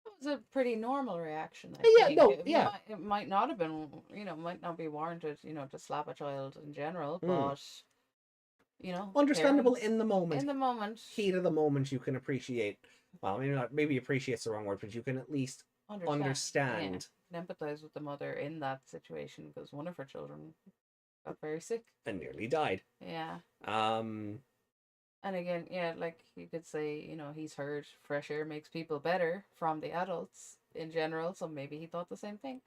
It was a pretty normal reaction, I think. It might not have been, might not be warranted, to slap a child in general, but... Understandable parents, in the moment. In the moment. Heat of the moment, you can appreciate. Well, maybe appreciate's the wrong word, but you can at least understand. Yeah. Empathize with the mother in that situation because one of her children got very sick. And nearly died. Yeah. And again, like you could say, he's heard fresh air makes people better from the adults in general, so maybe he thought the same thing.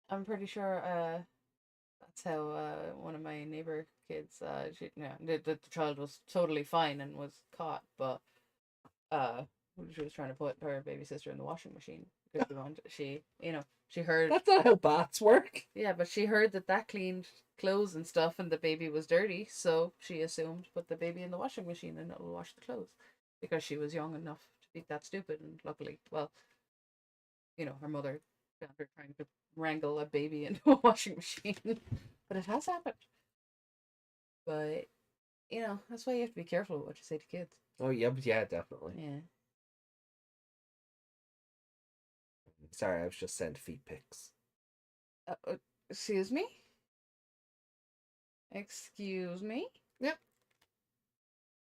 I'm pretty sure that's how one of my neighbor kids, the child was totally fine and was caught, but she was trying to put her baby sister in the washing machine because she heard that's not how baths work. Yeah, but she heard that cleaned clothes and stuff, and the baby was dirty, so she assumed put the baby in the washing machine and it'll wash the clothes because she was young enough to be that stupid. And luckily, well, her mother found her trying to wrangle a baby into a washing machine. But it has happened. But that's why you have to be careful with what you say to kids. Oh yeah, definitely. Yeah. Sorry, I was just sent feet pics. Excuse me? Excuse me? Yep.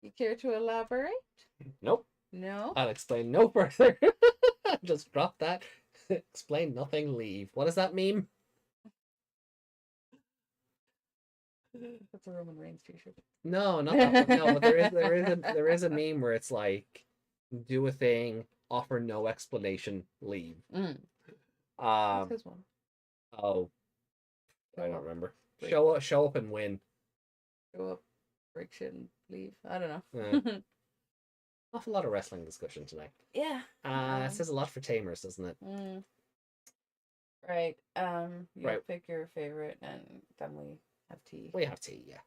You care to elaborate? Nope. No? I'll explain no further. Just drop that. Explain nothing, leave. What does that mean? That's a Roman Reigns t-shirt. No, not that one. No, but there is a meme where it's like, do a thing, offer no explanation, leave. That's his one. Oh, I don't remember. Show up and win. Show up, break shit, and leave. I don't know. Awful lot of wrestling discussion tonight. Yeah. It says a lot for Tamers, doesn't it? Right. You'll Right. pick your favorite, and then we have tea. We have tea, yeah.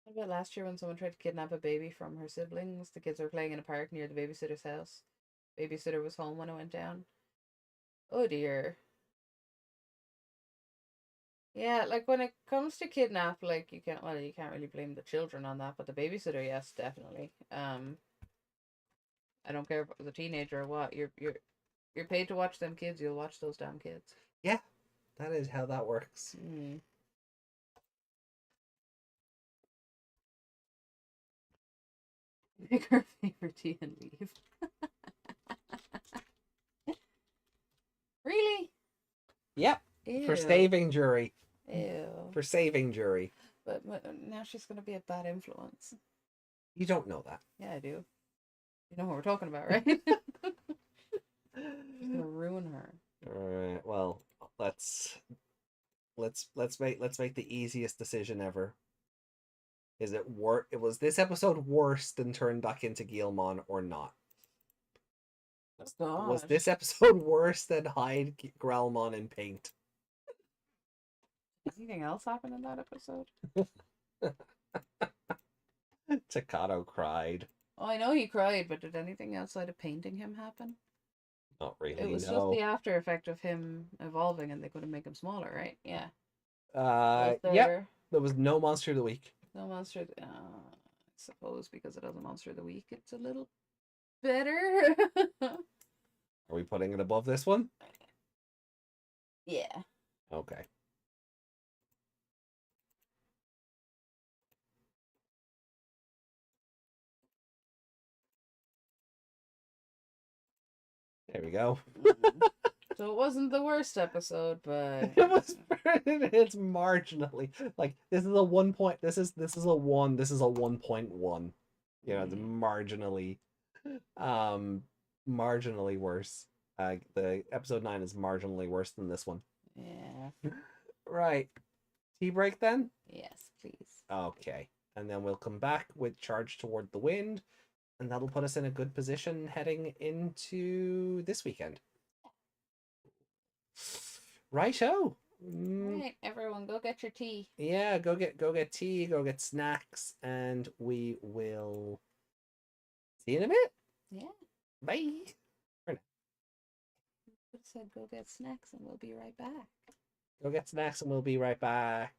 What about last year when someone tried to kidnap a baby from her siblings? The kids were playing in a park near the babysitter's house. Babysitter was home when it went down. Oh dear. Yeah, like when it comes to kidnap, like you can't really blame the children on that, but the babysitter, yes, definitely. I don't care if it was a teenager or what. You're paid to watch them kids. You'll watch those damn kids. Yeah, that is how that works. Pick her favorite tea and leave. Really? Yep. Ew. For saving jury. Ew. For saving jury. But now she's gonna be a bad influence. You don't know that. Yeah, I do. You know what we're talking about, right? She's gonna ruin her. Alright, well, let's make the easiest decision ever. Is it was this episode worse than Turn Back into Guilmon or not? Gosh. Was this episode worse than Hide Growlmon in paint? Anything else happen in that episode? Takato cried. Oh, I know he cried, but did anything outside of painting him happen? Not really. It was just the after effect of him evolving, and they couldn't make him smaller, right? Yeah. Yep. There was no monster of the week. No monster. I suppose because it has a monster of the week, it's a little better. Are we putting it above this one? Yeah. Okay. There we go. So it wasn't the worst episode, but it was. It's marginally like this is a 1 point. This is a 1. This is a 1.1. You know, it's marginally worse. The episode 9 is marginally worse than this one. Yeah. Right. Tea break then? Yes, please. Okay. And then we'll come back with Charge Toward the Wind, and that'll put us in a good position heading into this weekend. Righto. Right, everyone, go get your tea. Yeah, go get tea, go get snacks, and we will see you in a bit. Yeah. Bye. It said go get snacks and we'll be right back. Go get snacks and we'll be right back.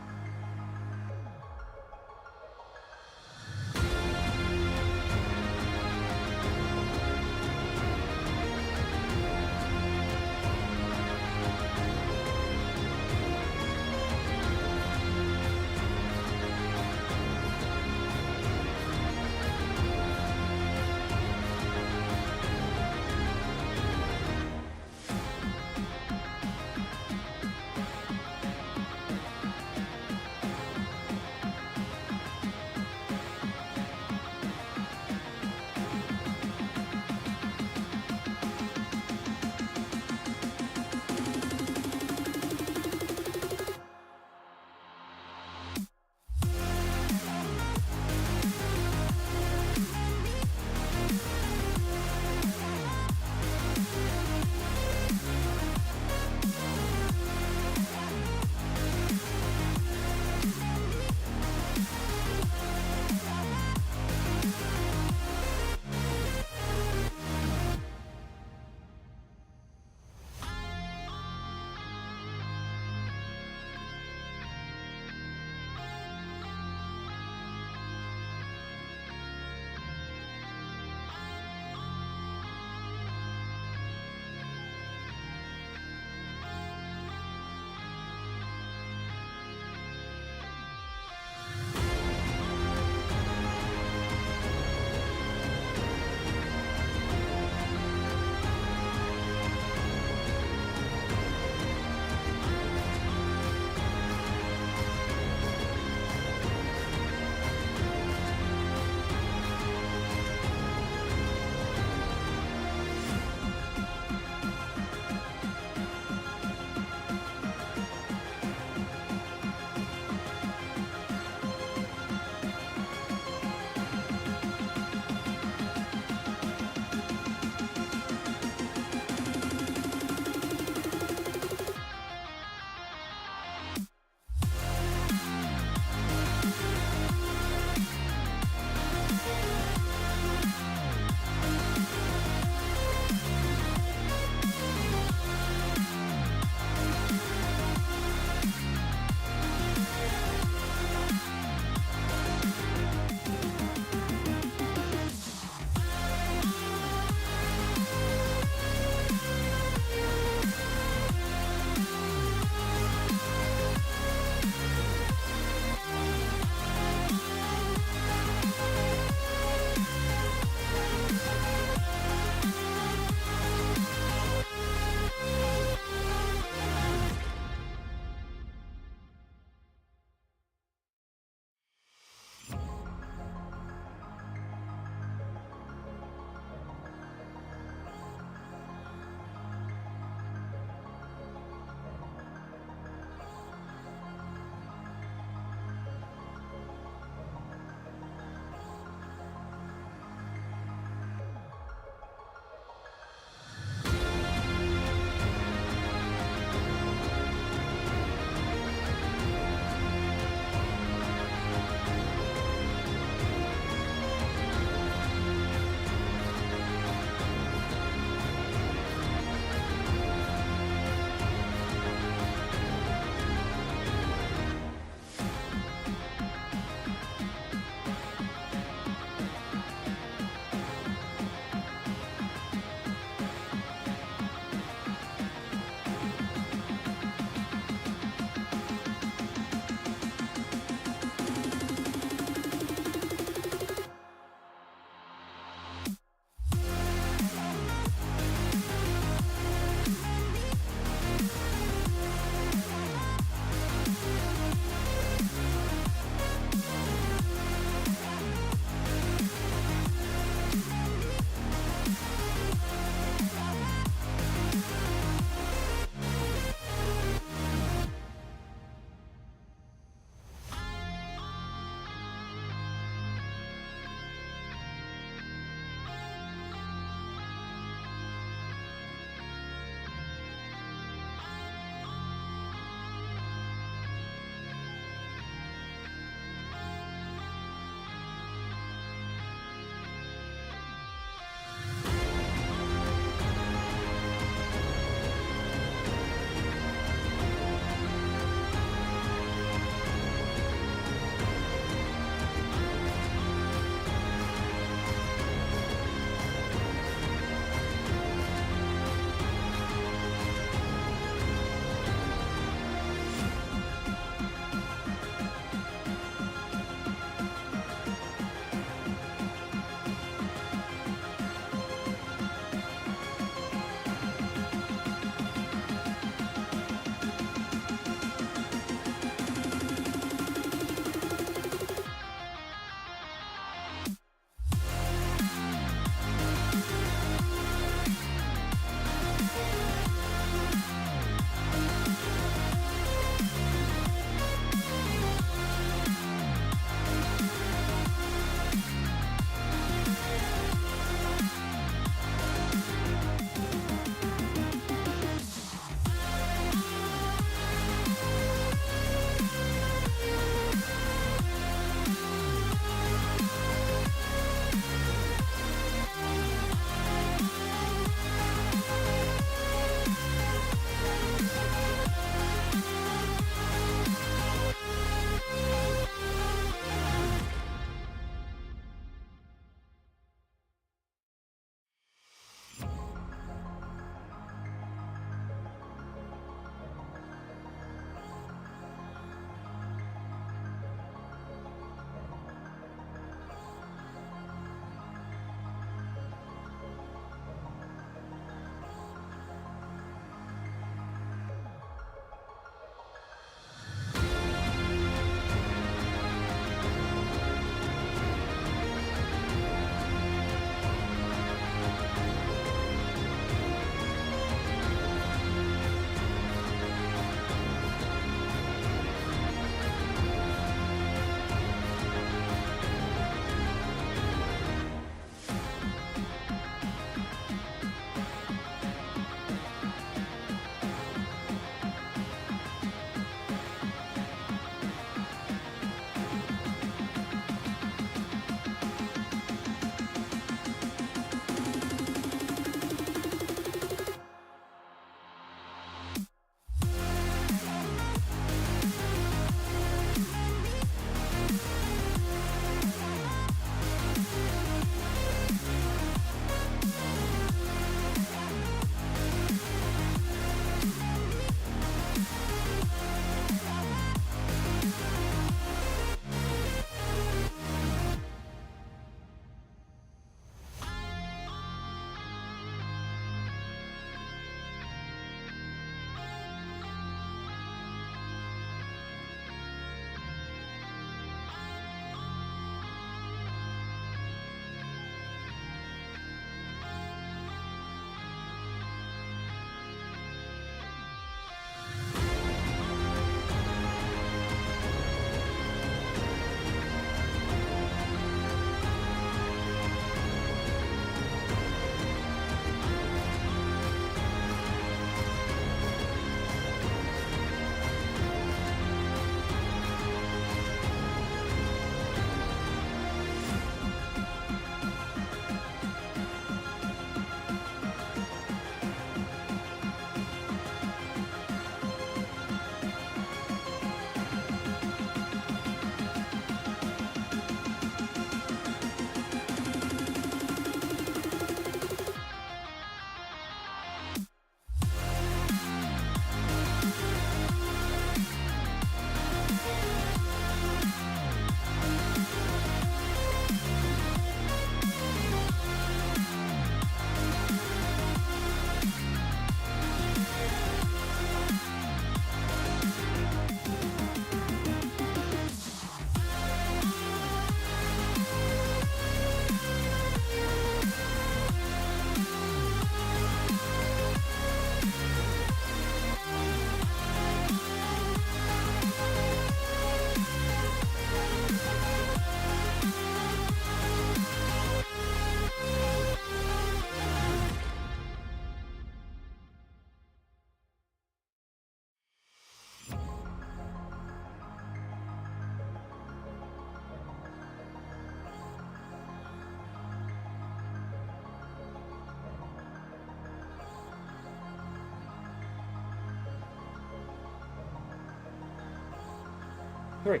3,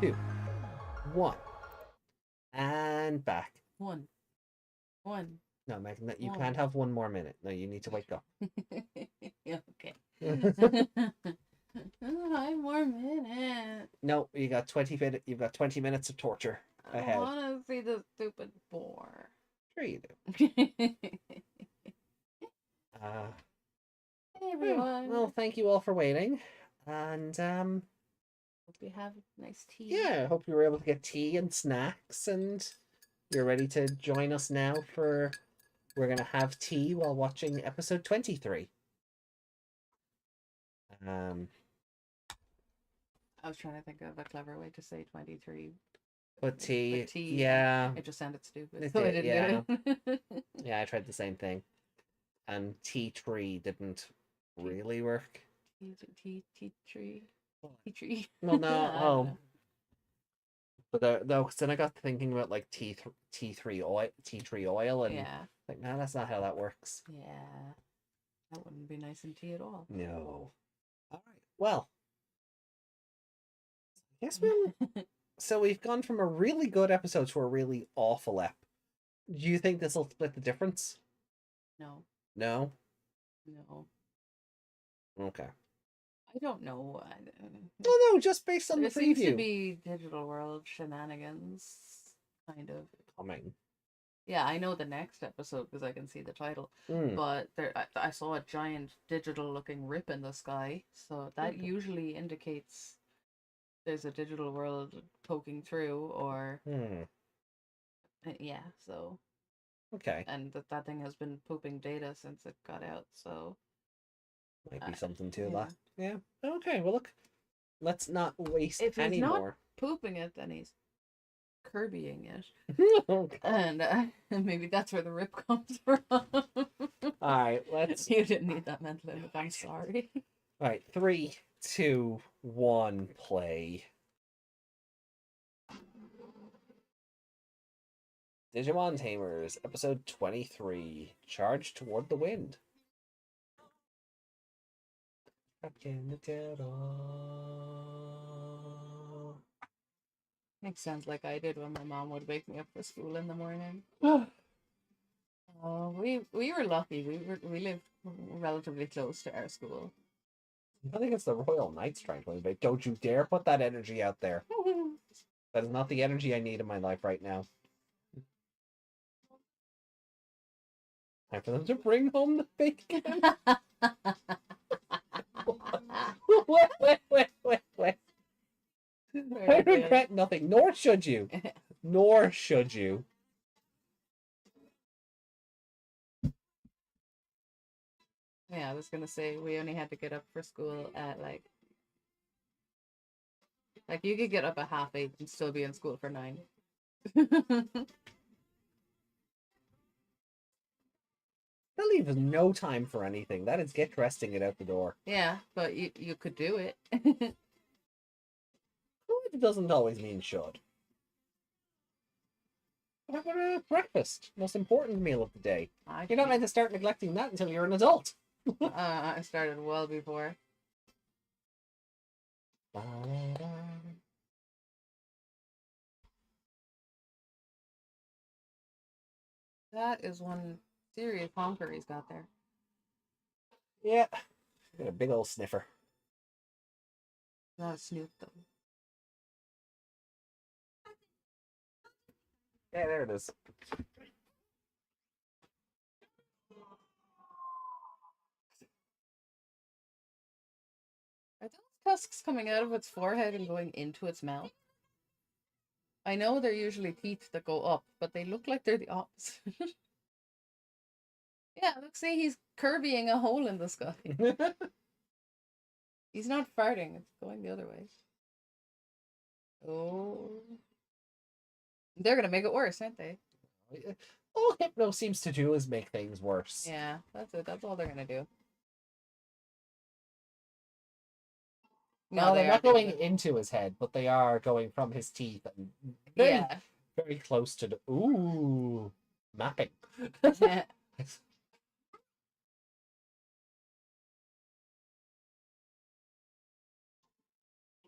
2, 1. And back. One. No, Megan, you One. can't have one more minute. No, you need to wake up. Okay. 5 more minutes. No, you got 20 minutes. You've got 20 minutes of torture ahead. I want to see the stupid boar. Sure you do. Hey Uh, everyone. well, thank you all for waiting, and Hope you have nice tea. yeah, I hope you were able to get tea and snacks, and you're ready to join us now for. We're gonna have tea while watching episode 23. I was trying to think of a clever way to say 23. But tea, But tea, yeah, It just sounded stupid. It So I did, didn't do it. yeah, I tried the same thing, and tea tree didn't really work. Tea tree. Tea tree. Well, no, I don't oh, know. but no, because then I got thinking about like tea tree oil, and Yeah. like, no, that's not how that works. Yeah. That wouldn't be nice in tea at all. No. All right. Well, I guess we'll. So we've gone from a really good episode to a really awful ep. Do you think this will split the difference? No. No. No. Okay. I don't know. Oh no, just based on There the seems to preview. be digital world shenanigans, kind of. Coming. Yeah, I know the next episode because I can see the title. Mm. But I saw a giant digital-looking rip in the sky, so that Okay. usually indicates there's a digital world poking through, or yeah. So Okay. and that thing has been pooping data since it got out. So Might be something to yeah. that. Yeah. Okay. Well, look. Let's not waste If he's any not more. pooping it, then he's Kirbying it. Oh, God. And maybe that's where the rip comes from. All right. Let's. You didn't need that mental image. I'm sorry. All right. 3, 2, 1. Play. Digimon Tamers, episode 23. Charge toward the wind. Makes sense, like I did when my mom would wake me up for school in the morning. We were lucky. We lived relatively close to our school. I think it's the Royal Knights trying to invade. Don't you dare put that energy out there. That is not the energy I need in my life right now. Time for them to bring home the bacon. Wait. I regret nothing, nor should you. Nor should you. Yeah, I was gonna say we only had to get up for school at like you could get up at 8:30 and still be in school for 9. That leaves no time for anything. That is get dressed and get out the door. Yeah, but you could do it. It doesn't always mean should. How about a breakfast? Most important meal of the day. You're not meant to start neglecting that until you're an adult. I started well before. That is one serious honker he's got there. Yeah. Got a big old sniffer. Not a snoot though. Yeah, there it is. Are those tusks coming out of its forehead and going into its mouth? I know they're usually teeth that go up, but they look like they're the opposite. Yeah, look, see, he's Kirbying a hole in the sky. He's not farting, it's going the other way. Oh. They're gonna make it worse, aren't they? All Hypno seems to do is make things worse. Yeah, that's it. That's all they're gonna do. No, they're not going into his head, but they are going from his teeth and very close to the mapping.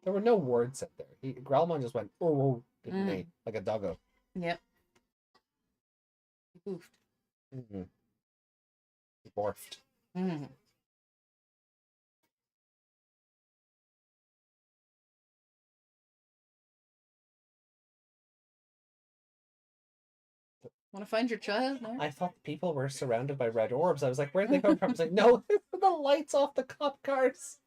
There were no words said there. Growlmon just went, oh, oh, didn't he? Like a doggo. Yep. He poofed. Mm-hmm. He barfed. Mm-hmm. Want to find your child now? I thought people were surrounded by red orbs. I was like, where'd they come from? I was like, no, the lights off the cop cars.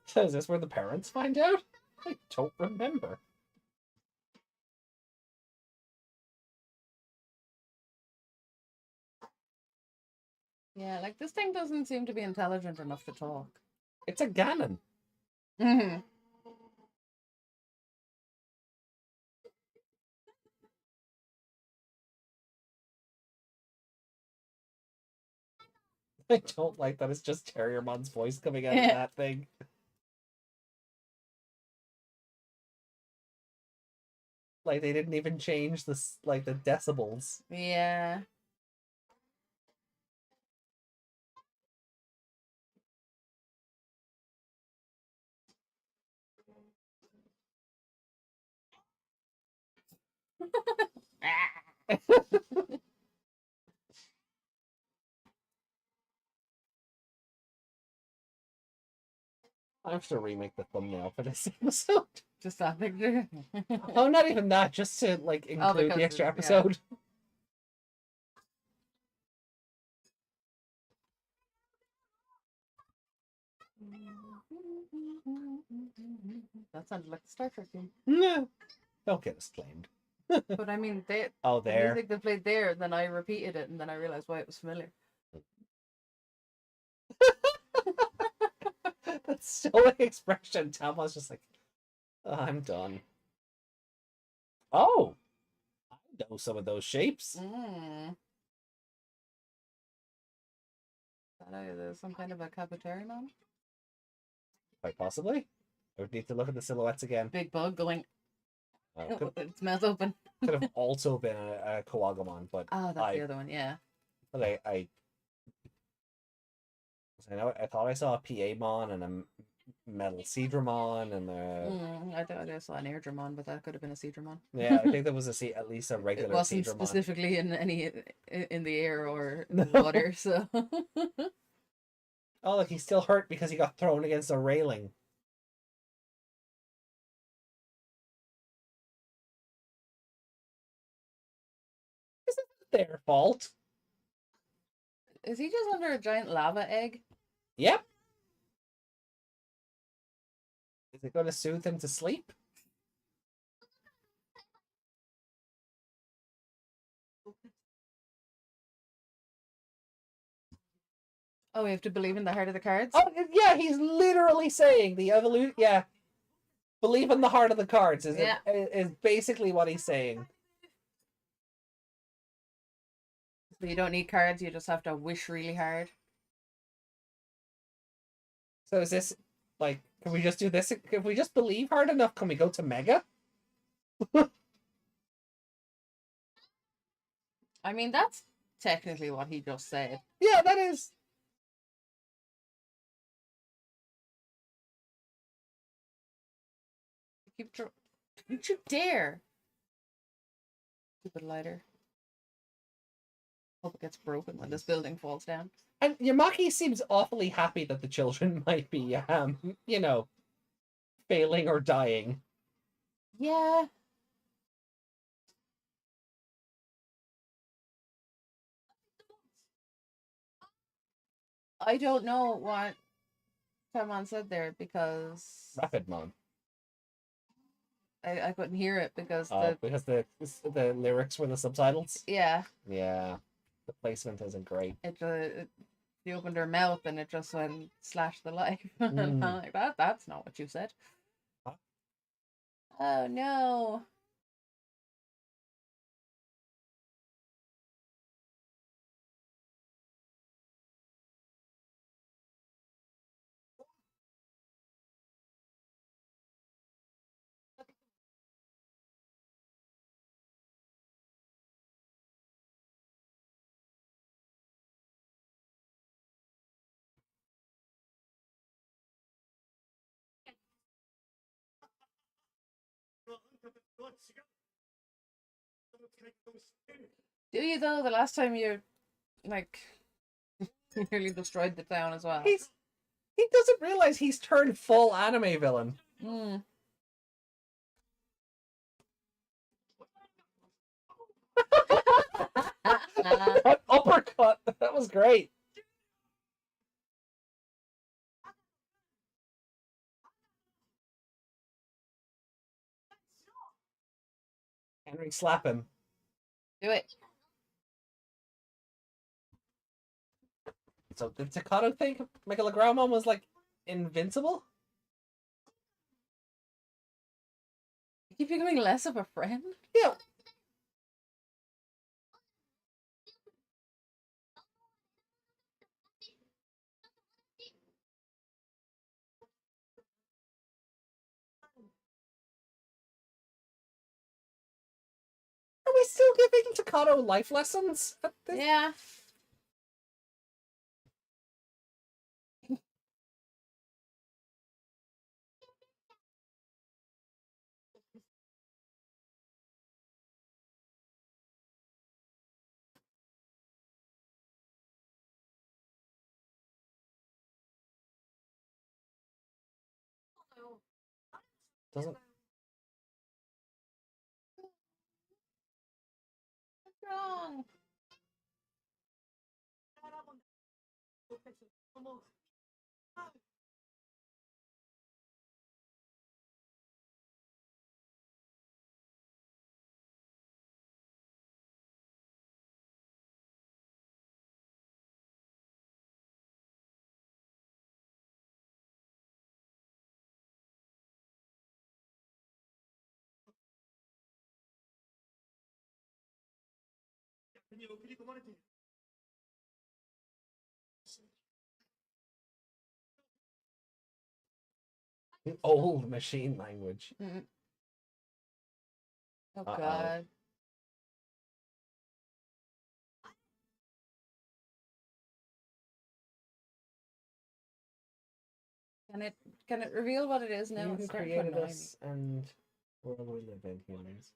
So is this where the parents find out? I don't remember. Yeah, like this thing doesn't seem to be intelligent enough to talk. It's a Ganon. Mm-hmm. I don't like that it's just Terriermon's voice coming out of that thing. Like they didn't even change the the decibels. Yeah. I have to remake the thumbnail for this episode. Just that picture. Oh, not even that. Just to like include the extra episode. Yeah. That sounded like the Star Trek theme. No, don't get us claimed. But I mean, the there. music they played there, then I repeated it, and then I realized why it was familiar. That stoic expression. Tam was just like, oh, I'm done. Oh, I know some of those shapes. There's some kind of a Capitarian. Quite possibly. I would need to look at the silhouettes again. Big bug going. Could, its mouth open. Could have also been a Koagomon, but oh, that's the other one, yeah. But I thought I saw a Piedmon and a Metal Seadramon and I thought I saw an Airdramon, but that could have been a Seadramon. Yeah, I think there was at least a regular. It wasn't Seadramon. Specifically in the air or in the water, so. Oh, look, he's still hurt because he got thrown against a railing. Is it their fault? Is he just under a giant lava egg? Yep. Is it going to soothe him to sleep? Oh, we have to believe in the heart of the cards? Oh, yeah, he's literally saying the evolution. Yeah. Believe in the heart of the cards is basically what he's saying. So you don't need cards, you just have to wish really hard. So is this, like, can we just do this? If we just believe hard enough, can we go to Mega? I mean, that's technically what he just said. Yeah, that is. Don't you dare! Stupid lighter. Hope it gets broken when this building falls down. And Yamaki seems awfully happy that the children might be, you know, failing or dying. Yeah. I don't know what Tamon said there because Rapidmon. I couldn't hear it because the lyrics were the subtitles. Yeah. Yeah. The placement isn't great. It She opened her mouth and it just went slash the life. And I'm Mm. like, that's not what you said. Huh? Oh no. Do you though? The last time you like nearly destroyed the town as well. He doesn't realize he's turned full anime villain. Mm. That uppercut, that was great. Henry, slap him. Do it. So did Takato think Megalogramon was like invincible? You keep becoming less of a friend. Yeah. Are we still giving Takato life lessons? Yeah. Doesn't. What's wrong? Old machine language. Mm. Oh Uh-oh. god. Can it reveal what it is now? You It's who starting to created annoy me. us and world we live in, humans.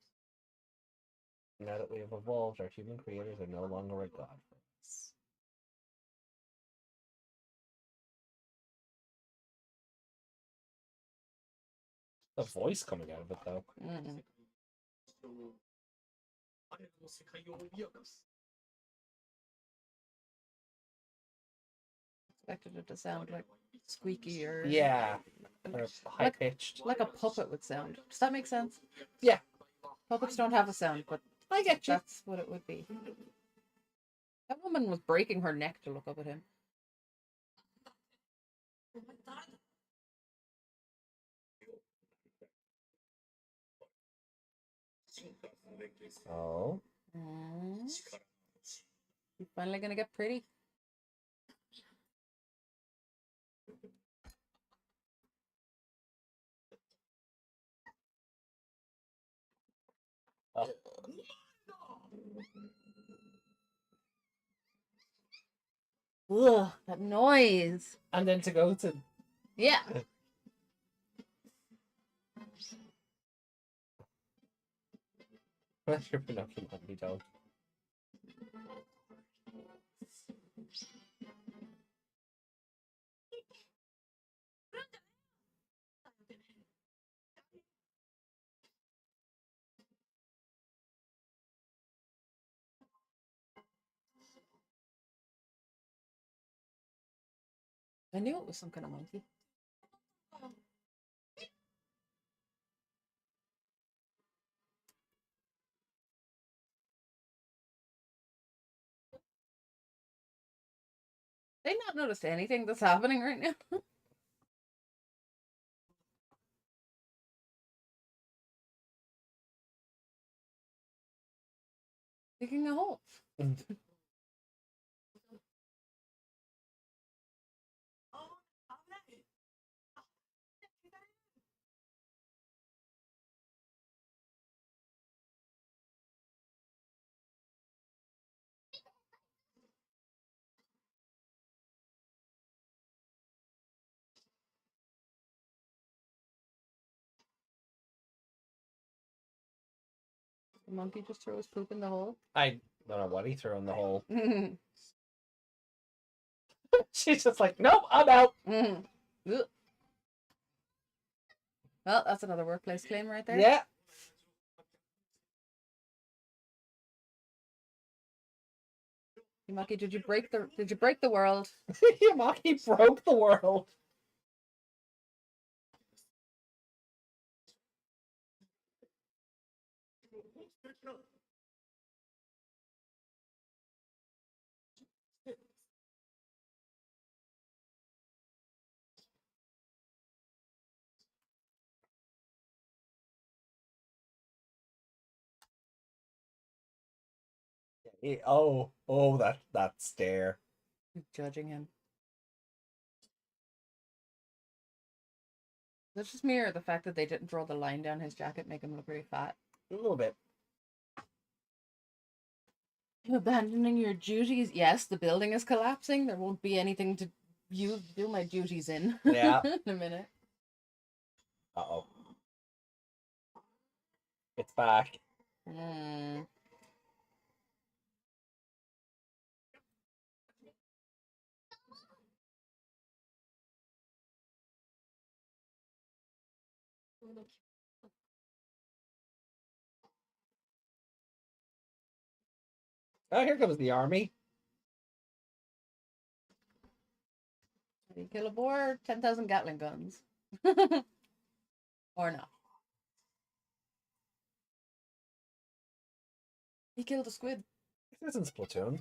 Now that we have evolved, our human creators are no longer a god for us. The voice coming out of it, though. Mm. Expected it to sound like squeaky or Yeah. Or high pitched. like a puppet would sound. Does that make sense? Yeah. Puppets don't have a sound, but I get you. that's what it would be. That woman was breaking her neck to look up at him. Oh. She's finally gonna get pretty. Oh. Ugh, that noise. And then to go to. Yeah. Where's your Pinocchio monkey dog? I knew it was some kind of monkey. They not noticed anything that's happening right now. Digging a hole. The monkey just threw his poop in the hole. I don't know what he threw in the hole. Mm. She's just like, nope, I'm out. Well, that's another workplace claim right there. Yeah. Yamaki, did you break the world? Yamaki broke the world. Oh, that stare. Judging him. Let's just mirror the fact that they didn't draw the line down his jacket, make him look really fat. A little bit. You abandoning your duties? Yes, the building is collapsing. There won't be anything to do my duties in. Yeah. In a minute. Uh-oh. It's back. Mm. Oh, here comes the army. Did he kill a boar? 10,000 Gatling guns. Or no. He killed a squid. This isn't Splatoon.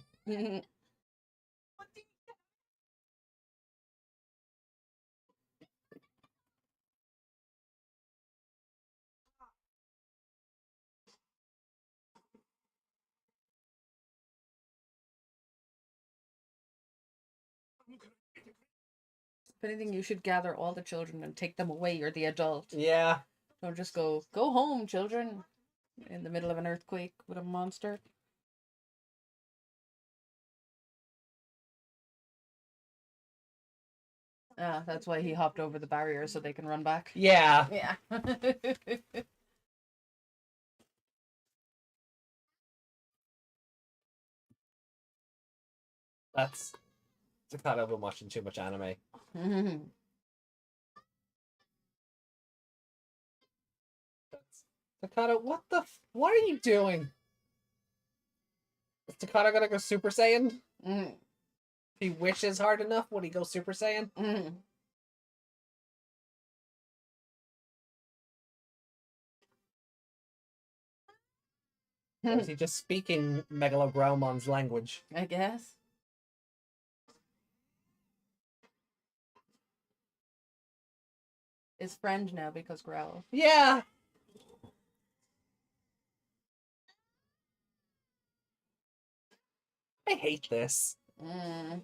If anything, you should gather all the children and take them away. You're the adult. Yeah. Don't just go home, children, in the middle of an earthquake with a monster. Ah, that's why he hopped over the barrier so they can run back. Yeah. Yeah. That's kind of been watching too much anime. Takata, what are you doing? Is Takata gonna go Super Saiyan? If he wishes hard enough, would he go Super Saiyan? Or is he just speaking Megalogromon's language? I guess. His friend now because Growl. Yeah. I hate this. This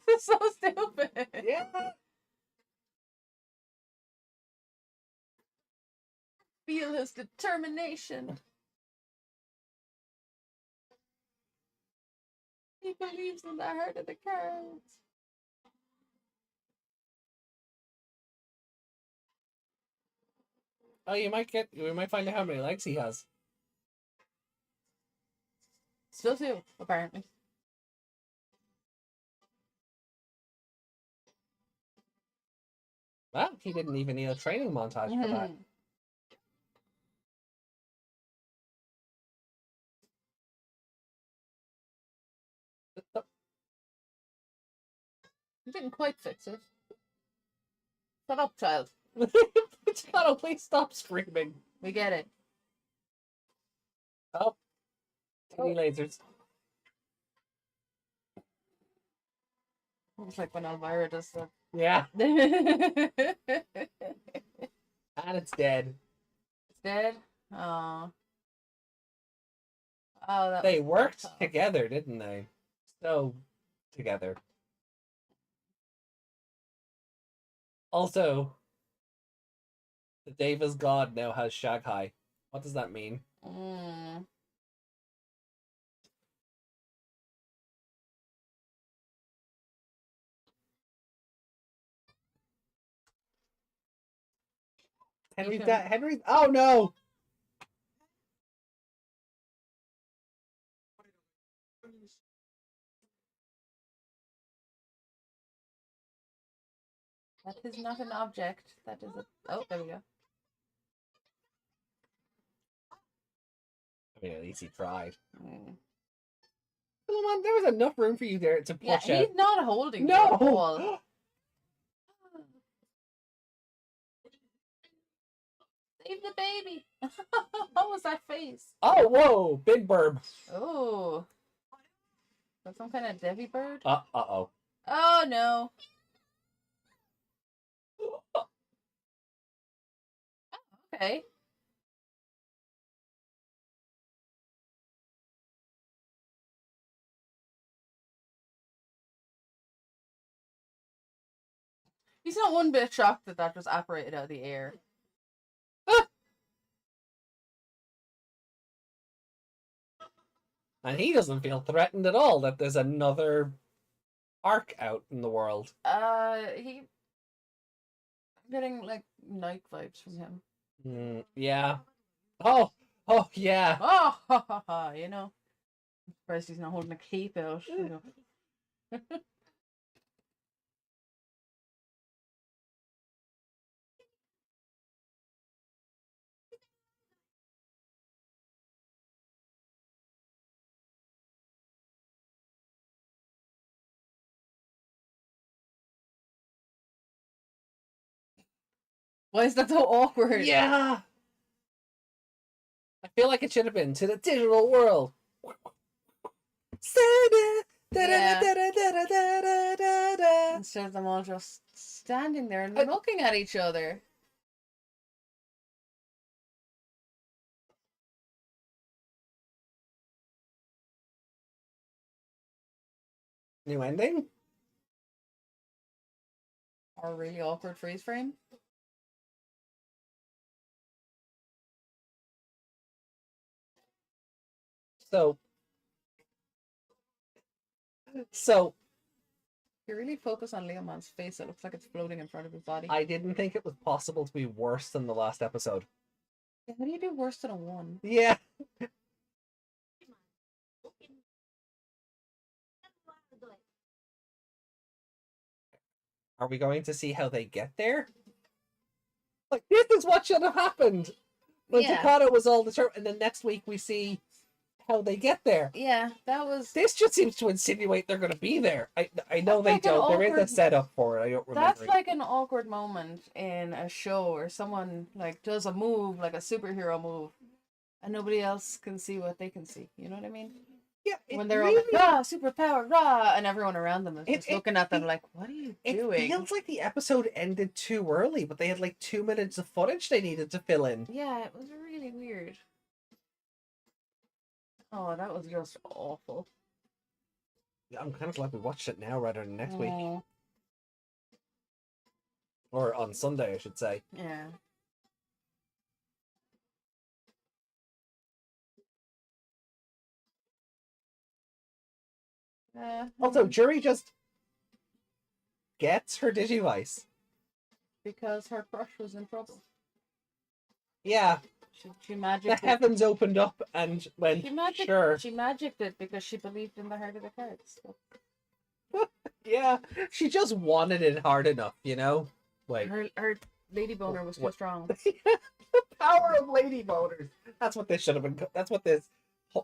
is so stupid. Yeah. Feel his determination. He believes in the heart of the cards. Oh, we might find out how many legs he has. Still two, apparently. Well, he didn't even need a training montage for that. He didn't quite fix it. Shut up, child. It's gotta please stop screaming. We get it. Oh, tiny lasers. It's like when Elvira does stuff. Yeah, It's and it's dead. dead. Oh. Oh, that They was worked tough. together, didn't they? So together. Also, the Davis god now has Shaghai. What does that mean? Mm. Henry's should- dad. Henry's. Oh no! That is not an object. That is a. Oh, there we go. I mean, at least he tried. Mm. Come on, there was enough room for you there to Yeah, push out. he's not holding you No! at all. Save the baby. What was that face? Oh, whoa! Big burb. Oh. That's some kind of Devi bird? Uh-oh. Oh, no. Okay. He's not one bit shocked that that was apparated out of the air. And he doesn't feel threatened at all that there's another arc out in the world. I'm getting like night vibes from him. Yeah. Oh, yeah. Oh, ha ha ha, you know. I'm surprised he's not holding a cape out. You know. Why is that so awkward? Yeah. I feel like it should have been to the digital world. Instead of them all just standing there and I- looking at each other. New ending? Or a really awkward freeze frame. So You really focus on Leoman's face, it looks like it's floating in front of his body. I didn't think it was possible to be worse than the last episode. How do you do worse than a 1? Yeah. Are we going to see how they get there? Like, this is what should have happened when Yeah. Takata was all determined, and then next week we see how they get there. Yeah, that was. This just seems to insinuate they're going to be there. I know they That's like an don't. There is a awkward- setup for it. I don't remember. That's like an awkward moment in a show where someone like does a move, like a superhero move, and nobody else can see what they can see. You know what I mean? Yeah, it When they're all really, like, rah, superpower, rah, and everyone around them is It- just looking at them it- like, what are you it doing? feels like the episode ended too early, but they had like 2 minutes of footage they needed to fill in. Yeah, it was really weird. Oh, that was just awful. I'm kind of glad we watched it now rather than next week. Mm, Or on Sunday, I should say. yeah. Also, Jury just gets her Digivice. because her crush was in trouble. Yeah, She the magicked it. heavens opened up and went, She magicked, sure. she magicked it because she believed in the heart of the cards. So Yeah, she just wanted it hard enough, you know? Like, her lady boner was too What- strong. the power of lady boners. That's what this should have been. That's what this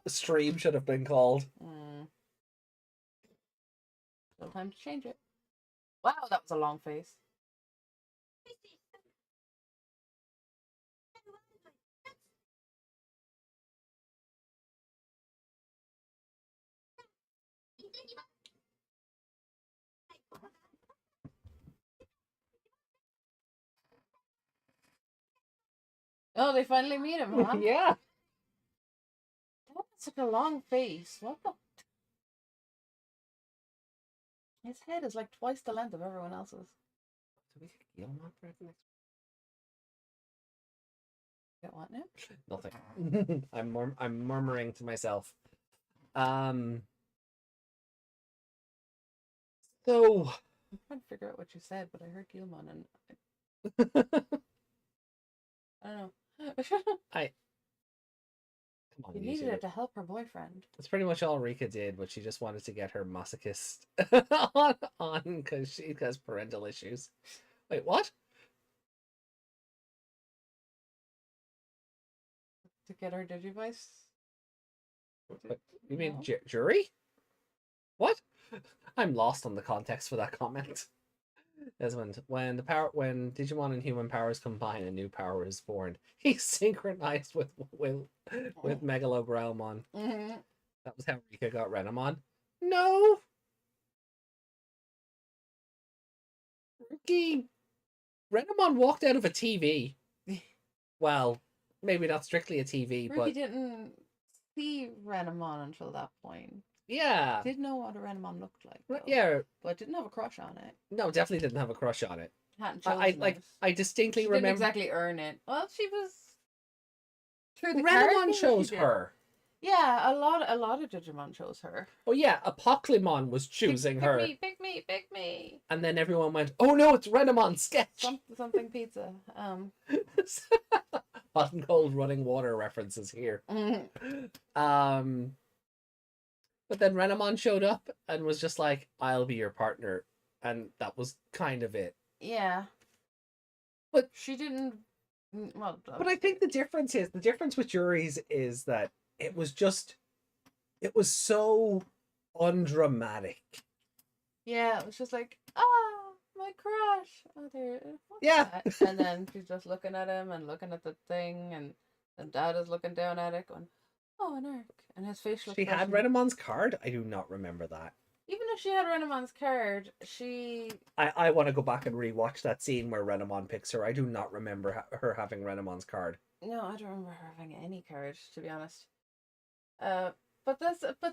stream should have been called. Still time to change it. Wow, that was a long face. Oh, they finally meet him, huh? Yeah. That's such a long face. What the? His head is like twice the length of everyone else's. Do we get Gilmon for the next? Get what now? Nothing. I'm murmuring to myself. So I'm trying to figure out what you said, but I heard Gilmon and I don't know. I come on, She needed YouTube. it to help her boyfriend. That's pretty much all Rika did, but she just wanted to get her masochist on because she has parental issues. Wait, what? To get her Digivice? What? You mean No? jury? What? I'm lost on the context for that comment. Desmond, when Digimon and human powers combine, a new power is born. He's synchronized with Megalogrowlmon. Mm-hmm. That was how Rika got Renamon. No, Rookie Renamon walked out of a TV. Well, maybe not strictly a TV, Ruki but didn't see Renamon until that point. yeah, Didn't know what a Renamon looked like, though. yeah. But didn't have a crush on it. No, definitely didn't have a crush on it. Hadn't chosen it. I distinctly She didn't remember exactly earn it. Well, she was through the Renamon card game, chose she did. her. Yeah, a lot of Digimon chose her. Oh yeah, Apoclymon was choosing her. Pick me. And then everyone went, "Oh no, it's Renamon's sketch." Something pizza. Hot and cold running water references here. But then Renamon showed up and was just like, "I'll be your partner," and that was kind of it. Yeah. But she didn't. Well, but I think the difference with juries is that it was so undramatic. Yeah, it was just like, my crush. Oh, there. Yeah. That? And then she's just looking at him and looking at the thing, and Dad is looking down at it, going, "Oh, an arc." And his facial She had Renamon's card? I do not remember that. Even if she had Renamon's card, she... I want to go back and rewatch that scene where Renamon picks her. I do not remember her having Renamon's card. No, I don't remember her having any card, to be honest. But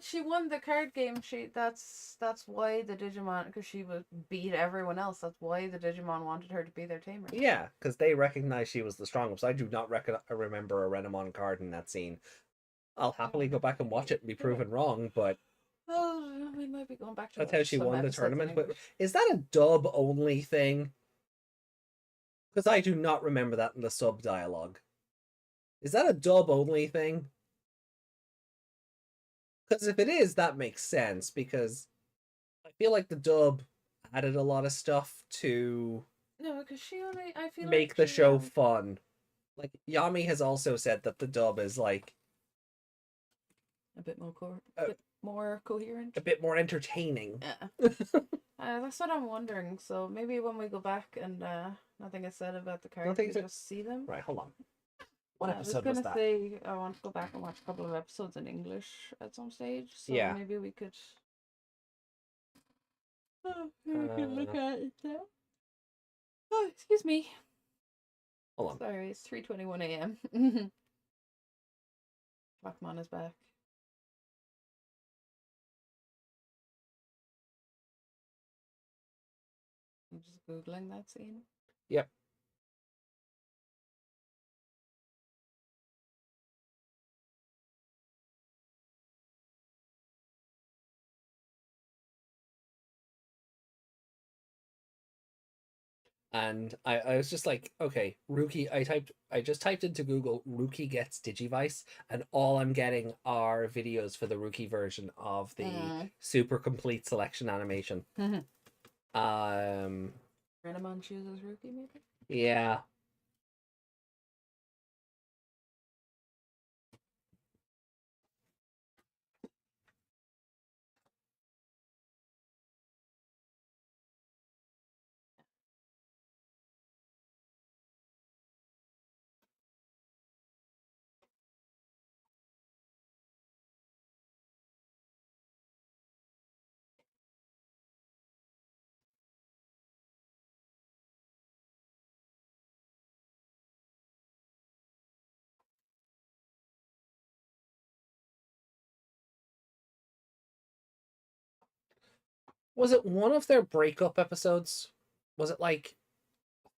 she won the card game. That's why the Digimon, because she would beat everyone else. That's why the Digimon wanted her to be their tamer. Yeah, because they recognized she was the strongest. I do not remember a Renamon card in that scene. I'll happily go back and watch it and be proven wrong, but oh, we might be going back to that's how she won the tournament. But English. is that a dub only thing? Because I do not remember that in the sub dialogue. Is that a dub only thing? Because if it is, that makes sense, because I feel like the dub added a lot of stuff to No, because she only, I feel make like the show fun. Like, Yami has also said that the dub is like a bit more coherent, a bit more entertaining. Yeah. That's what I'm wondering. So maybe when we go back and nothing is said about the characters, we just see them. Right, hold on. What episode was was that? Say I want to go back and watch a couple of episodes in English at some stage. So yeah. Maybe we could. We can look at it now. Oh, excuse me. Hold on. Sorry, it's 3:21 a.m. Rockmon is back. I'm just googling that scene. Yep. And I was just like, okay, Rookie. I just typed into Google Rookie gets Digivice, and all I'm getting are videos for the Rookie version of the super complete selection animation. Renamon chooses Rookie, maybe? Yeah. Was it one of their breakup episodes? Was it like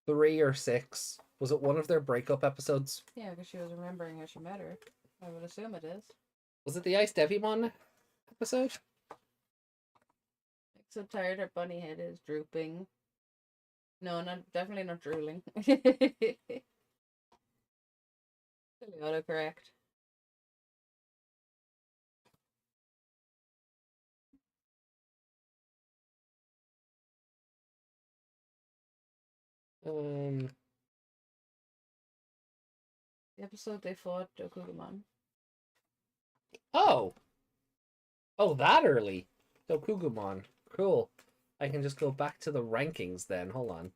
3 or 6? Was it one of their breakup episodes? Yeah, because she was remembering how she met her. I would assume it is. Was it the Ice Devimon episode? Like, so tired her bunny head is drooping. No, definitely not drooling. Silly autocorrect. Um. The episode they fought Dokugumon. Oh. Oh, that early. Dokugumon. Cool. I can just go back to the rankings then. Hold on.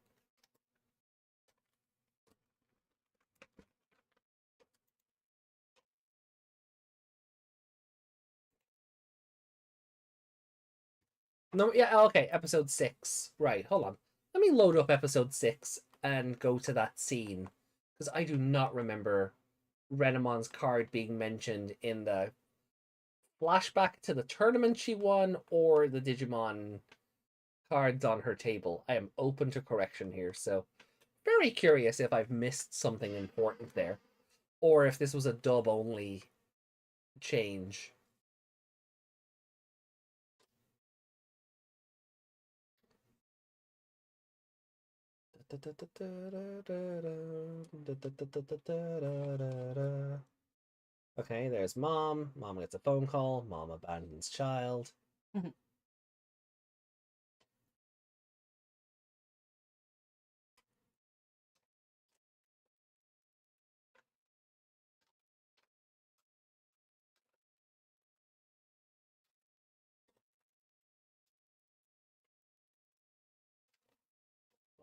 No, yeah, okay, episode 6. Right, hold on. Let me load up episode 6 and go to that scene. Because I do not remember Renamon's card being mentioned in the flashback to the tournament she won or the Digimon cards on her table. I am open to correction here, so very curious if I've missed something important there. Or if this was a dub only change. Okay, there's mom. Mom gets a phone call. Mom abandons child.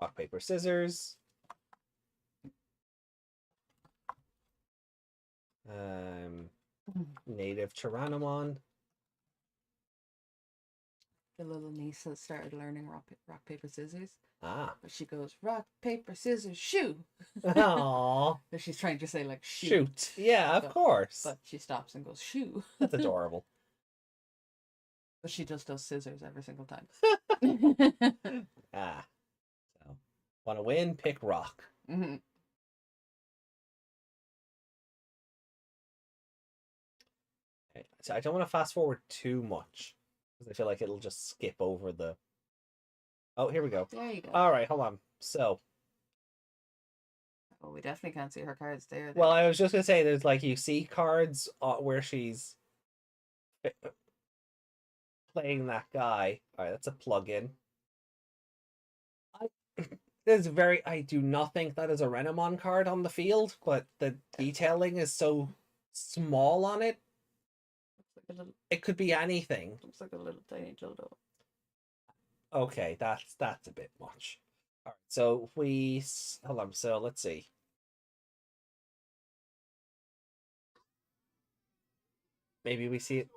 Rock, paper, scissors. Native Tyrannomon. The little niece has started learning rock, paper, scissors. Ah. But she goes, rock, paper, scissors, shoot. Aww. But she's trying to say, like, shoot. Shoot. Yeah, of course. But she stops and goes, shoo. That's adorable. But she just does scissors every single time. Ah. So, want to win? Pick rock. Mm-hmm. Okay. So I don't want to fast forward too much. Because I feel like it'll just skip over the... Oh, here we go. There you go. All right, hold on. So... Oh, we definitely can't see her cards there. Well, I was just going to say, there's like, you see cards where she's playing that guy. All right, that's a plug-in. I do not think that is a Renamon card on the field, but the detailing is so small on it. Looks like a little, it could be anything. looks like a little tiny dildo. Okay, that's a bit much. All right, so we hold on. So let's see. Maybe we see it.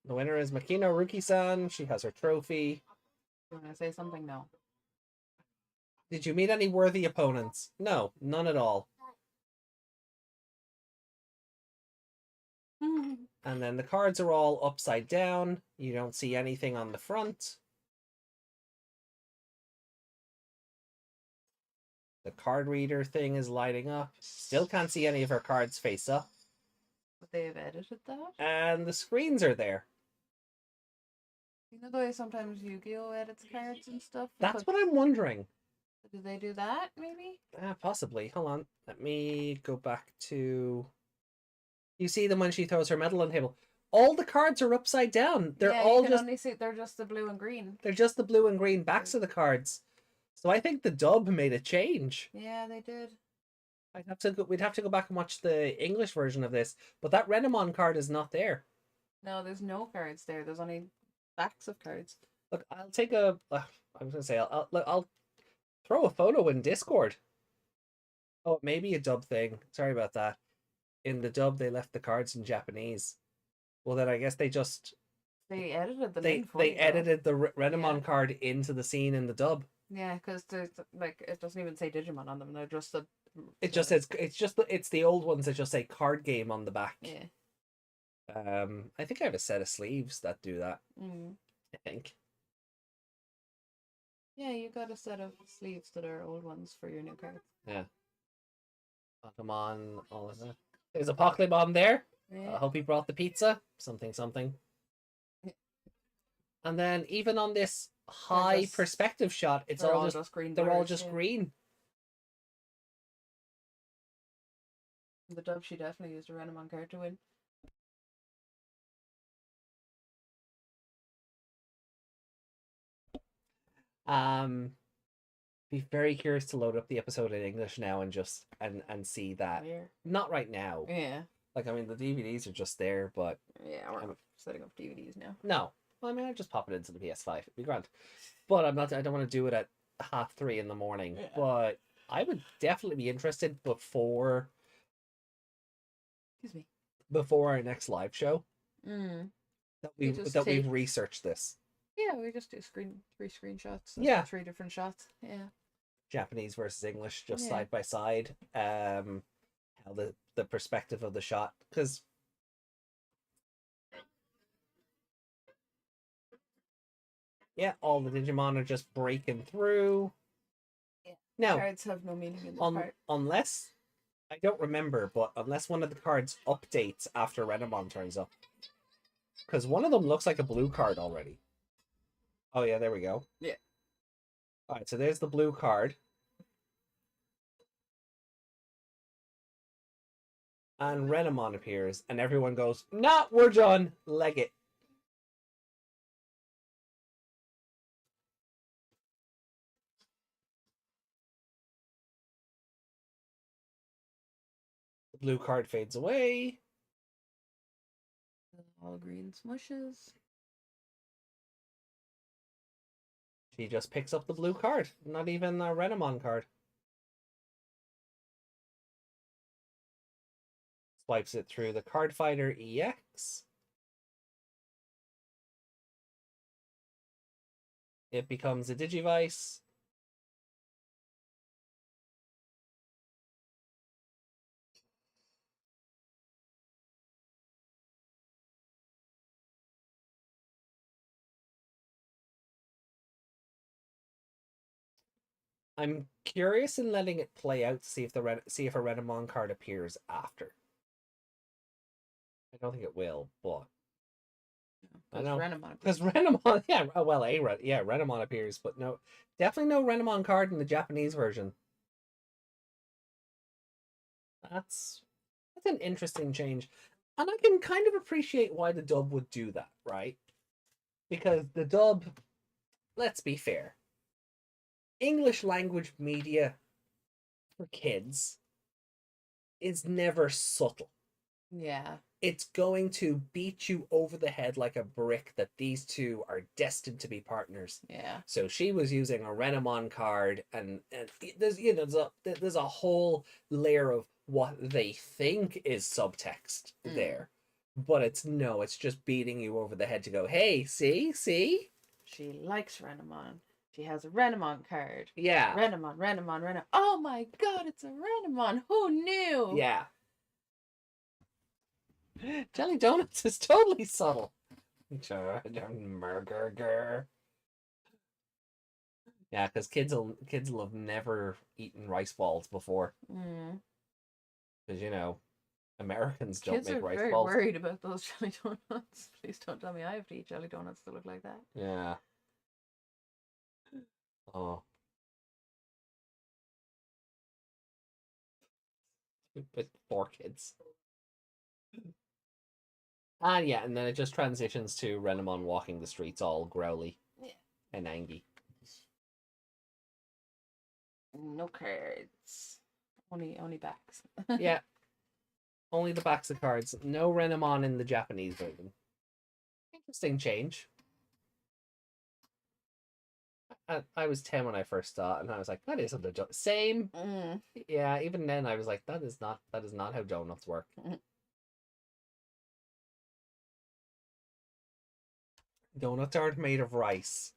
The winner is Makino Ruki-san. She has her trophy. You want to say something? No. Did you meet any worthy opponents? No, none at all. And then the cards are all upside down. You don't see anything on the front. The card reader thing is lighting up. Still can't see any of her cards face up. Would they have edited that? And the screens are there. You know the way sometimes Yu-Gi-Oh edits cards and stuff? That's what I'm wondering. Did they do that, maybe? Possibly. Hold on. Let me go back to... You see them when she throws her medal on the table. All the cards are upside down. They're all just... only see they're just the blue and green. They're just the blue and green backs of the cards. So I think the dub made a change. Yeah, they did. We'd have to go back and watch the English version of this. But that Renamon card is not there. No, there's no cards there. There's only backs of cards. Look, I'll take a... I was going to say, I'll throw a photo in Discord. Oh, maybe a dub thing. Sorry about that. In the dub, they left the cards in Japanese. Well, then I guess they just... They edited them They edited the Renamon card into the scene in the dub. Yeah, because there's like it doesn't even say Digimon on them. They're just the. It just says it's the old ones that just say card game on the back. Yeah. I think I have a set of sleeves that do that. Mm. think. Yeah, you got a set of sleeves that are old ones for your new cards. Yeah. Pokemon, all of that. There's a Pokemon there. Yeah. I hope he brought the pizza. Something, something. And then even on this high perspective shot, it's they're all just green. they're all blurs, just yeah. green. The dub, she definitely used a Renamon card to win. Be very curious to load up the episode in English now and just and see that. Not right now. Yeah. Like, I mean, the DVDs are just there, but yeah, we're setting up DVDs now. No, well, I mean, I just pop it into the PS5. It'd be grand. But I don't want to do it at 3:30 in the morning. Yeah. But I would definitely be interested before. Excuse me. Before our next live show. That we've researched this. Yeah, we just do 3 screenshots. Yeah. 3 different shots. Yeah. Japanese versus English, just side by side. How the perspective of the shot, because all the Digimon are just breaking through. Yeah. Now, cards have no meaning in this part. Unless, I don't remember, but unless one of the cards updates after Renamon turns up. Because one of them looks like a blue card already. Oh yeah, there we go. Yeah. Alright, so there's the blue card. And Renamon appears, and everyone goes, "Nah, we're done. Leg it." The blue card fades away. All green smushes. She just picks up the blue card. Not even a Renamon card. Swipes it through the Card Fighter EX. It becomes a Digivice. I'm curious in letting it play out to see if a Renamon card appears after. I don't think it will, but I know because Renamon, Renamon appears, but no, definitely no Renamon card in the Japanese version. That's an interesting change, and I can kind of appreciate why the dub would do that, right? Because the dub, let's be fair, English language media for kids is never subtle. Yeah. It's going to beat you over the head like a brick that these two are destined to be partners. Yeah. So she was using a Renamon card, and there's there's a whole layer of what they think is subtext there, but it's just beating you over the head to go, hey, see. She likes Renamon. She has a Renamon card. Yeah. Renamon. Oh my god, it's a Renamon. Who knew? Yeah. Jelly Donuts is totally subtle. Yeah, because kids will have never eaten rice balls before. Because Americans don't make rice balls. Kids are very worried about those jelly donuts. Please don't tell me I have to eat jelly donuts that look like that. Yeah. Oh. But 4 kids. Yeah, and then it just transitions to Renamon walking the streets all growly and angry. No cards. Only backs. Yeah. Only the backs of cards. No Renamon in the Japanese version. Interesting change. I was 10 when I first saw it, and I was like, that isn't a donut. Same. Yeah, even then I was like, that is not how donuts work. Donuts aren't made of rice.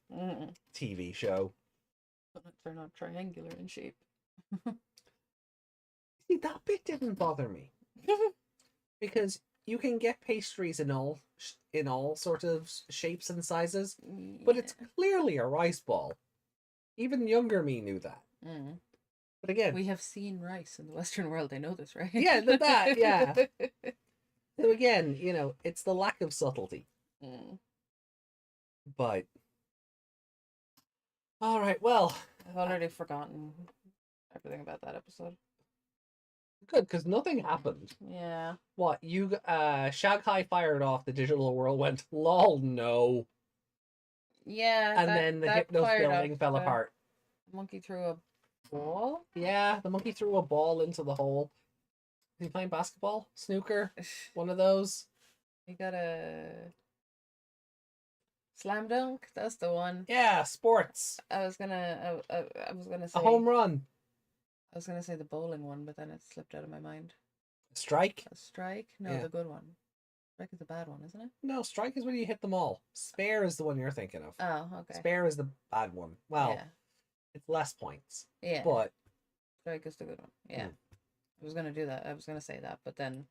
TV show. Donuts are not triangular in shape. See, that bit didn't bother me. Because you can get pastries in all sort of shapes and sizes, but it's clearly a rice ball. Even younger me knew that. Mm. But again, We have seen rice in the Western world. They know this, right? Yeah, that, yeah. So again, it's the lack of subtlety. Mm. But all right, well, I've already forgotten everything about that episode. good, because nothing happened. Yeah. What, Shanghai fired off, the digital world went, lol, no. Yeah. And then the Hypnos building fell apart. Monkey threw a ball? Yeah, the monkey threw a ball into the hole. Is he playing basketball? Snooker? One of those? He got a slam dunk? That's the one. Yeah, sports. I was gonna say a home run. I was gonna say the bowling one, but then it slipped out of my mind. Strike? A strike? No, Yeah. the good one. Strike is the bad one, isn't it? No, strike is when you hit them all. Spare is the one you're thinking of. Oh, okay. Spare is the bad one. Well, yeah. it's less points. Yeah. But strike is the good one. Yeah. I was gonna do that. I was gonna say that, but then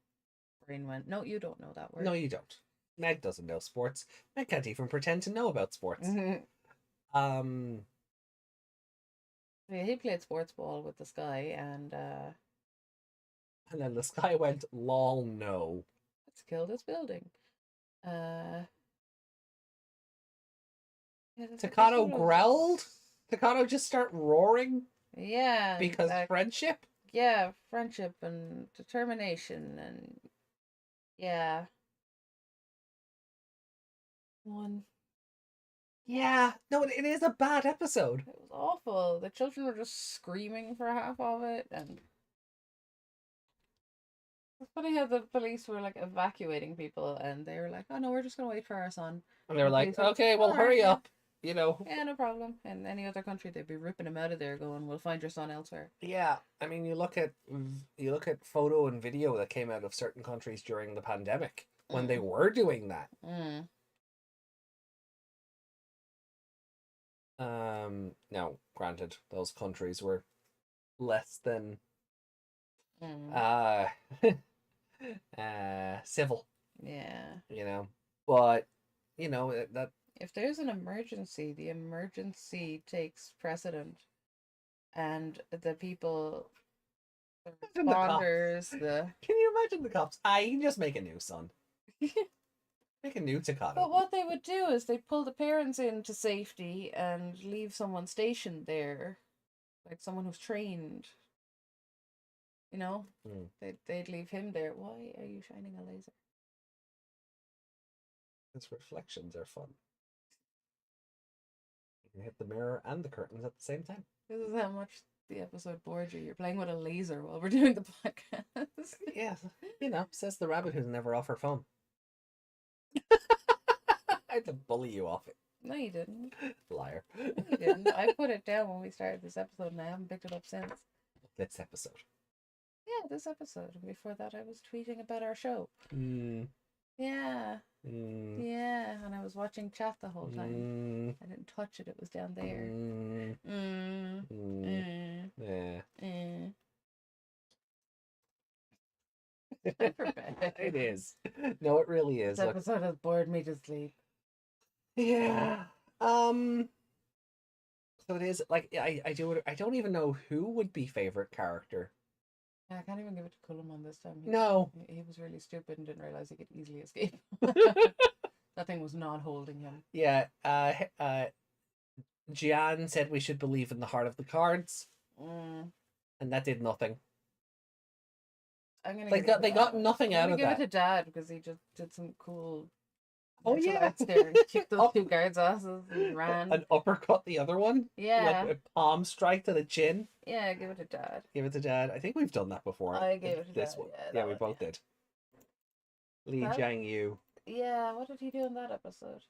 brain went, no, you don't know that word. No, you don't. Meg doesn't know sports. Meg can't even pretend to know about sports. Yeah, he played sports ball with the sky, and then the sky went, lol, no. let's kill this building. Yeah, Takano growled? Takano just start roaring? Yeah. Because friendship? Yeah, friendship and determination and yeah. One. Yeah. No, it is a bad episode. It was awful. The children were just screaming for half of it, and it's funny how the police were like evacuating people, and they were like, "Oh no, we're just gonna wait for our son." And they were like, "Okay, well, hurry up." Yeah, no problem. In any other country, they'd be ripping him out of there, going, "We'll find your son elsewhere." Yeah, I mean, you look at photo and video that came out of certain countries during the pandemic when they were doing that. Now, granted, those countries were less than civil. Yeah. But that if there's an emergency, the emergency takes precedent, and the people, the responders, Can you imagine the cops? You can just make a new son. Make a new Takano. But what they would do is they'd pull the parents into safety and leave someone stationed there, like someone who's trained. They'd leave him there. Why are you shining a laser? Because reflections are fun. You can hit the mirror and the curtains at the same time. This is how much the episode bored you. You're playing with a laser while we're doing the podcast. Yeah, says the rabbit who's never off her phone. I had to bully you off it. No, you didn't. Liar. No, you didn't. I put it down when we started this episode, and I haven't picked it up since. This episode. Yeah, this episode. Before that, I was tweeting about our show. Yeah. Yeah, and I was watching chat the whole time. I didn't touch it. It was down there. Yeah. It is. No, it really is. This episode has bored me to sleep. Yeah. So it is like I don't even know who would be favorite character. I can't even give it to Cullimon this time. No. He was really stupid and didn't realize he could easily escape. That thing was not holding him. Yeah. Gian said we should believe in the heart of the cards. And that did nothing. They got nothing out of that. I'm gonna give it to Dad because he just did some cool. Oh yeah, there and kicked those two guards' asses and ran. And uppercut the other one. Yeah. Like a palm strike to the chin. Yeah, give it to Dad. Give it to Dad. I think we've done that before. I gave it to this Dad. one. Yeah, we both did. Li Jiang Yu. Yeah, what did he do in that episode?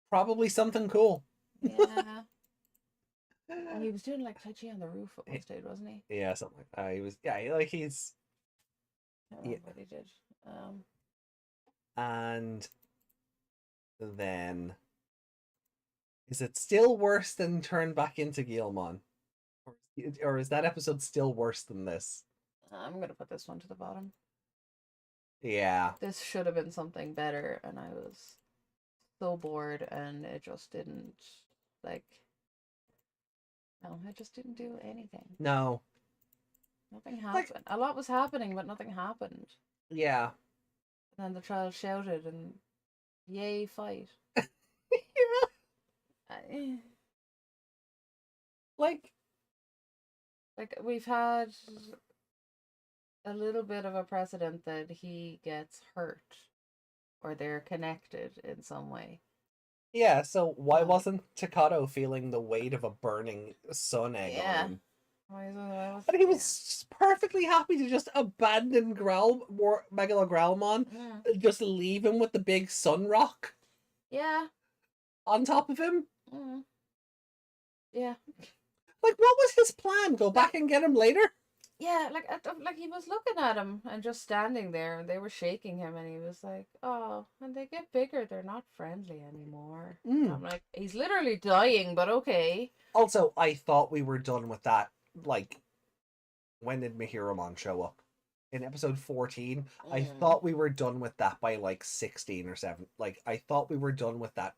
Probably something cool. Yeah. And he was doing like Tai Chi on the roof at one stage, wasn't he? Yeah, something like that. He was, like he's. I don't remember what he did. And then, is it still worse than Turn Back into Guilmon? Or is that episode still worse than this? I'm gonna put this one to the bottom. Yeah. This should have been something better, and I was so bored, and it just didn't, like, no, it just didn't do anything. No. Nothing Like, happened. A lot was happening, but nothing happened. yeah. And then the child shouted, and yay, fight. Yeah. I- Like, Like, we've had a little bit of a precedent that he gets hurt, or they're connected in some way. yeah, so why Um, wasn't Takato feeling the weight of a burning sun egg on yeah. him? Yeah. And he was perfectly happy to just abandon Megalogrowlmon, just leave him with the big sun rock Yeah. on top of him. Mm. Yeah. Like, what was his plan? Go back and get him later? Yeah, like he was looking at him and just standing there, and they were shaking him, and he was like, "Oh, when they get bigger, they're not friendly anymore." I'm like, he's literally dying, but okay. Also, I thought we were done with that. Like, when did Mihiramon show up? In episode 14? I thought we were done with that by like 16 or 7. Like, I thought we were done with that.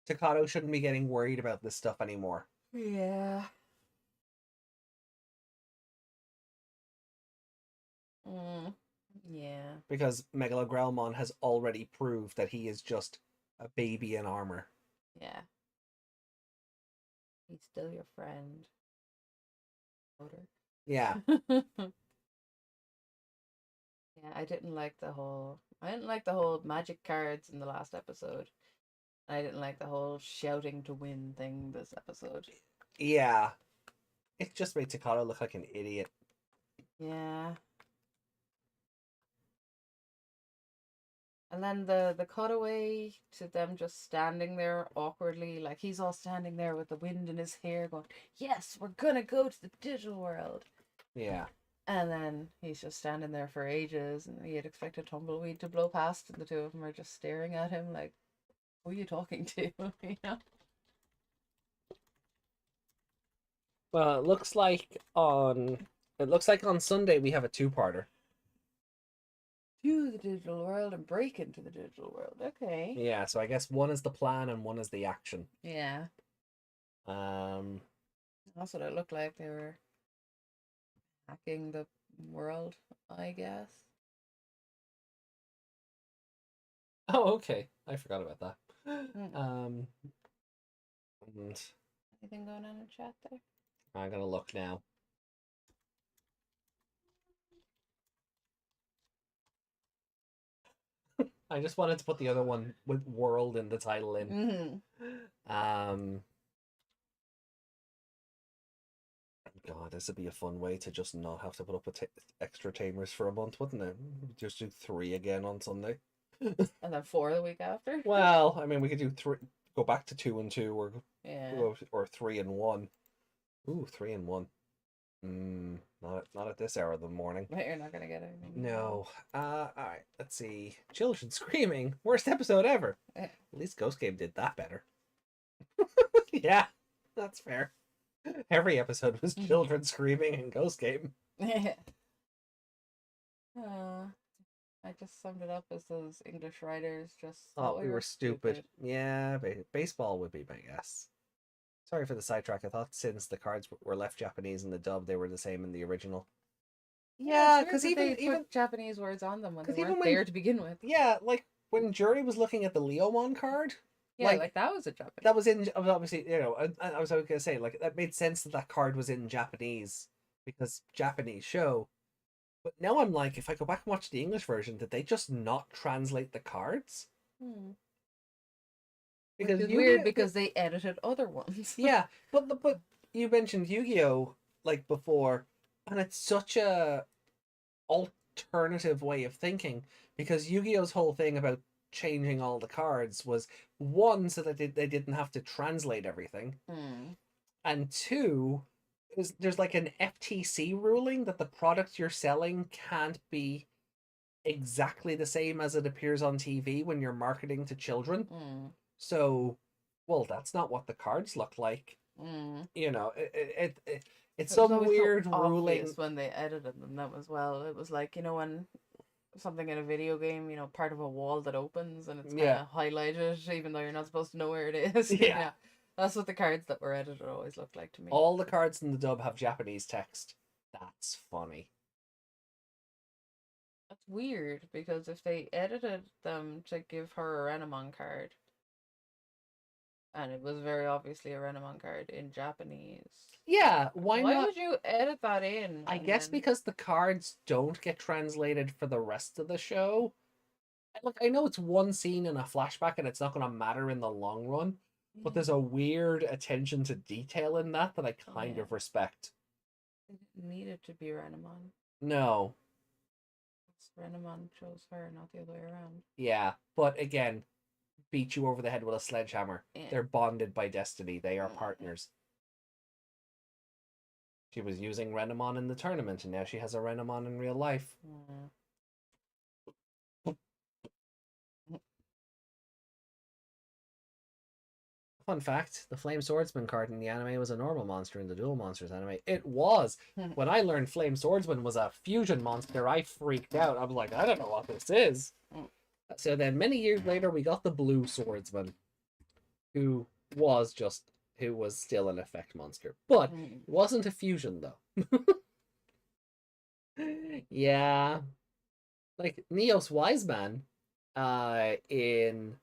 Takato shouldn't be getting worried about this stuff anymore. Yeah. Yeah. Because Megalogrowlmon has already proved that he is just a baby in armor. Yeah. He's still your friend. Yeah. Yeah, I didn't like the whole magic cards in the last episode. I didn't like the whole shouting to win thing this episode. Yeah. It just made Takato look like an idiot. Yeah. And then the cutaway to them just standing there awkwardly, like he's all standing there with the wind in his hair going, "Yes, we're gonna go to the digital world." Yeah. And then he's just standing there for ages, and you'd expect a tumbleweed to blow past, and the two of them are just staring at him like, who are you talking to? You know? Well, it looks like on Sunday we have a two-parter. To the digital world and break into the digital world. Okay. Yeah, so I guess one is the plan and one is the action. Yeah. That's what it looked like. They were hacking the world, I guess. Oh, okay. I forgot about that. Mm. And Anything going on in chat there? I'm gonna look now. I just wanted to put the other one with world in the title in. God, this would be a fun way to just not have to put up with extra Tamers for a month, wouldn't it? Just do 3 again on Sunday. And then 4 the week after? Well, I mean, we could do 3, go back to 2 and 2, Yeah. or 3 and 1. Ooh, 3 and 1. Not at this hour of the morning. But you're not gonna get anything. No. Alright, let's see. Children screaming. Worst episode ever. Yeah. At least Ghost Game did that better. Yeah, that's fair. Every episode was children screaming in Ghost Game. I just summed it up as those English writers just thought we were stupid. Yeah, baseball would be my guess. Sorry for the sidetrack. I thought since the cards were left Japanese in the dub, they were the same in the original. Yeah, because even put Japanese words on them when they weren't even there to begin with. Yeah, like when Jury was looking at the Leomon card. Yeah, like that was a Japanese. That was in, obviously, you know, I was going to say, like, that made sense that card was in Japanese because Japanese show. But now I'm like, if I go back and watch the English version, did they just not translate the cards? Because it's weird because they edited other ones. Yeah, but you mentioned Yu-Gi-Oh! Like before, and it's such a alternative way of thinking because Yu-Gi-Oh's whole thing about changing all the cards was one, so that they didn't have to translate everything, and two, there's like an FTC ruling that the product you're selling can't be exactly the same as it appears on TV when you're marketing to children. So, well, that's not what the cards look like. You know, it's some weird ruling. When they edited them as well, it was like, you know, when something in a video game, part of a wall that opens and it's kind Yeah. of highlighted, even though you're not supposed to know where it is. Yeah. Yeah. That's what the cards that were edited always looked like to me. All the cards in the dub have Japanese text. That's funny. That's weird because if they edited them to give her a Renamon card, and it was very obviously a Renamon card in Japanese, Yeah, why why not? would you edit that in? I and guess then- because the cards don't get translated for the rest of the show. Look, I know it's one scene in a flashback and it's not going to matter in the long run, but there's a weird attention to detail in that I kind Yeah. of respect. It needed to be Renamon. No, Renamon chose her, not the other way around. yeah, but again, beat you over the head with a sledgehammer. Yeah. They're bonded by destiny. They are Mhm. partners. She was using Renamon in the tournament, and now she has a Renamon in real life. Mm. Fun fact, the Flame Swordsman card in the anime was a normal monster in the Duel Monsters anime. It was. When I learned Flame Swordsman was a fusion monster, I freaked out. I was like, I don't know what this is. Mm. So then many years later, we got the Blue Swordsman, who was still an effect monster. But it wasn't a fusion, though. Yeah. Like, Neos Wiseman, in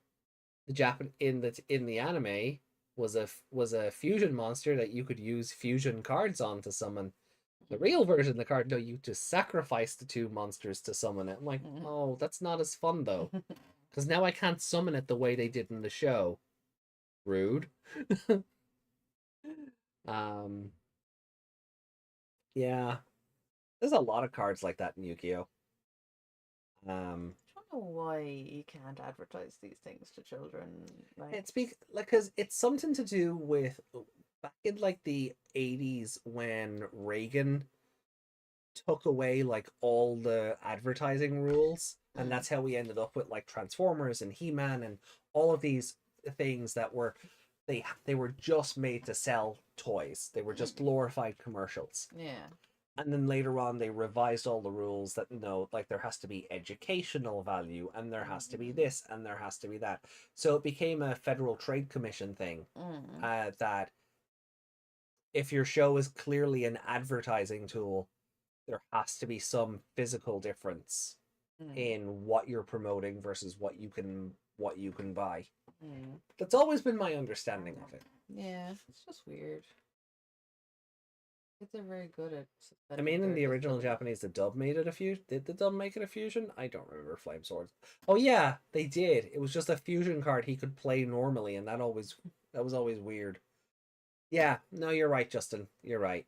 the anime was a fusion monster that you could use fusion cards on to summon. The real version of the card, no, you just sacrifice the two monsters to summon it. I'm like, oh, that's not as fun though, because now I can't summon it the way they did in the show. Rude. Yeah, there's a lot of cards like that in Yu-Gi-Oh. I don't know why you can't advertise these things to children. It's because it's something to do with back in like the 80s when Reagan took away like all the advertising rules, and that's how we ended up with like Transformers and He-Man and all of these things that were they were just made to sell toys. They were just glorified commercials. Yeah. And then later on, they revised all the rules that, like there has to be educational value, and there has to be this, and there has to be that. So it became a Federal Trade Commission thing that if your show is clearly an advertising tool, there has to be some physical difference in what you're promoting versus what you can buy. That's always been my understanding of it. Yeah, it's just weird. They're very good at. I mean, in the original Japanese, the dub made it a fusion. Did the dub make it a fusion? I don't remember Flame Swords. Oh yeah, they did. It was just a fusion card he could play normally, and that was always weird. Yeah, no, you're right, Justin. You're right.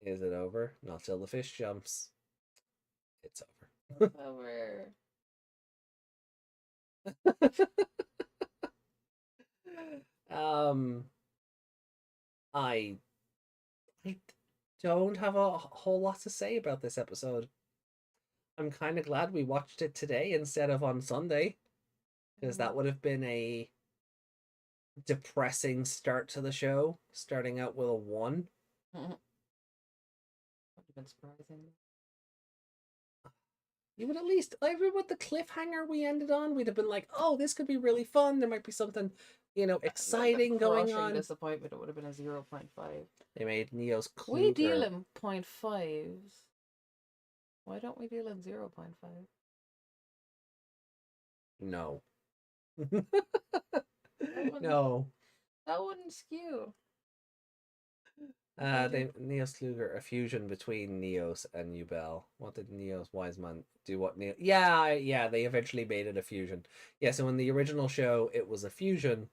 Is it over? Not till the fish jumps. It's over. Over. I don't have a whole lot to say about this episode. I'm kind of glad we watched it today instead of on Sunday, because that would have been a depressing start to the show, starting out with a 1. Would have been surprising. You would at least, even with the cliffhanger we ended on, we'd have been like, oh, this could be really fun. There might be something, exciting going on. Disappointment, it would have been a 0.5. They made Neo's Kluger. We deal in 0.5s. Why don't we deal in 0.5? No. wouldn't- No. That wouldn't skew. Neos Kluger, a fusion between Neos and Ubel. What did Neos Wiseman do? What Neo? Yeah, they eventually made it a fusion. Yeah, so in the original show, it was a fusion,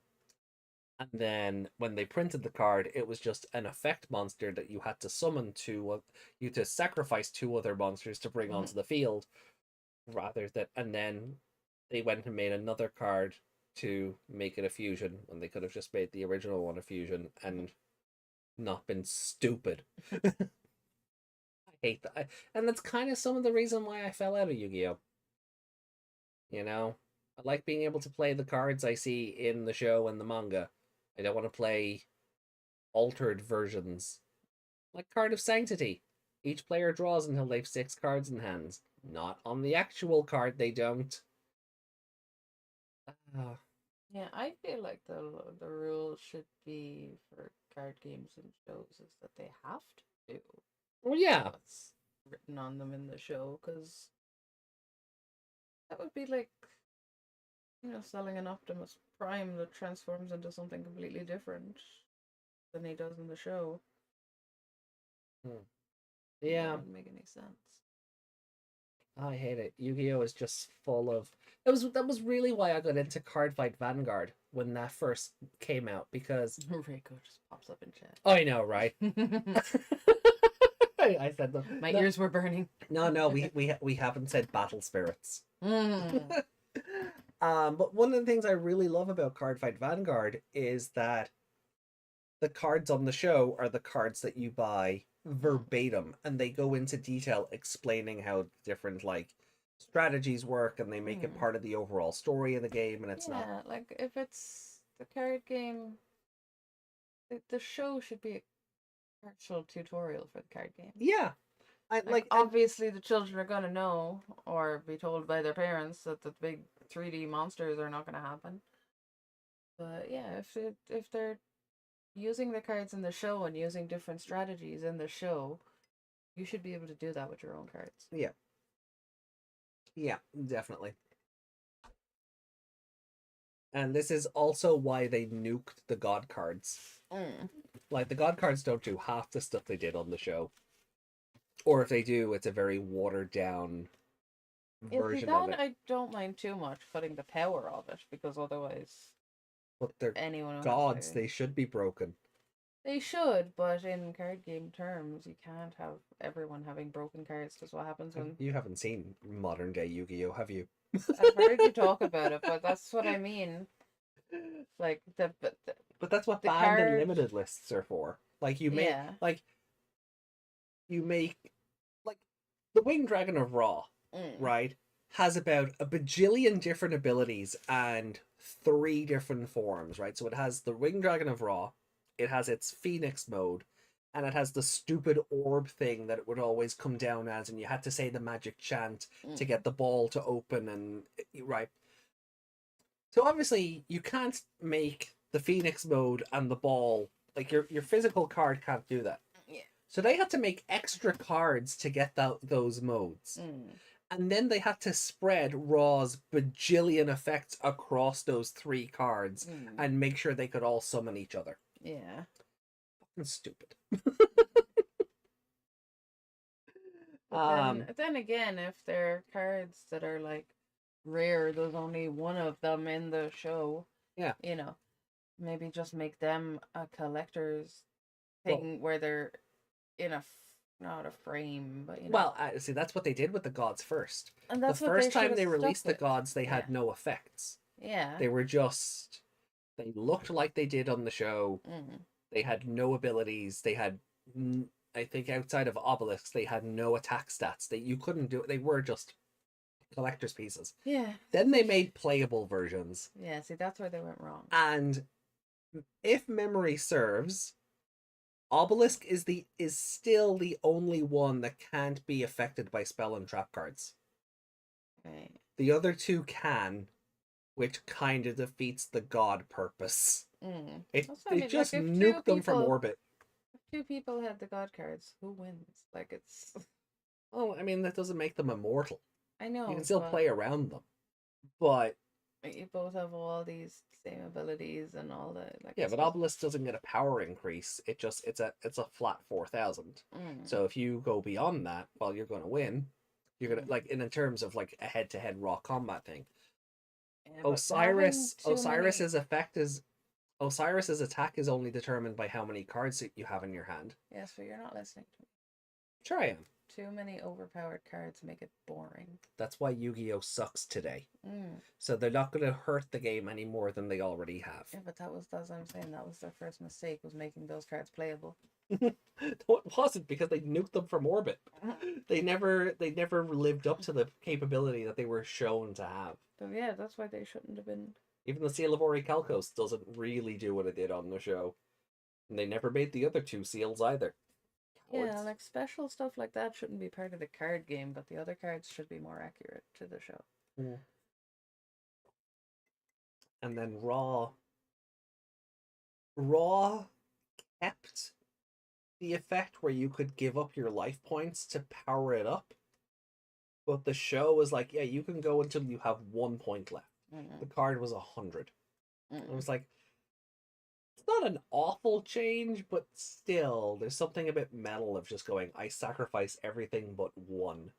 and then when they printed the card, it was just an effect monster that you had to summon you to sacrifice 2 other monsters to bring onto the field, and then they went and made another card to make it a fusion when they could have just made the original one a fusion and not been stupid. I hate that. And that's kind of some of the reason why I fell out of Yu-Gi-Oh! I like being able to play the cards I see in the show and the manga. I don't want to play altered versions. Like Card of Sanctity. Each player draws until they've 6 cards in hands. Not on the actual card, they don't. Ah, Yeah, I feel like the rule should be for card games and shows is that they have to do well, yeah. what's written on them in the show, because that would be like, selling an Optimus Prime that transforms into something completely different than he does in the show. Yeah. That wouldn't make any sense. I hate it. Yu-Gi-Oh is just full of that was really why I got into Cardfight Vanguard when that first came out, because Reiko just pops up in chat. I know, right? I said that. My ears were burning. No, we haven't said battle spirits. Mm. But one of the things I really love about Cardfight Vanguard is that the cards on the show are the cards that you buy verbatim, and they go into detail explaining how different strategies work, and they make it part of the overall story of the game, and it's not like if it's the card game, the show should be a partial tutorial for the card game. yeah. Obviously the children are gonna know or be told by their parents that the big 3D monsters are not gonna happen. But yeah, if they're using the cards in the show and using different strategies in the show, you should be able to do that with your own cards. Yeah, definitely. And this is also why they nuked the god cards. Like, the god cards don't do half the stuff they did on the show. Or if they do, it's a very watered down version of it. I don't mind too much cutting the power of it, because otherwise, But they're anyone gods, they should be broken. They should, but in card game terms, you can't have everyone having broken cards, because what happens when... You haven't seen modern day Yu-Gi-Oh, have you? I've heard you talk about it, but that's what I mean. Like, But that's what the banned and limited lists are for. Like, you make... You make... Like, the Winged Dragon of Ra, right, has about a bajillion different abilities and 3 different forms, right? So it has the Winged Dragon of Ra, it has its Phoenix mode, and it has the stupid orb thing that it would always come down as, and you had to say the magic chant to get the ball to open, and right. So obviously you can't make the Phoenix mode and the ball, like your physical card can't do that. Yeah. So they had to make extra cards to get those modes. And then they had to spread Raw's bajillion effects across those 3 cards and make sure they could all summon each other. Yeah. Fucking stupid. But then again, if they're cards that are like rare, there's only one of them in the show. Yeah. Maybe just make them a collector's thing where they're in not a frame, but Well, see, that's what they did with the gods first. And that's the first time they released the gods, they had no effects. Yeah. They were just... They looked like they did on the show. They had no abilities. They had... I think outside of Obelisks, they had no attack stats. You couldn't do it. They were just collector's pieces. Yeah. Then they made playable versions. Yeah, see, that's where they went wrong. And if memory serves, Obelisk is still the only one that can't be affected by spell and trap cards. Right. The other 2 can, which kind of defeats the god purpose. It just nuked them from orbit. If 2 people had the god cards, who wins? Like, it's... Oh, I mean, that doesn't make them immortal. I know. You can still play around them. But... You both have all these same abilities and all that. Like, yeah, but Obelisk doesn't get a power increase. It's a flat 4,000. So if you go beyond that, well, you're going to win. You're going to, like, in terms of, like, a head-to-head raw combat thing. Yeah, Osiris's attack is only determined by how many cards you have in your hand. Yeah, so you're not listening to me. Sure I am. Too many overpowered cards make it boring. That's why Yu-Gi-Oh sucks today. So they're not going to hurt the game any more than they already have. Yeah, but that's what I'm saying. That was their first mistake, was making those cards playable. No, it wasn't, because they nuked them from orbit. They never lived up to the capability that they were shown to have. So yeah, that's why they shouldn't have been. Even the Seal of Orichalcos doesn't really do what it did on the show. And they never made the other 2 seals either. Yeah, Cowards. like special stuff like that shouldn't be part of the card game, but the other cards should be more accurate to the show. And then Raw kept the effect where you could give up your life points to power it up. But the show was like, yeah, you can go until you have 1 point left. The card was 100. It was like, it's not an awful change, but still, there's something a bit metal of just going, I sacrifice everything but 1.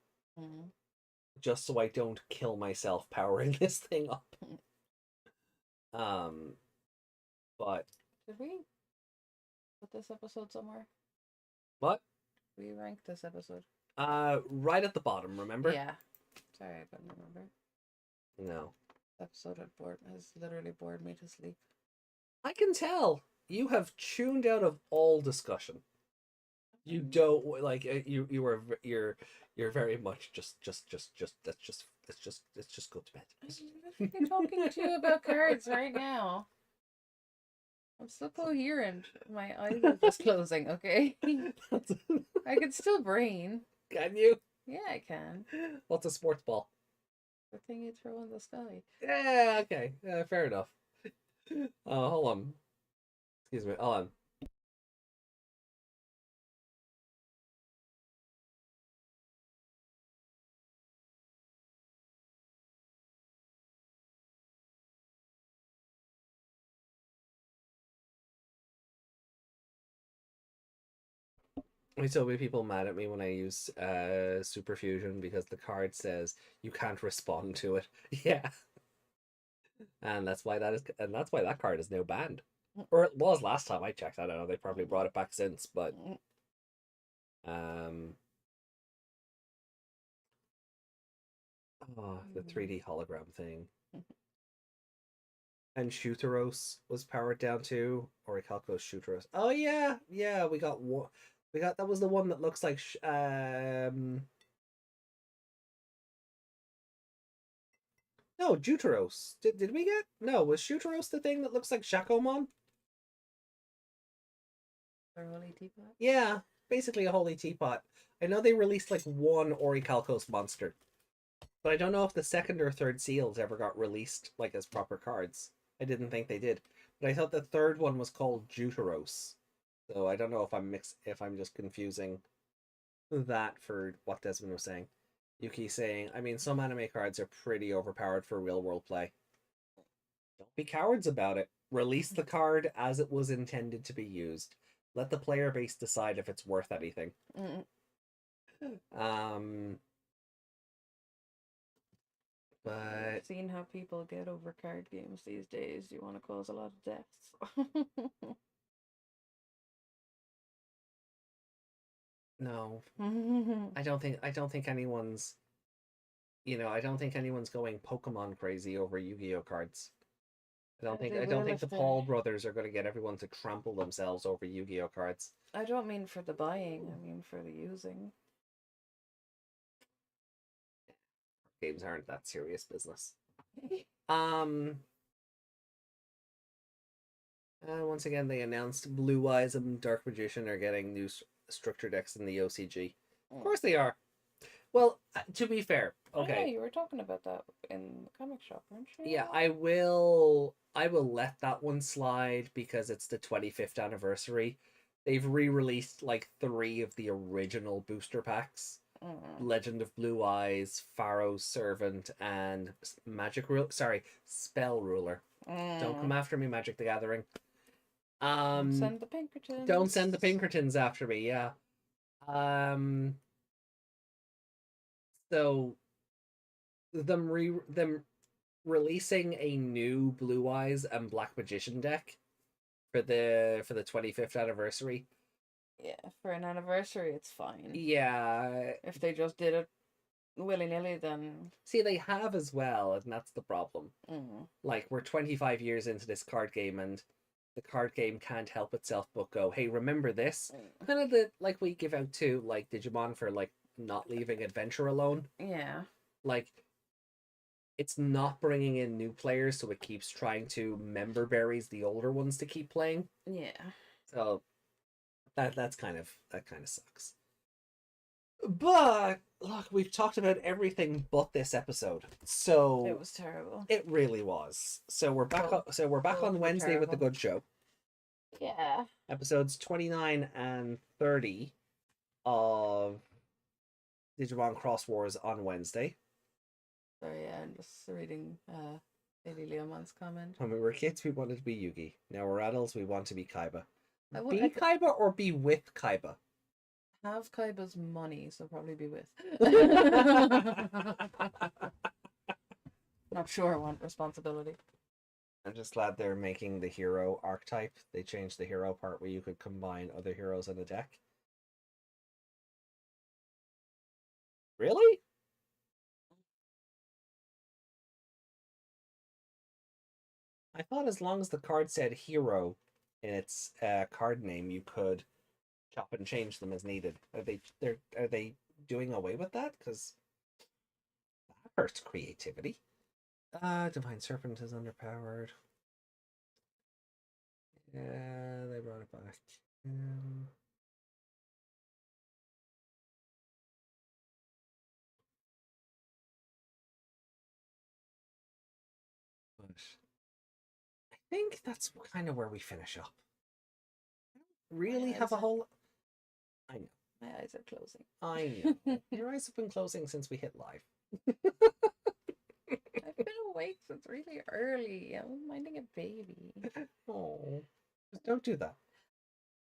Just so I don't kill myself powering this thing up. But Did we put this episode somewhere? what? We ranked this episode. Right at the bottom, remember? Yeah. Sorry, I couldn't remember. No. This episode has literally bored me to sleep. I can tell you have tuned out of all discussion. You don't like you're very much just let's just go to bed. I'm literally talking to you about cards right now. I'm still coherent. My eyes are just closing, okay? I can still brain. Can you? Yeah, I can. What's a sports ball? The thing you throw in the sky. Yeah, okay. Fair enough. Hold on. Excuse me. Hold on. So many people mad at me when I use Superfusion because the card says you can't respond to it. Yeah. And that's why that card is now banned. Or it was last time I checked. I don't know, they probably brought it back since, but the 3D hologram thing. And Shooteros was powered down too, or Orichalco's Shooteros. Oh yeah, yeah, we got one. We got that was the one that looks like no, Juteros. Did we get no? Was Shooteros the thing that looks like Shakomon? Or holy teapot? Yeah, basically a holy teapot. I know they released like one Orichalcos monster, but I don't know if the second or third seals ever got released like as proper cards. I didn't think they did, but I thought the third one was called Juteros. So I don't know if I'm just confusing that for what Desmond was saying. Yuki saying, I mean, some anime cards are pretty overpowered for real world play. Don't be cowards about it. Release the card as it was intended to be used. Let the player base decide if it's worth anything. But seeing how people get over card games these days, you want to cause a lot of deaths. no, I don't think anyone's. I don't think anyone's going Pokemon crazy over Yu-Gi-Oh cards. I don't think the Paul brothers are going to get everyone to trample themselves over Yu-Gi-Oh cards. I don't mean for the buying, I mean for the using. Games aren't that serious business. Once again, they announced Blue Eyes and Dark Magician are getting new structure decks in the OCG. Of course they are. Well, to be fair, okay. Yeah, you were talking about that in the comic shop, weren't you? Yeah, I will let that one slide because it's the 25th anniversary. They've re-released like 3 of the original booster packs. Legend of Blue Eyes, Pharaoh's Servant, and Spell Ruler. Don't come after me, Magic the Gathering. Don't send the Pinkertons. Don't send the Pinkertons after me, yeah. So them releasing a new Blue Eyes and Black Magician deck for the 25th anniversary. Yeah, for an anniversary it's fine. Yeah. If they just did it willy-nilly, then see, they have as well, and that's the problem. Like, we're 25 years into this card game, and the card game can't help itself but go, hey, remember this? Kind of like we give out to like Digimon for like not leaving adventure alone. Yeah, like it's not bringing in new players, so it keeps trying to member berries the older ones to keep playing. Yeah. So that kind of sucks. But look, we've talked about everything but this episode. So It was terrible. it really was. So we're back Both. so we're back Both on were Wednesday with the terrible. good show. Yeah. Episodes 29 and 30 of Digimon Cross Wars on Wednesday. Sorry, yeah, I'm just reading Lady Leomon's comment. When we were kids, we wanted to be Yugi. Now we're adults, we want to be Kaiba. I Be Kaiba or be with Kaiba? have Kaiba's money, so probably be with. Not sure I want responsibility. I'm just glad they're making the hero archetype. They changed the hero part where you could combine other heroes in a deck. Really? I thought as long as the card said hero in its card name, you could chop and change them as needed. Are they doing away with that? Because that hurts creativity. Divine Serpent is underpowered. Yeah, they brought it back. But I think that's kind of where we finish up. I don't really have a whole. I know. My eyes are closing. I know. Your eyes have been closing since we hit live. I've been awake since really early. I was minding a baby. Oh, just don't do that.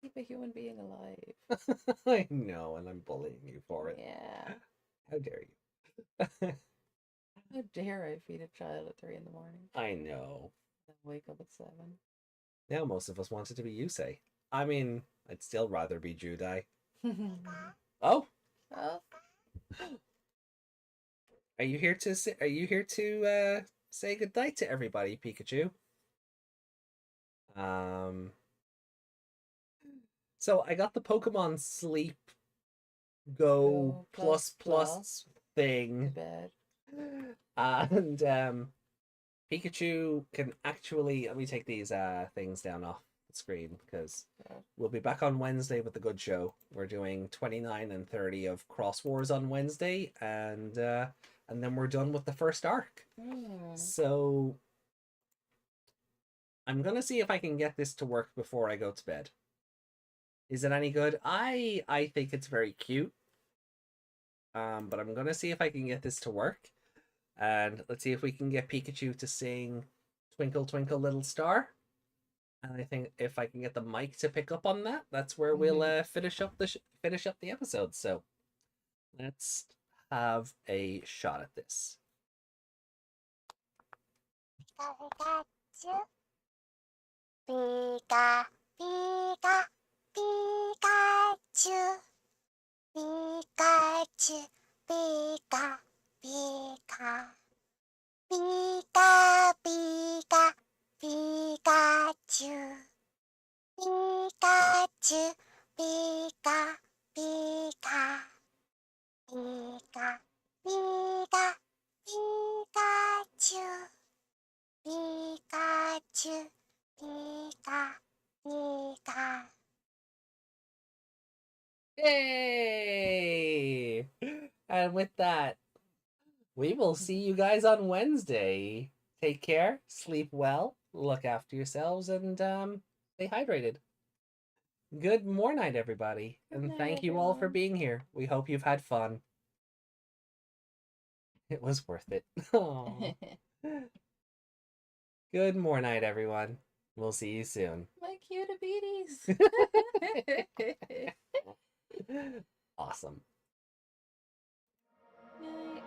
Keep a human being alive. I know, and I'm bullying you for it. Yeah. How dare you? How dare I feed a child at 3 in the morning? I know. And wake up at 7. Now most of us wanted to be Yusei. I mean, I'd still rather be Judai. Oh, Oh. are you here to say goodnight to everybody, Pikachu? So I got the Pokemon Sleep Go plus thing. Bed. And Pikachu can actually, let me take these things down off the screen because we'll be back on Wednesday with the good show. We're doing 29 and 30 of Cross Wars on Wednesday, and then we're done with the first arc. So I'm gonna see if I can get this to work before I go to bed. Is it any good? I think it's very cute. But I'm gonna see if I can get this to work. And let's see if we can get Pikachu to sing Twinkle Twinkle Little Star. And I think if I can get the mic to pick up on that, that's where we'll finish up the episode. So let's have a shot at this. Pika, Pika, Pikachu. Pikachu, Pika, Pika. Pika, Pika, Pikachu. Pikachu, Pika, Pika. Pika, Pika, Pikachu. Pikachu, Pika, Pika. Yay! And with that, we will see you guys on Wednesday. Take care, sleep well, look after yourselves, and stay hydrated. Good morning, everybody, and night, thank you all for everyone. being here. We hope you've had fun. It was worth it. Aw. Good morning, everyone. We'll see you soon. My cutabetes. Awesome. Night.